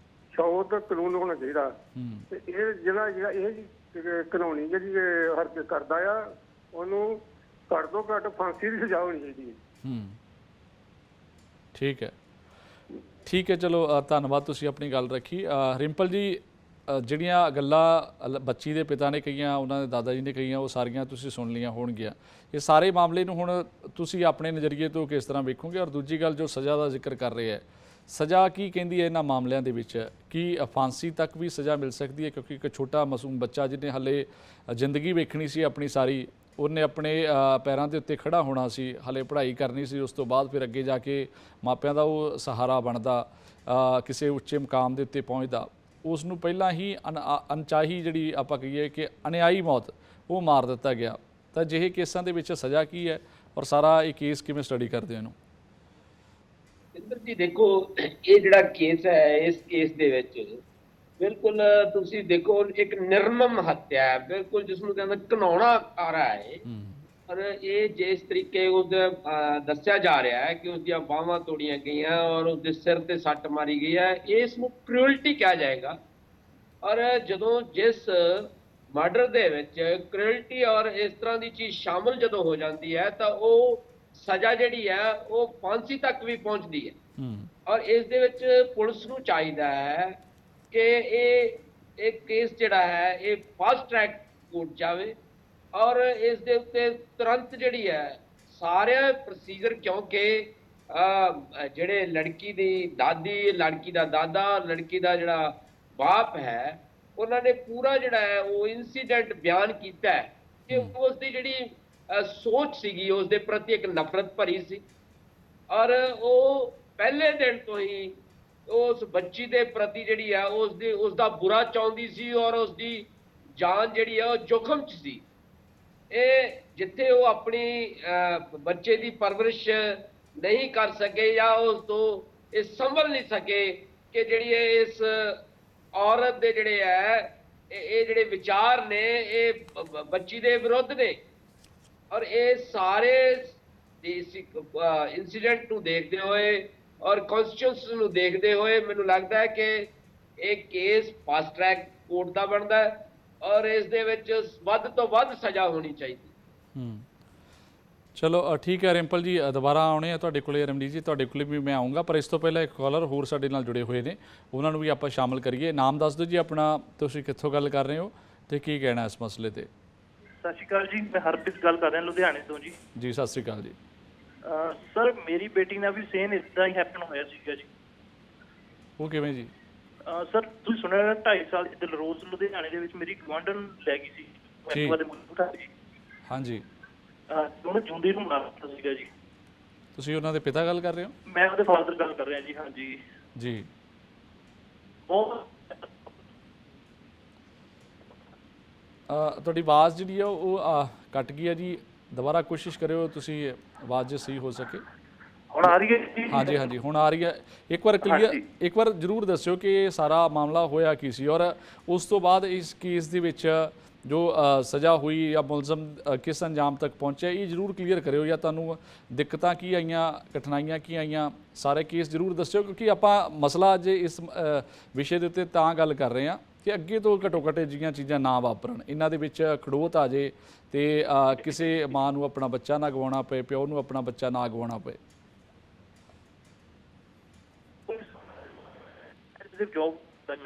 ਸ਼ੌਤ ਕਾਨੂੰਨ ਹੋਣਾ ਚਾਹੀਦਾ। ਤੇ ਇਹ ਜਿਹੜਾ ਇਹ ਕਾਨੂੰਨੀ ਜਿਹੜੀ ਹਰਕਤ ਕਰਦਾ ਆ, ਉਹਨੂੰ ਘੱਟ ਤੋਂ ਘੱਟ ਫਾਂਸੀ ਦੀ ਸਜ਼ਾ ਹੋਣੀ ਚਾਹੀਦੀ ਹੈ। ਠੀਕ ਹੈ, ਠੀਕ ਹੈ, ਚਲੋ ਧੰਨਵਾਦ, ਤੁਸੀਂ ਆਪਣੀ ਗੱਲ ਰੱਖੀ। ਰਿੰਪਲ ਜੀ, ਜਿਹੜੀਆਂ ਗੱਲਾਂ ਬੱਚੀ ਦੇ ਪਿਤਾ ਨੇ ਕਹੀਆਂ, ਉਹਨਾਂ ਦੇ ਦਾਦਾ ਜੀ ਨੇ ਕਹੀਆਂ, ਉਹ ਸਾਰੀਆਂ ਤੁਸੀਂ ਸੁਣ ਲਈਆਂ ਹੋਣਗੀਆਂ। ਇਹ ਸਾਰੇ ਮਾਮਲੇ ਨੂੰ ਹੁਣ ਤੁਸੀਂ ਆਪਣੇ ਨਜ਼ਰੀਏ ਤੋਂ ਕਿਸ ਤਰ੍ਹਾਂ ਵੇਖੋਗੇ? ਔਰ ਦੂਜੀ ਗੱਲ, ਜੋ ਸਜ਼ਾ ਦਾ ਜ਼ਿਕਰ ਕਰ ਰਹੇ ਹੈ, ਸਜ਼ਾ ਕੀ ਕਹਿੰਦੀ ਹੈ ਇਹਨਾਂ ਮਾਮਲਿਆਂ ਦੇ ਵਿੱਚ? ਕੀ ਫਾਂਸੀ ਤੱਕ ਵੀ ਸਜ਼ਾ ਮਿਲ ਸਕਦੀ ਹੈ? ਕਿਉਂਕਿ ਇੱਕ ਛੋਟਾ ਮਾਸੂਮ ਬੱਚਾ ਜਿਹਨੇ ਹਾਲੇ ਜ਼ਿੰਦਗੀ ਵੇਖਣੀ ਸੀ ਆਪਣੀ ਸਾਰੀ, ਉਹਨੇ ਆਪਣੇ ਪੈਰਾਂ ਦੇ ਉੱਤੇ ਖੜਾ ਹੋਣਾ ਸੀ, ਹਾਲੇ ਪੜ੍ਹਾਈ ਕਰਨੀ ਸੀ, ਉਸ ਤੋਂ ਬਾਅਦ ਫਿਰ ਅੱਗੇ ਜਾ ਕੇ ਮਾਪਿਆਂ ਦਾ ਉਹ ਸਹਾਰਾ ਬਣਦਾ, ਕਿਸੇ ਉੱਚੇ ਮੁਕਾਮ ਦੇ ਉੱਤੇ ਪਹੁੰਚਦਾ, ਉਸ ਨੂੰ ਪਹਿਲਾਂ ਹੀ ਅਣਚਾਹੀ ਜਿਹੜੀ ਆਪਾਂ ਕਹੀਏ ਕਿ ਅਨਿਆਈ ਮੌਤ, ਉਹ ਮਾਰ ਦਿੱਤਾ ਗਿਆ। ਤਾਂ ਅਜਿਹੇ ਕੇਸਾਂ ਦੇ ਵਿੱਚ ਸਜ਼ਾ ਕੀ ਹੈ ਔਰ ਸਾਰਾ ਇਹ ਕੇਸ ਕਿਵੇਂ ਸਟੱਡੀ ਕਰਦੇ ਹੋ ਇਹਨੂੰ? ਇੰਦਰ ਜੀ ਦੇਖੋ, ਇਹ ਜਿਹੜਾ ਕੇਸ ਹੈ, ਇਸ ਕੇਸ ਦੇ ਵਿੱਚ ਬਿਲਕੁਲ ਤੁਸੀਂ ਦੇਖੋ ਇੱਕ ਨਿਰਮਮ ਹੱਤਿਆ ਹੈ, ਬਿਲਕੁਲ ਜਿਸ ਨੂੰ ਕਹਿੰਦੇ ਘਿਨਾਉਣਾ ਕਾਰਾ ਹੈ। ਔਰ ਇਹ ਜਿਸ ਤਰੀਕੇ ਉਹਦਾ ਦੱਸਿਆ ਜਾ ਰਿਹਾ ਹੈ ਕਿ ਉਸਦੀਆਂ ਬਾਹਾਂ ਤੋੜੀਆਂ ਗਈਆਂ ਔਰ ਉਸਦੇ ਸਿਰ ਤੇ ਸੱਟ ਮਾਰੀ ਗਈ ਹੈ, ਇਸ ਨੂੰ ਕ੍ਰੂਅਲਟੀ ਕਿਹਾ ਜਾਏਗਾ। ਔਰ ਜਦੋਂ ਜਿਸ ਮਰਡਰ ਦੇ ਵਿੱਚ ਕ੍ਰੂਅਲਟੀ ਔਰ ਇਸ ਤਰ੍ਹਾਂ ਦੀ ਚੀਜ਼ ਸ਼ਾਮਲ ਜਦੋਂ ਹੋ ਜਾਂਦੀ ਹੈ ਤਾਂ ਉਹ ਸਜ਼ਾ ਜਿਹੜੀ ਹੈ ਉਹ ਫਾਂਸੀ ਤੱਕ ਵੀ ਪਹੁੰਚਦੀ ਹੈ। ਔਰ ਇਸ ਦੇ ਵਿੱਚ ਪੁਲਿਸ ਨੂੰ ਚਾਹੀਦਾ ਹੈ ਕਿ ਇਹ ਕੇਸ ਜਿਹੜਾ ਹੈ ਇਹ ਫਾਸਟ ਟਰੈਕ ਕੋਰਟ ਜਾਵੇ ਔਰ ਇਸ ਦੇ ਉੱਤੇ ਤੁਰੰਤ ਜਿਹੜੀ ਹੈ ਸਾਰੇ ਪ੍ਰੋਸੀਜਰ, ਕਿਉਂਕਿ ਜਿਹੜੇ ਲੜਕੀ ਦੀ ਦਾਦੀ, ਲੜਕੀ ਦਾ ਦਾਦਾ, ਲੜਕੀ ਦਾ ਜਿਹੜਾ ਬਾਪ ਹੈ, ਉਹਨਾਂ ਨੇ ਪੂਰਾ ਜਿਹੜਾ ਹੈ ਉਹ ਇਨਸੀਡੈਂਟ ਬਿਆਨ ਕੀਤਾ ਹੈ ਕਿ ਉਸ ਦੀ ਜਿਹੜੀ ਸੋਚ ਸੀਗੀ ਉਸ ਦੇ ਪ੍ਰਤੀ ਇੱਕ ਨਫ਼ਰਤ ਭਰੀ ਸੀ। ਔਰ ਉਹ ਪਹਿਲੇ ਦਿਨ ਤੋਂ ਹੀ ਉਸ ਬੱਚੀ ਦੇ ਪ੍ਰਤੀ ਜਿਹੜੀ ਆ ਉਸ ਦਾ ਬੁਰਾ ਚਾਹੁੰਦੀ ਸੀ ਔਰ ਉਸ ਦੀ ਜਾਨ ਜਿਹੜੀ ਆ ਉਹ ਜੋਖਮ 'ਚ ਸੀ। ਇਹ ਜਿੱਥੇ ਉਹ ਆਪਣੀ ਬੱਚੇ ਦੀ ਪਰਵਰਿਸ਼ ਨਹੀਂ ਕਰ ਸਕੇ ਜਾਂ ਉਸ ਤੋਂ ਇਹ ਸੰਭਲ ਨਹੀਂ ਸਕੇ ਕਿ ਜਿਹੜੀ ਇਸ ਔਰਤ ਦੇ ਜਿਹੜੇ ਹੈ ਇਹ ਜਿਹੜੇ ਵਿਚਾਰ ਨੇ ਇਹ ਬੱਚੀ ਦੇ ਵਿਰੁੱਧ ਨੇ। ਔਰ ਇਹ ਸਾਰੇ ਇਨਸੀਡੈਂਟ ਨੂੰ ਦੇਖਦੇ ਹੋਏ ਔਰ ਕਨਸਟੀਟਿਊਸ਼ਨ ਨੂੰ ਦੇਖਦੇ ਹੋਏ ਮੈਨੂੰ ਲੱਗਦਾ ਹੈ ਕਿ ਇਹ ਕੇਸ ਫਾਸਟ ਟਰੈਕ ਕੋਰਟ ਦਾ ਬਣਦਾ ਹੈ ਔਰ ਇਸ ਦੇ ਵਿੱਚ ਵੱਧ ਤੋਂ ਵੱਧ ਸਜ਼ਾ ਹੋਣੀ ਚਾਹੀਦੀ। ਚਲੋ ਠੀਕ ਹੈ ਰਿੰਪਲ ਜੀ, ਦੁਬਾਰਾ ਆਉਣੇ ਆ ਤੁਹਾਡੇ ਕੋਲੇ। ਰਮਨੀਤ ਜੀ, ਤੁਹਾਡੇ ਕੋਲੇ ਵੀ ਮੈਂ ਆਉਂਗਾ, ਪਰ ਇਸ ਤੋਂ ਪਹਿਲਾਂ ਇੱਕ ਕਾਲਰ ਹੋਰ ਸਾਡੇ ਨਾਲ ਜੁੜੇ ਹੋਏ ਨੇ, ਉਹਨਾਂ ਨੂੰ ਵੀ ਆਪਾਂ ਸ਼ਾਮਲ ਕਰੀਏ। ਨਾਮ ਦੱਸ ਦਿਓ ਜੀ ਆਪਣਾ, ਤੁਸੀਂ ਕਿੱਥੋਂ ਗੱਲ ਕਰ ਰਹੇ ਹੋ ਤੇ ਕੀ ਕਹਿਣਾ ਇਸ ਮਸਲੇ ਤੇ? ਸਤਿ ਸ਼੍ਰੀ ਅਕਾਲ ਜੀ, ਮੈਂ ਹਰਪ੍ਰੀਤ ਗੱਲ ਕਰ ਰਿਹਾ ਲੁਧਿਆਣੇ ਤੋਂ ਜੀ। ਜੀ ਸਤਿ ਸ਼੍ਰੀ ਅਕਾਲ ਜੀ। ਸਰ ਮੇਰੀ ਬੇਟੀ ਨਾਲ ਵੀ ਸੇਮ ਇਦਾਂ ਹੀ ਹੈਪਨ ਹੋਇਆ ਸੀਗਾ ਜੀ। ਉਹ ਕਿਵੇਂ ਜੀ? ਸਰ ਤੁਸੀਂ ਸੁਣਿਆ 2.5 ਸਾਲ ਦੀ ਦਿਲਰੋਜ਼ ਲੁਧਿਆਣੇ ਦੇ ਵਿੱਚ ਮੇਰੀ ਗਵਾਂਢਣ ਲੈ ਗਈ ਸੀ ਐਕਟਿਵਾ ਦੇ ਮੁੱਢ ਜੀ। ਹਾਂਜੀ। ਉਹਨੇ ਜੁੰਦੀ ਨੂੰ ਮਾਰ ਦਿੱਤਾ ਸੀਗਾ ਜੀ। ਤੁਸੀਂ ਉਹਨਾਂ ਦੇ ਪਿਤਾ ਗੱਲ ਕਰ ਰਹੇ ਹੋ? ਮੈਂ ਉਹਦੇ ਫਾਦਰ ਗੱਲ ਕਰ ਰਿਹਾ ਜੀ। ਹਾਂਜੀ ਜੀ। ਬਹੁਤ ਤੁਹਾਡੀ ਆਵਾਜ਼ ਜਿਹੜੀ ਆ ਉਹ ਕੱਟ ਗਈ ਹੈ ਜੀ, ਦੁਬਾਰਾ ਕੋਸ਼ਿਸ਼ ਕਰਿਓ ਤੁਸੀਂ, ਆਵਾਜ਼ ਜੇ ਸਹੀ ਹੋ ਸਕੇ। ਹੁਣ ਆ ਰਹੀ ਹੈ? ਹਾਂਜੀ ਹਾਂਜੀ, ਹੁਣ ਆ ਰਹੀ ਹੈ। ਇੱਕ ਵਾਰ ਕਲੀਅਰ, ਇੱਕ ਵਾਰ ਜ਼ਰੂਰ ਦੱਸਿਓ ਕਿ ਇਹ ਸਾਰਾ ਮਾਮਲਾ ਹੋਇਆ ਕੀ ਸੀ ਔਰ ਉਸ ਤੋਂ ਬਾਅਦ ਇਸ ਕੇਸ ਦੇ ਵਿੱਚ ਜੋ ਸਜ਼ਾ ਹੋਈ ਜਾਂ ਮੁਲਜ਼ਮ ਕਿਸ ਅੰਜਾਮ ਤੱਕ ਪਹੁੰਚਿਆ, ਇਹ ਜ਼ਰੂਰ ਕਲੀਅਰ ਕਰਿਓ। ਜਾਂ ਤੁਹਾਨੂੰ ਦਿੱਕਤਾਂ ਕੀ ਆਈਆਂ, ਕਠਿਨਾਈਆਂ ਕੀ ਆਈਆਂ, ਸਾਰੇ ਕੇਸ ਜ਼ਰੂਰ ਦੱਸਿਓ, ਕਿਉਂਕਿ ਆਪਾਂ ਮਸਲਾ ਅੱਜ ਇਸ ਵਿਸ਼ੇ ਦੇ ਉੱਤੇ ਤਾਂ ਗੱਲ ਕਰ ਰਹੇ ਹਾਂ ਕਿ ਅੱਗੇ ਤੋਂ ਘੱਟੋ ਘੱਟ ਅਜਿਹੀਆਂ ਚੀਜ਼ਾਂ ਨਾ ਵਾਪਰਨ, ਇਹਨਾਂ ਦੇ ਵਿੱਚ ਖੜੋਤ ਆ ਜੇ ਤੇ ਕਿਸੇ ਮਾਂ ਨੂੰ ਆਪਣਾ ਬੱਚਾ ਨਾ ਗਵਾਉਣਾ ਪਏ, ਪਿਓ ਨੂੰ ਆਪਣਾ ਬੱਚਾ ਨਾ ਗਵਾਉਣਾ ਪਏ। ਸਿਰਫ ਜੌਬ ਦਾ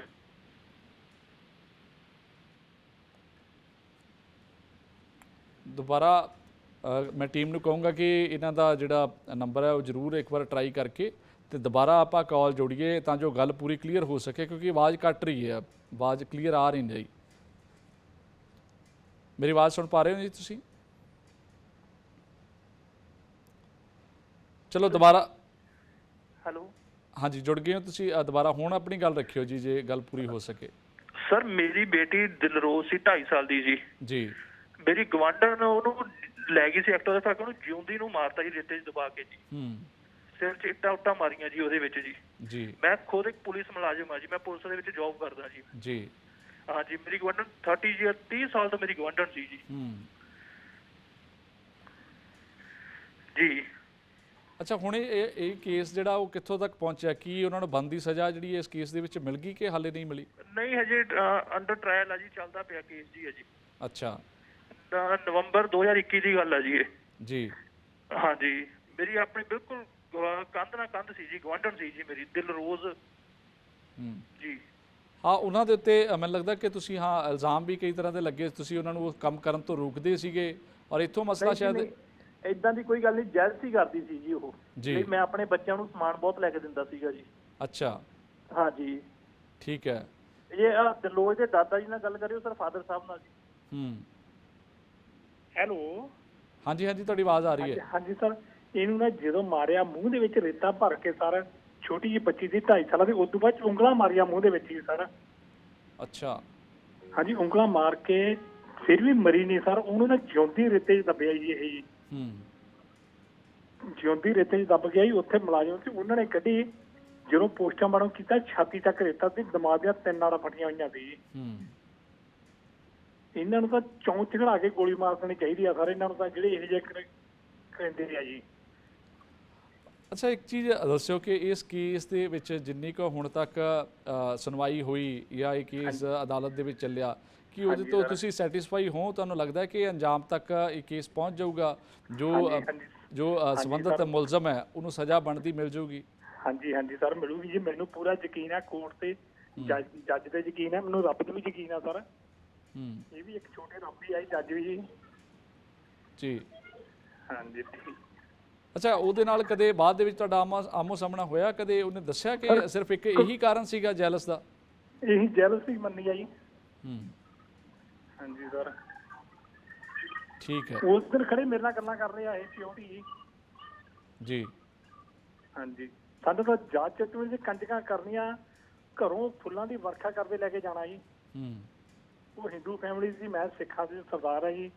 ਦੁਬਾਰਾ ਮੈਂ ਟੀਮ ਨੂੰ ਕਹੂੰਗਾ ਕਿ ਇਹਨਾਂ ਦਾ ਜਿਹੜਾ ਨੰਬਰ ਹੈ ਉਹ ਜ਼ਰੂਰ ਇੱਕ ਵਾਰ ਟਰਾਈ ਕਰਕੇ ਤੇ ਦੁਬਾਰਾ ਆਪਾਂ ਕਾਲ ਜੋੜੀਏ ਤਾਂ ਜੋ ਗੱਲ ਪੂਰੀ ਕਲੀਅਰ ਹੋ ਸਕੇ, ਕਿਉਂਕਿ ਆਵਾਜ਼ ਕੱਟ ਰਹੀ ਹੈ, ਆਵਾਜ਼ ਕਲੀਅਰ ਆ ਨਹੀਂ ਰਹੀ। ਮੇਰੀ ਆਵਾਜ਼ ਸੁਣ ਪਾ ਰਹੇ ਹੋ ਜੀ ਤੁਸੀਂ? ਚਲੋ ਦੁਬਾਰਾ। ਹੈਲੋ, ਹਾਂਜੀ ਜੁੜ ਗਏ ਹੋ ਤੁਸੀਂ। ਦੁਬਾਰਾ ਹੁਣ ਆਪਣੀ ਗੱਲ ਰੱਖਿਓ ਜੀ, ਜੇ ਗੱਲ ਪੂਰੀ ਹੋ ਸਕੇ। ਸਰ ਮੇਰੀ ਬੇਟੀ ਦਿਲਰੋਜ਼ ਸੀ 2.5 ਸਾਲ ਦੀ ਜੀ। ਮੇਰੀ ਗਵਾਂਢਣ ਉਹਨੂੰ ਲੈ ਗਈ ਸੀ ਐਕਟਿਵਾ ਤੇ, ਉਹਨੂੰ ਜਿਉਂਦੀ ਨੂੰ ਮਾਰਤਾ ਜੀ ਰੇਤੇ 'ਚ ਦਬਾ ਕੇ ਜੀ। ਸਿਰ 'ਚ ਇੱਟਾਂ ਉੱਟਾਂ ਮਾਰੀਆਂ ਜੀ ਉਹਦੇ ਵਿੱਚ ਜੀ। ਮੈਂ ਖੁਦ ਇੱਕ ਪੁਲਿਸ ਮੁਲਾਜ਼ਮ ਆ ਜੀ, ਮੈਂ ਪੁਲਿਸ ਦੇ ਵਿੱਚ ਜੌਬ ਕਰਦਾ ਜੀ। ਹਾਂ ਜੀ, ਮੇਰੀ ਗਵਾਂਢਣ 30 ਸਾਲ ਤੋਂ ਮੇਰੀ ਗਵਾਂਢਣ ਸੀ ਜੀ। ਜੀ ਅੱਛਾ, ਹੁਣ ਇਹ ਕੇਸ ਜਿਹੜਾ ਉਹ ਕਿੱਥੋਂ ਤੱਕ ਪਹੁੰਚਿਆ? ਕੀ ਉਹਨਾਂ ਨੂੰ ਬਣਦੀ ਸਜ਼ਾ ਜਿਹੜੀ ਇਸ ਕੇਸ ਦੇ ਵਿੱਚ ਮਿਲ ਗਈ ਕਿ ਹਾਲੇ ਨਹੀਂ ਮਿਲੀ? ਨਹੀਂ, ਹਜੇ ਅੰਡਰ ਟ੍ਰਾਇਲ ਆ ਜੀ, ਚੱਲਦਾ ਪਿਆ ਕੇਸ ਜੀ ਹਜੇ। ਅੱਛਾ, ਨਵੰਬਰ 2021 ਦੀ ਗੱਲ ਆ ਜੀ ਇਹ। ਜੀ ਹਾਂ ਜੀ, ਮੇਰੀ ਆਪਣੀ ਬਿਲਕੁਲ ਕੰਧ ਨਾਲ ਕੰਧ ਸੀ ਜੀ, ਗਵਾਂਢਣ ਸੀ ਜੀ ਮੇਰੀ ਦਿਲਰੋਜ਼ ਜੀ। ਹਾਂ, ਉਹਨਾਂ ਦੇ ਉੱਤੇ ਮੈਨੂੰ ਲੱਗਦਾ ਕਿ ਤੁਸੀਂ ਇਲਜ਼ਾਮ ਵੀ ਕਈ ਤਰ੍ਹਾਂ ਦੇ ਲੱਗੇ, ਤੁਸੀਂ ਉਹਨਾਂ ਨੂੰ ਕੰਮ ਕਰਨ ਤੋਂ ਰੋਕਦੇ ਸੀਗੇ ਔਰ ਇੱਥੋਂ ਮਸਲਾ ਸ਼ਾਇਦ ਇਦਾਂ ਦੀ ਕੋਈ ਗੱਲ ਨਹੀਂ, ਜੈਲਸੀ ਕਰਦੀ ਸੀ ਜੀ ਉਹ ਜੀ। ਮੈਂ ਆਪਣੇ ਬੱਚਿਆਂ ਨੂੰ ਸਮਾਨ ਬਹੁਤ ਲੈ ਕੇ ਦਿੰਦਾ ਸੀਗਾ ਜੀ। ਅੱਛਾ, ਹਾਂ ਜੀ, ਠੀਕ ਹੈ। ਇਹ ਦਿਲਰੋਜ਼ ਦੇ ਦਾਦਾ ਜੀ ਨਾਲ ਗੱਲ ਕਰਿਓ ਸਰ, ਫਾਦਰ ਸਾਹਿਬ ਨਾਲ ਜੀ। ਹੈਲੋ, ਹਾਂਜੀ, ਤੁਹਾਡੀ ਆਵਾਜ਼ ਆ ਰਹੀ ਹੈ। ਹਾਂਜੀ ਸਰ, ਇਹਨੂੰ ਨਾ ਜਦੋਂ ਮਾਰਿਆ ਮੂੰਹ ਦੇ ਵਿੱਚ ਰੇਤਾ ਭਰ ਕੇ ਸਰ, ਛੋਟੀ ਜਿਹੀ ਬੱਚੀ ਸੀ 2.5 ਸਾਲਾਂ ਦੀ, ਉਸ ਤੋਂ ਬਾਅਦ ਉਂਗਲਾਂ ਮਾਰੀਆਂ ਮੂੰਹ ਦੇ ਵਿੱਚ ਜੀ ਸਰ। ਅੱਛਾ, ਹਾਂਜੀ, ਉਂਗਲਾਂ ਮਾਰ ਕੇ ਫਿਰ ਵੀ ਮਰੀ ਨਹੀਂ ਸਰ, ਉਹਨੂੰ ਨਾ ਜਿਉਂਦੀ ਰੇਤੇ 'ਚ ਦੱਬਿਆ ਜੀ। ਇਹ ਜੀ ਜਿਉਂਦੀ ਰੇਤੇ 'ਚ ਦੱਬ ਗਿਆ ਜੀ। ਉੱਥੇ ਮੁਲਾਜ਼ਮ ਸੀ, ਉਹਨਾਂ ਨੇ ਕੱਢੀ, ਜਦੋਂ ਪੋਸਟਮਾਰਟਮ ਕੀਤਾ ਛਾਤੀ ਤੱਕ ਰੇਤਾ ਸੀ, ਦਿਮਾਗ ਦੀਆਂ 3 ਨਾੜਾਂ ਫਟੀਆਂ ਹੋਈਆਂ ਸੀ ਜੀ। ਇਹਨਾਂ ਨੂੰ ਤਾਂ ਚੌਂਕ ਚੜਾ ਕੇ ਗੋਲੀ ਮਾਰ ਦੇਣੀ ਚਾਹੀਦੀ ਆ ਸਰ, ਇਹਨਾਂ ਨੂੰ ਤਾਂ ਜਿਹੜੇ ਇਹ ਜਿਹੇ ਕਹਿੰਦੇ ਆ ਜੀ। ਅੱਛਾ, ਇੱਕ ਚੀਜ਼ ਦੱਸਿਓ ਕਿ ਇਸ ਕੇਸ ਦੇ ਵਿੱਚ ਜਿੰਨੀ ਕੁ ਹੁਣ ਤੱਕ ਸੁਣਵਾਈ ਹੋਈ ਜਾਂ ਇਹ ਕੇਸ ਅਦਾਲਤ ਦੇ ਵਿੱਚ ਚੱਲਿਆ, ਕਿ ਉਹਦੇ ਤੋਂ ਤੁਸੀਂ ਸੈਟੀਸਫਾਈ ਹੋ? ਤੁਹਾਨੂੰ ਲੱਗਦਾ ਹੈ ਕਿ ਅੰਜਾਮ ਤੱਕ ਇਹ ਕੇਸ ਪਹੁੰਚ ਜਾਊਗਾ, ਜੋ ਸੰਬੰਧਿਤ ਮੁਲਜ਼ਮ ਹੈ ਉਹਨੂੰ ਸਜ਼ਾ ਬਣਦੀ ਮਿਲ ਜਾਊਗੀ? ਹਾਂਜੀ ਸਰ, ਮਿਲੂਗੀ ਜੀ, ਮੈਨੂੰ ਪੂਰਾ ਯਕੀਨ ਹੈ। ਕੋਰਟ ਤੇ ਜੱਜ ਤੇ ਯਕੀਨ ਹੈ, ਮੈਨੂੰ ਰੱਬ ਤੇ ਵੀ ਯਕੀਨ ਹੈ ਸਰ। ਇਹ ਵੀ ਇੱਕ ਛੋਟੇ ਰੱਬ ਹੀ ਆਈ ਜੱਜ ਵੀ ਜੀ। ਹਾਂਜੀ। ਅੱਛਾ, ਉਹਦੇ ਨਾਲ ਕਦੇ ਬਾਅਦ ਦੇ ਵਿੱਚ ਤੁਹਾਡਾ ਆਮੋ ਸਾਹਮਣਾ ਹੋਇਆ? ਕਦੇ ਉਹਨੇ ਦੱਸਿਆ ਕਿ ਸਿਰਫ ਇੱਕ ਇਹੀ ਕਾਰਨ ਸੀਗਾ ਜੈਲਸ ਦਾ? ਇਹੀ ਜੈਲਸ ਹੀ ਮੰਨੀ ਆ ਜੀ। ਹਾਂਜੀ ਸਰ, ਠੀਕ ਹੈ। ਉਸ ਦਿਨ ਖੜੇ ਮੇਰੇ ਨਾਲ ਗੱਲਾਂ ਕਰ ਰਹੇ ਆ ਇਹ ਸਿਕਿਉਰਿਟੀ ਜੀ। ਹਾਂਜੀ, ਸਾਨੂੰ ਤਾਂ ਜਾਂਚ ਚੱਕਰ ਵਿੱਚ ਕੰਜਕਾਂ ਕਰਨੀਆਂ, ਘਰੋਂ ਫੁੱਲਾਂ ਦੀ ਵਰਖਾ ਕਰਦੇ ਲੈ ਕੇ ਜਾਣਾ ਜੀ। ਉਹ ਹਿੰਦੂ ਫੈਮਿਲੀ ਸੀ, ਮੈਂ ਸਿੱਖਾਂ ਦੀ ਸਰਦਾਰ ਹੈ ਜੀ।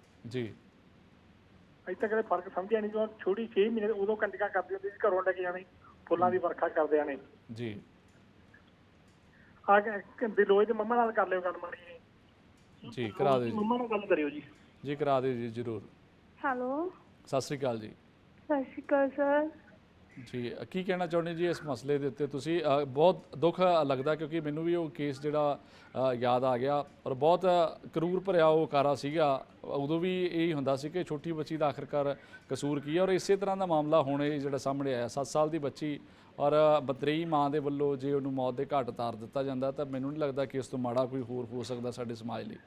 ਅਜੇ ਤੱਕ ਫਰਕ ਸਮਝਿਆ ਨਹੀਂ। ਜਦੋਂ ਛੋਟੀ 6 ਮਹੀਨੇ ਉਦੋਂ ਕੰਜਕਾਂ ਕਰਦੀ ਹੁੰਦੀ ਸੀ, ਘਰੋਂ ਲੈ ਕੇ ਜਾਣੀ, ਫੁੱਲਾਂ ਦੀ ਵਰਖਾ ਕਰਦੇ ਆਣੇ ਜੀ। ਆ ਕੇ ਦਿਲੋਏ ਦੇ ਮੰਮਾ ਨਾਲ ਕਰ ਲਿਓ ਗੱਲ ਮਾੜੀ ਜੀ, ਕਰਾ ਦਿਓ ਜੀ, ਮੰਮਾ ਨਾਲ ਗੱਲ ਕਰਿਓ ਜੀ। ਕਰਾ ਦਿਓ ਜੀ, ਜ਼ਰੂਰ। ਹੈਲੋ, ਸਤਿ ਸ਼੍ਰੀ ਅਕਾਲ ਜੀ। ਸਤਿ ਸ਼੍ਰੀ ਅਕਾਲ ਸਰ ਜੀ। ਕੀ ਕਹਿਣਾ ਚਾਹੁੰਦੇ ਜੀ ਇਸ ਮਸਲੇ ਦੇ ਉੱਤੇ? ਤੁਸੀਂ ਬਹੁਤ ਦੁੱਖ ਲੱਗਦਾ, ਕਿਉਂਕਿ ਮੈਨੂੰ ਵੀ ਉਹ ਕੇਸ ਜਿਹੜਾ ਯਾਦ ਆ ਗਿਆ ਔਰ ਬਹੁਤ ਕਰੂਰ ਭਰਿਆ ਉਹ ਕਾਰਾ ਸੀਗਾ। ਉਦੋਂ ਵੀ ਇਹ ਹੁੰਦਾ ਸੀ ਕਿ ਛੋਟੀ ਬੱਚੀ ਦਾ ਆਖਰਕਾਰ ਕਸੂਰ ਕੀ ਹੈ, ਔਰ ਇਸੇ ਤਰ੍ਹਾਂ ਦਾ ਮਾਮਲਾ ਹੁਣ ਇਹ ਜਿਹੜਾ ਸਾਹਮਣੇ ਆਇਆ, 7 ਸਾਲ ਦੀ ਬੱਚੀ ਔਰ ਬਤਰੇਈ ਮਾਂ ਦੇ ਵੱਲੋਂ ਜੇ ਉਹਨੂੰ ਮੌਤ ਦੇ ਘਾਟ ਉਤਾਰ ਦਿੱਤਾ ਜਾਂਦਾ, ਤਾਂ ਮੈਨੂੰ ਨਹੀਂ ਲੱਗਦਾ ਕਿ ਇਸ ਤੋਂ ਮਾੜਾ ਕੋਈ ਹੋਰ ਹੋ ਸਕਦਾ ਸਾਡੇ ਸਮਾਜ ਲਈ।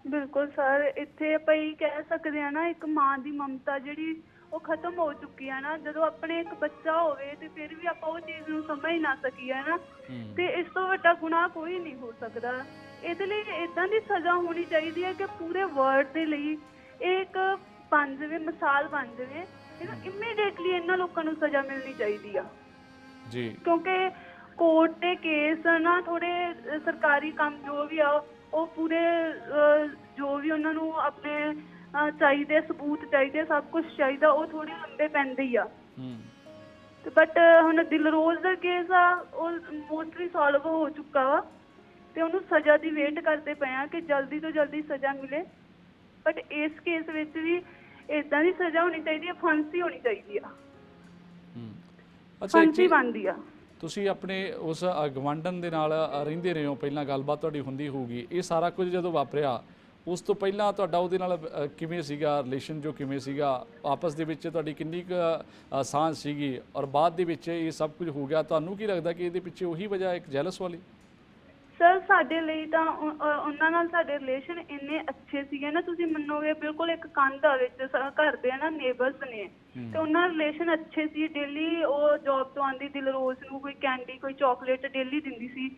ਬਿਲਕੁਲ ਸਰ, ਇੱਥੇ ਆਪਾਂ ਇਹ ਕਹਿ ਸਕਦੇ ਹਾਂ ਨਾ, ਇੱਕ ਮਾਂ ਦੀ ਮਮਤਾ ਜਿਹੜੀ ਉਹ ਖਤਮ ਹੋ ਚੁੱਕੀ ਹੈ ਨਾ। ਜਦੋਂ ਆਪਣੇ ਇੱਕ ਬੱਚਾ ਹੋਵੇ ਤੇ ਫਿਰ ਵੀ ਆਪਾਂ ਉਹ ਚੀਜ਼ ਨੂੰ ਸਮਝ ਨਾ ਸਕੀਏ ਨਾ, ਤੇ ਇਸ ਤੋਂ ਵੱਡਾ ਗੁਨਾਹ ਕੋਈ ਨਹੀਂ ਹੋ ਸਕਦਾ। ਇਹਦੇ ਲਈ ਇਦਾਂ ਦੀ ਸਜ਼ਾ ਹੋਣੀ ਚਾਹੀਦੀ ਹੈ ਕਿ ਪੂਰੇ ਵਰਲਡ ਦੇ ਲਈ ਇਹ ਇੱਕ ਬਣ ਜਾਵੇ, ਮਿਸਾਲ ਬਣ ਜਾਵੇ। ਇਹਨੂੰ ਇਮੀਡੀਏਟਲੀ ਇਹਨਾਂ ਲੋਕਾਂ ਨੂੰ ਸਜ਼ਾ ਮਿਲਣੀ ਚਾਹੀਦੀ ਆ ਜੀ, ਕਿਉਂਕਿ ਕੋਰਟ ਦੇ ਕੇਸ ਨਾ ਥੋੜੇ ਸਰਕਾਰੀ ਕੰਮ ਜੋ ਵੀ ਆ ਉਹ ਪੂਰੇ ਜੋ ਵੀ ਉਹਨਾਂ ਨੂੰ ਆਪਣੇ ਚਾਹੀਦੇ ਸਬੂਤ ਚਾਹੀਦੇ, ਸਭ ਕੁਝ ਚਾਹੀਦਾ, ਉਹ ਥੋੜੇ ਲੰਬੇ ਪੈਂਦੇ ਹੀ ਆ। ਬਟ ਹੁਣ ਦਿਲਰੋਜ਼ ਦਾ ਕੇਸ ਆ ਉਹ ਮੋਸਟਲੀ ਸੋਲਵ ਹੋ ਚੁੱਕਾ ਵਾ ਤੇ ਉਹਨੂੰ ਸਜ਼ਾ ਦੀ ਵੇਟ ਕਰਦੇ ਪਏ ਆ ਕਿ ਜਲਦੀ ਤੋਂ ਜਲਦੀ ਸਜ਼ਾ ਮਿਲੇ। ਬਟ ਇਸ ਕੇਸ ਵਿੱਚ ਵੀ ਇਦਾਂ ਦੀ ਸਜ਼ਾ ਹੋਣੀ ਚਾਹੀਦੀ ਹੈ, ਫਾਂਸੀ ਹੋਣੀ ਚਾਹੀਦੀ ਆ। ਫਾਂਸੀ ਬਣਦੀ ਆ। ਤੁਸੀਂ ਆਪਣੇ ਉਸ ਗਵਾਂਢਣ ਦੇ ਨਾਲ ਰਹਿੰਦੇ ਰਹੇ ਹੋ, ਪਹਿਲਾਂ ਗੱਲਬਾਤ ਤੁਹਾਡੀ ਹੁੰਦੀ ਹੋਊਗੀ, ਇਹ ਸਾਰਾ ਕੁਝ ਜਦੋਂ ਵਾਪਰਿਆ ਉਸ ਤੋਂ ਪਹਿਲਾਂ ਤੁਹਾਡਾ ਉਹਦੇ ਨਾਲ ਕਿਵੇਂ ਸੀਗਾ ਰਿਲੇਸ਼ਨ, ਜੋ ਕਿਵੇਂ ਸੀਗਾ ਆਪਸ ਦੇ ਵਿੱਚ ਤੁਹਾਡੀ ਕਿੰਨੀ ਕੁ ਸਾਂਝ ਸੀਗੀ, ਔਰ ਬਾਅਦ ਦੇ ਵਿੱਚ ਇਹ ਸਭ ਕੁਝ ਹੋ ਗਿਆ, ਤੁਹਾਨੂੰ ਕੀ ਲੱਗਦਾ ਕਿ ਇਹਦੇ ਪਿੱਛੇ ਉਹੀ ਵਜ੍ਹਾ ਇੱਕ ਜੈਲਸ ਵਾਲੀ? ਸਰ ਸਾਡੇ ਲਈ ਤਾਂ ਉਹਨਾਂ ਨਾਲ ਸਾਡੇ ਰਿਲੇਸ਼ਨ ਇੰਨੇ ਅੱਛੇ ਸੀਗੇ ਨਾ, ਤੁਸੀਂ ਮੰਨੋਗੇ ਬਿਲਕੁਲ ਇੱਕ ਕੰਧ ਆ ਵਿੱਚ ਘਰ ਦੇ ਨਾ ਨੇਬਰਸ ਨੇ, ਤੇ ਉਹਨਾਂ ਰਿਲੇਸ਼ਨ ਅੱਛੇ ਸੀ। ਡੇਲੀ ਉਹ ਜੌਬ ਤੋਂ ਆਉਂਦੀ ਦਿਲਰੋਜ਼ ਨੂੰ ਕੋਈ ਕੈਂਡੀ ਕੋਈ ਚਾਕਲੇਟ ਡੇਲੀ ਦਿੰਦੀ ਸੀ।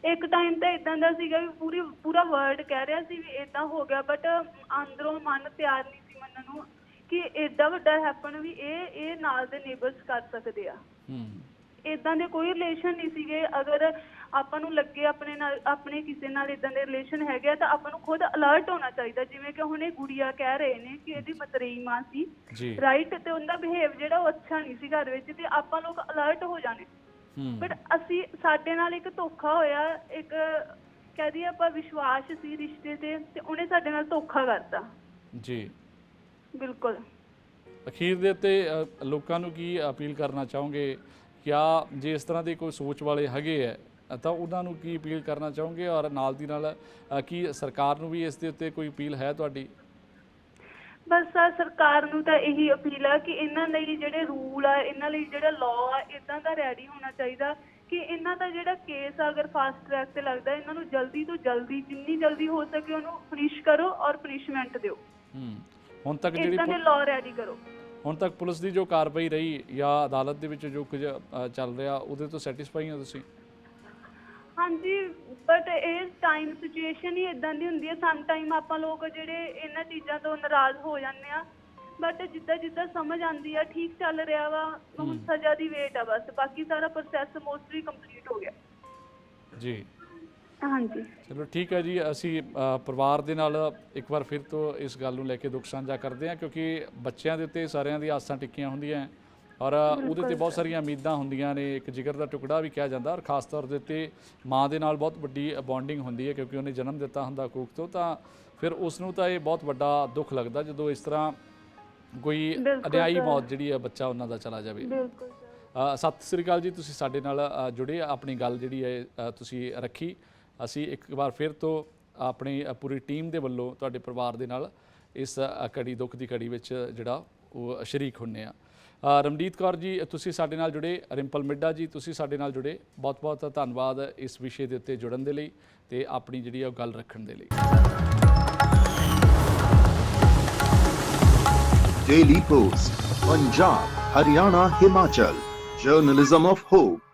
ਇੱਕ ਟਾਈਮ ਤਾਂ ਇਦਾਂ ਦਾ ਸੀਗਾ ਵੀ ਪੂਰਾ ਵਰਲਡ ਕਹਿ ਰਿਹਾ ਸੀ ਵੀ ਇਦਾਂ ਹੋ ਗਿਆ, ਬਟ ਅੰਦਰੋਂ ਮਨ ਤਿਆਰ ਨਹੀਂ ਸੀ ਮੰਨਣ ਨੂੰ ਕਿ ਏਡਾ ਵੱਡਾ ਹੈਪਨ ਵੀ ਇਹ ਨਾਲ ਦੇ ਨੇਬਰਸ ਕਰ ਸਕਦੇ ਆ। ਇਦਾਂ ਦੇ ਕੋਈ ਰਿਲੇਸ਼ਨ ਨਹੀਂ ਸੀਗੇ। ਅਗਰ ਆਪਾਂ ਨੂੰ ਲੱਗੇ ਆਪਣੇ ਕਿਸੇ ਨਾਲ ਇਦਾਂ ਦੇ ਰਿਲੇਸ਼ਨ ਹੈਗੇ ਆ ਤਾਂ ਆਪਾਂ ਨੂੰ ਖੁਦ ਅਲਰਟ ਹੋਣਾ ਚਾਹੀਦਾ। ਜਿਵੇਂ ਕਿ ਹੁਣ ਇਹ ਗੁੜੀਆ ਕਹਿ ਰਹੇ ਨੇ ਕਿ ਇਹਦੀ ਮਤਰੇਈ ਮਾਂ ਸੀ, ਰਾਈਟ, ਤੇ ਉਹਦਾ ਬਿਹੇਵ ਜਿਹੜਾ ਉਹ ਅੱਛਾ ਨਹੀਂ ਸੀ ਘਰ ਵਿੱਚ, ਤੇ ਆਪਾਂ ਲੋਕ ਅਲਰਟ ਹੋ ਜਾਣੇ। ਬਟ ਸਾਡੇ ਨਾਲ ਇੱਕ ਧੋਖਾ ਹੋਇਆ, ਇੱਕ ਕਹਿ ਦਈਏ ਆਪਾਂ ਵਿਸ਼ਵਾਸ ਸੀ ਰਿਸ਼ਤੇ ਤੇ ਉਹਨੇ ਸਾਡੇ ਨਾਲ ਧੋਖਾ ਕਰਤਾ ਜੀ। ਬਿਲਕੁਲ। ਅਖੀਰ ਦੇ ਉੱਤੇ ਲੋਕਾਂ ਨੂੰ ਕੀ ਅਪੀਲ ਕਰਨਾ ਚਾਹੋਗੇ? ਕਿਆ ਜੇ ਇਸ ਤਰ੍ਹਾਂ ਦੇ ਕੋਈ ਸੋਚ ਵਾਲੇ ਹੈਗੇ ਹੈ ਤਾਂ ਉਹਨਾਂ ਨੂੰ ਕੀ ਅਪੀਲ ਕਰਨਾ ਚਾਹੋਗੇ, ਔਰ ਨਾਲ ਦੀ ਨਾਲ ਕੀ ਸਰਕਾਰ ਨੂੰ ਵੀ ਇਸ ਦੇ ਉੱਤੇ ਕੋਈ ਅਪੀਲ ਹੈ ਤੁਹਾਡੀ? ਬਸ ਸਰ ਸਰਕਾਰ ਨੂੰ ਤਾਂ ਇਹੀ ਅਪੀਲ ਆ ਕਿ ਇਹਨਾਂ ਲਈ ਜਿਹੜੇ ਰੂਲ ਆ, ਇਹਨਾਂ ਲਈ ਜਿਹੜਾ ਲਾਅ ਆ, ਇਦਾਂ ਦਾ ਰੈਡੀ ਹੋਣਾ ਚਾਹੀਦਾ ਕਿ ਇਹਨਾਂ ਦਾ ਜਿਹੜਾ ਕੇਸ ਆ ਅਗਰ ਫਾਸਟ ਟਰੈਕ ਤੇ ਲੱਗਦਾ, ਇਹਨਾਂ ਨੂੰ ਜਲਦੀ ਤੋਂ ਜਲਦੀ, ਜਿੰਨੀ ਜਲਦੀ ਹੋ ਸਕੇ ਉਹਨੂੰ ਪਨਿਸ਼ ਕਰੋ ਔਰ ਪਨਿਸ਼ਮੈਂਟ ਦਿਓ। ਹੁਣ ਤੱਕ ਜਿਹੜੀ ਇਦਾਂ ਦੇ ਲਾਅ ਰੈਡੀ ਕਰੋ। ਹੁਣ ਤੱਕ ਪੁਲਿਸ ਦੀ ਜੋ ਕਾਰਵਾਈ ਰਹੀ ਜਾਂ ਅਦਾਲਤ ਦੇ ਵਿੱਚ ਜੋ ਕੁਝ ਚੱਲ ਰਿਹਾ, ਉਹਦੇ ਤੋਂ ਸੈਟੀਸਫਾਈ ਹੋ ਤੁਸੀਂ? ਹਾਂਜੀ, ਬਟ ਇਹ ਟਾਈਮ ਸਿਚੁਏਸ਼ਨ ਹੀ ਇਦਾਂ ਦੀ ਹੁੰਦੀ ਹੈ। ਸਮ ਟਾਈਮ ਆਪਾਂ ਲੋਕ ਜਿਹੜੇ ਇਹਨਾਂ ਚੀਜ਼ਾਂ ਤੋਂ ਨਾਰਾਜ਼ ਹੋ ਜਾਂਦੇ ਆ, ਬਟ ਜਿੱਦਾਂ ਸਮਝ ਆਉਂਦੀ ਆ ਠੀਕ ਚੱਲ ਰਿਹਾ ਵਾ, ਹੁਣ ਸਜ਼ਾ ਦੀ ਵੇਟ ਆ ਬਸ। ਬਾਕੀ ਸਾਰਾ ਪ੍ਰੋਸੈਸ ਮੋਸਟਲੀ ਕੰਪਲੀਟ ਹੋ ਗਿਆ ਜੀ। ਹਾਂਜੀ ਚਲੋ ਠੀਕ ਹੈ ਜੀ। ਅਸੀਂ ਪਰਿਵਾਰ ਦੇ ਨਾਲ ਇੱਕ ਵਾਰ ਫਿਰ ਤੋਂ ਇਸ ਗੱਲ ਨੂੰ ਲੈ ਕੇ ਦੁੱਖ ਸਾਂਝਾ ਕਰਦੇ ਹਾਂ, ਕਿਉਂਕਿ ਬੱਚਿਆਂ ਦੇ ਉੱਤੇ ਸਾਰਿਆਂ ਦੀ ਆਸਾਂ ਟਿੱਕੀਆਂ ਹੁੰਦੀਆਂ ਔਰ ਉਹਦੇ ਤੇ ਬਹੁਤ ਸਾਰੀਆਂ ਉਮੀਦਾਂ ਹੁੰਦੀਆਂ ਨੇ। ਇੱਕ ਜਿਗਰ ਦਾ ਟੁਕੜਾ ਵੀ ਕਿਹਾ ਜਾਂਦਾ, ਔਰ ਖਾਸ ਤੌਰ ਦੇ ਉੱਤੇ ਮਾਂ ਦੇ ਨਾਲ ਬਹੁਤ ਵੱਡੀ ਬੌਂਡਿੰਗ ਹੁੰਦੀ ਹੈ, ਕਿਉਂਕਿ ਉਹਨੇ ਜਨਮ ਦਿੱਤਾ ਹੁੰਦਾ ਕੋਖ ਤੋਂ। ਤਾਂ ਫਿਰ ਉਸ ਨੂੰ ਤਾਂ ਇਹ ਬਹੁਤ ਵੱਡਾ ਦੁੱਖ ਲੱਗਦਾ ਜਦੋਂ ਇਸ ਤਰ੍ਹਾਂ ਕੋਈ ਅਨਿਆਈ ਮੌਤ ਜਿਹੜੀ ਹੈ ਬੱਚਾ ਉਹਨਾਂ ਦਾ ਚਲਾ ਜਾਵੇ। ਸਤਿ ਸ੍ਰੀ ਅਕਾਲ ਜੀ, ਤੁਸੀਂ ਸਾਡੇ ਨਾਲ ਜੁੜੇ, ਆਪਣੀ ਗੱਲ ਜਿਹੜੀ ਹੈ ਤੁਸੀਂ ਰੱਖੀ। ਅਸੀਂ ਇੱਕ ਵਾਰ ਫਿਰ ਤੋਂ ਆਪਣੀ ਪੂਰੀ ਟੀਮ ਦੇ ਵੱਲੋਂ ਤੁਹਾਡੇ ਪਰਿਵਾਰ ਦੇ ਨਾਲ ਇਸ ਘੜੀ, ਦੁੱਖ ਦੀ ਘੜੀ ਵਿੱਚ ਜਿਹੜਾ ਉਹ ਸ਼ਰੀਕ ਹੁੰਦੇ ਆ। ਰਮਨੀਤ ਕੌਰ ਜੀ ਤੁਸੀਂ ਸਾਡੇ ਨਾਲ ਜੁੜੇ, ਰਿੰਪਲ ਮਿੱਡਾ ਜੀ ਤੁਸੀਂ ਸਾਡੇ ਨਾਲ ਜੁੜੇ, ਬਹੁਤ ਬਹੁਤ ਧੰਨਵਾਦ ਇਸ ਵਿਸ਼ੇ ਦੇ ਉੱਤੇ ਜੁੜਨ ਦੇ ਲਈ ਤੇ ਆਪਣੀ ਜਿਹੜੀ ਉਹ ਗੱਲ ਰੱਖਣ ਦੇ ਲਈ। Daily post, Punjab, Haryana, Himachal, journalism of hop.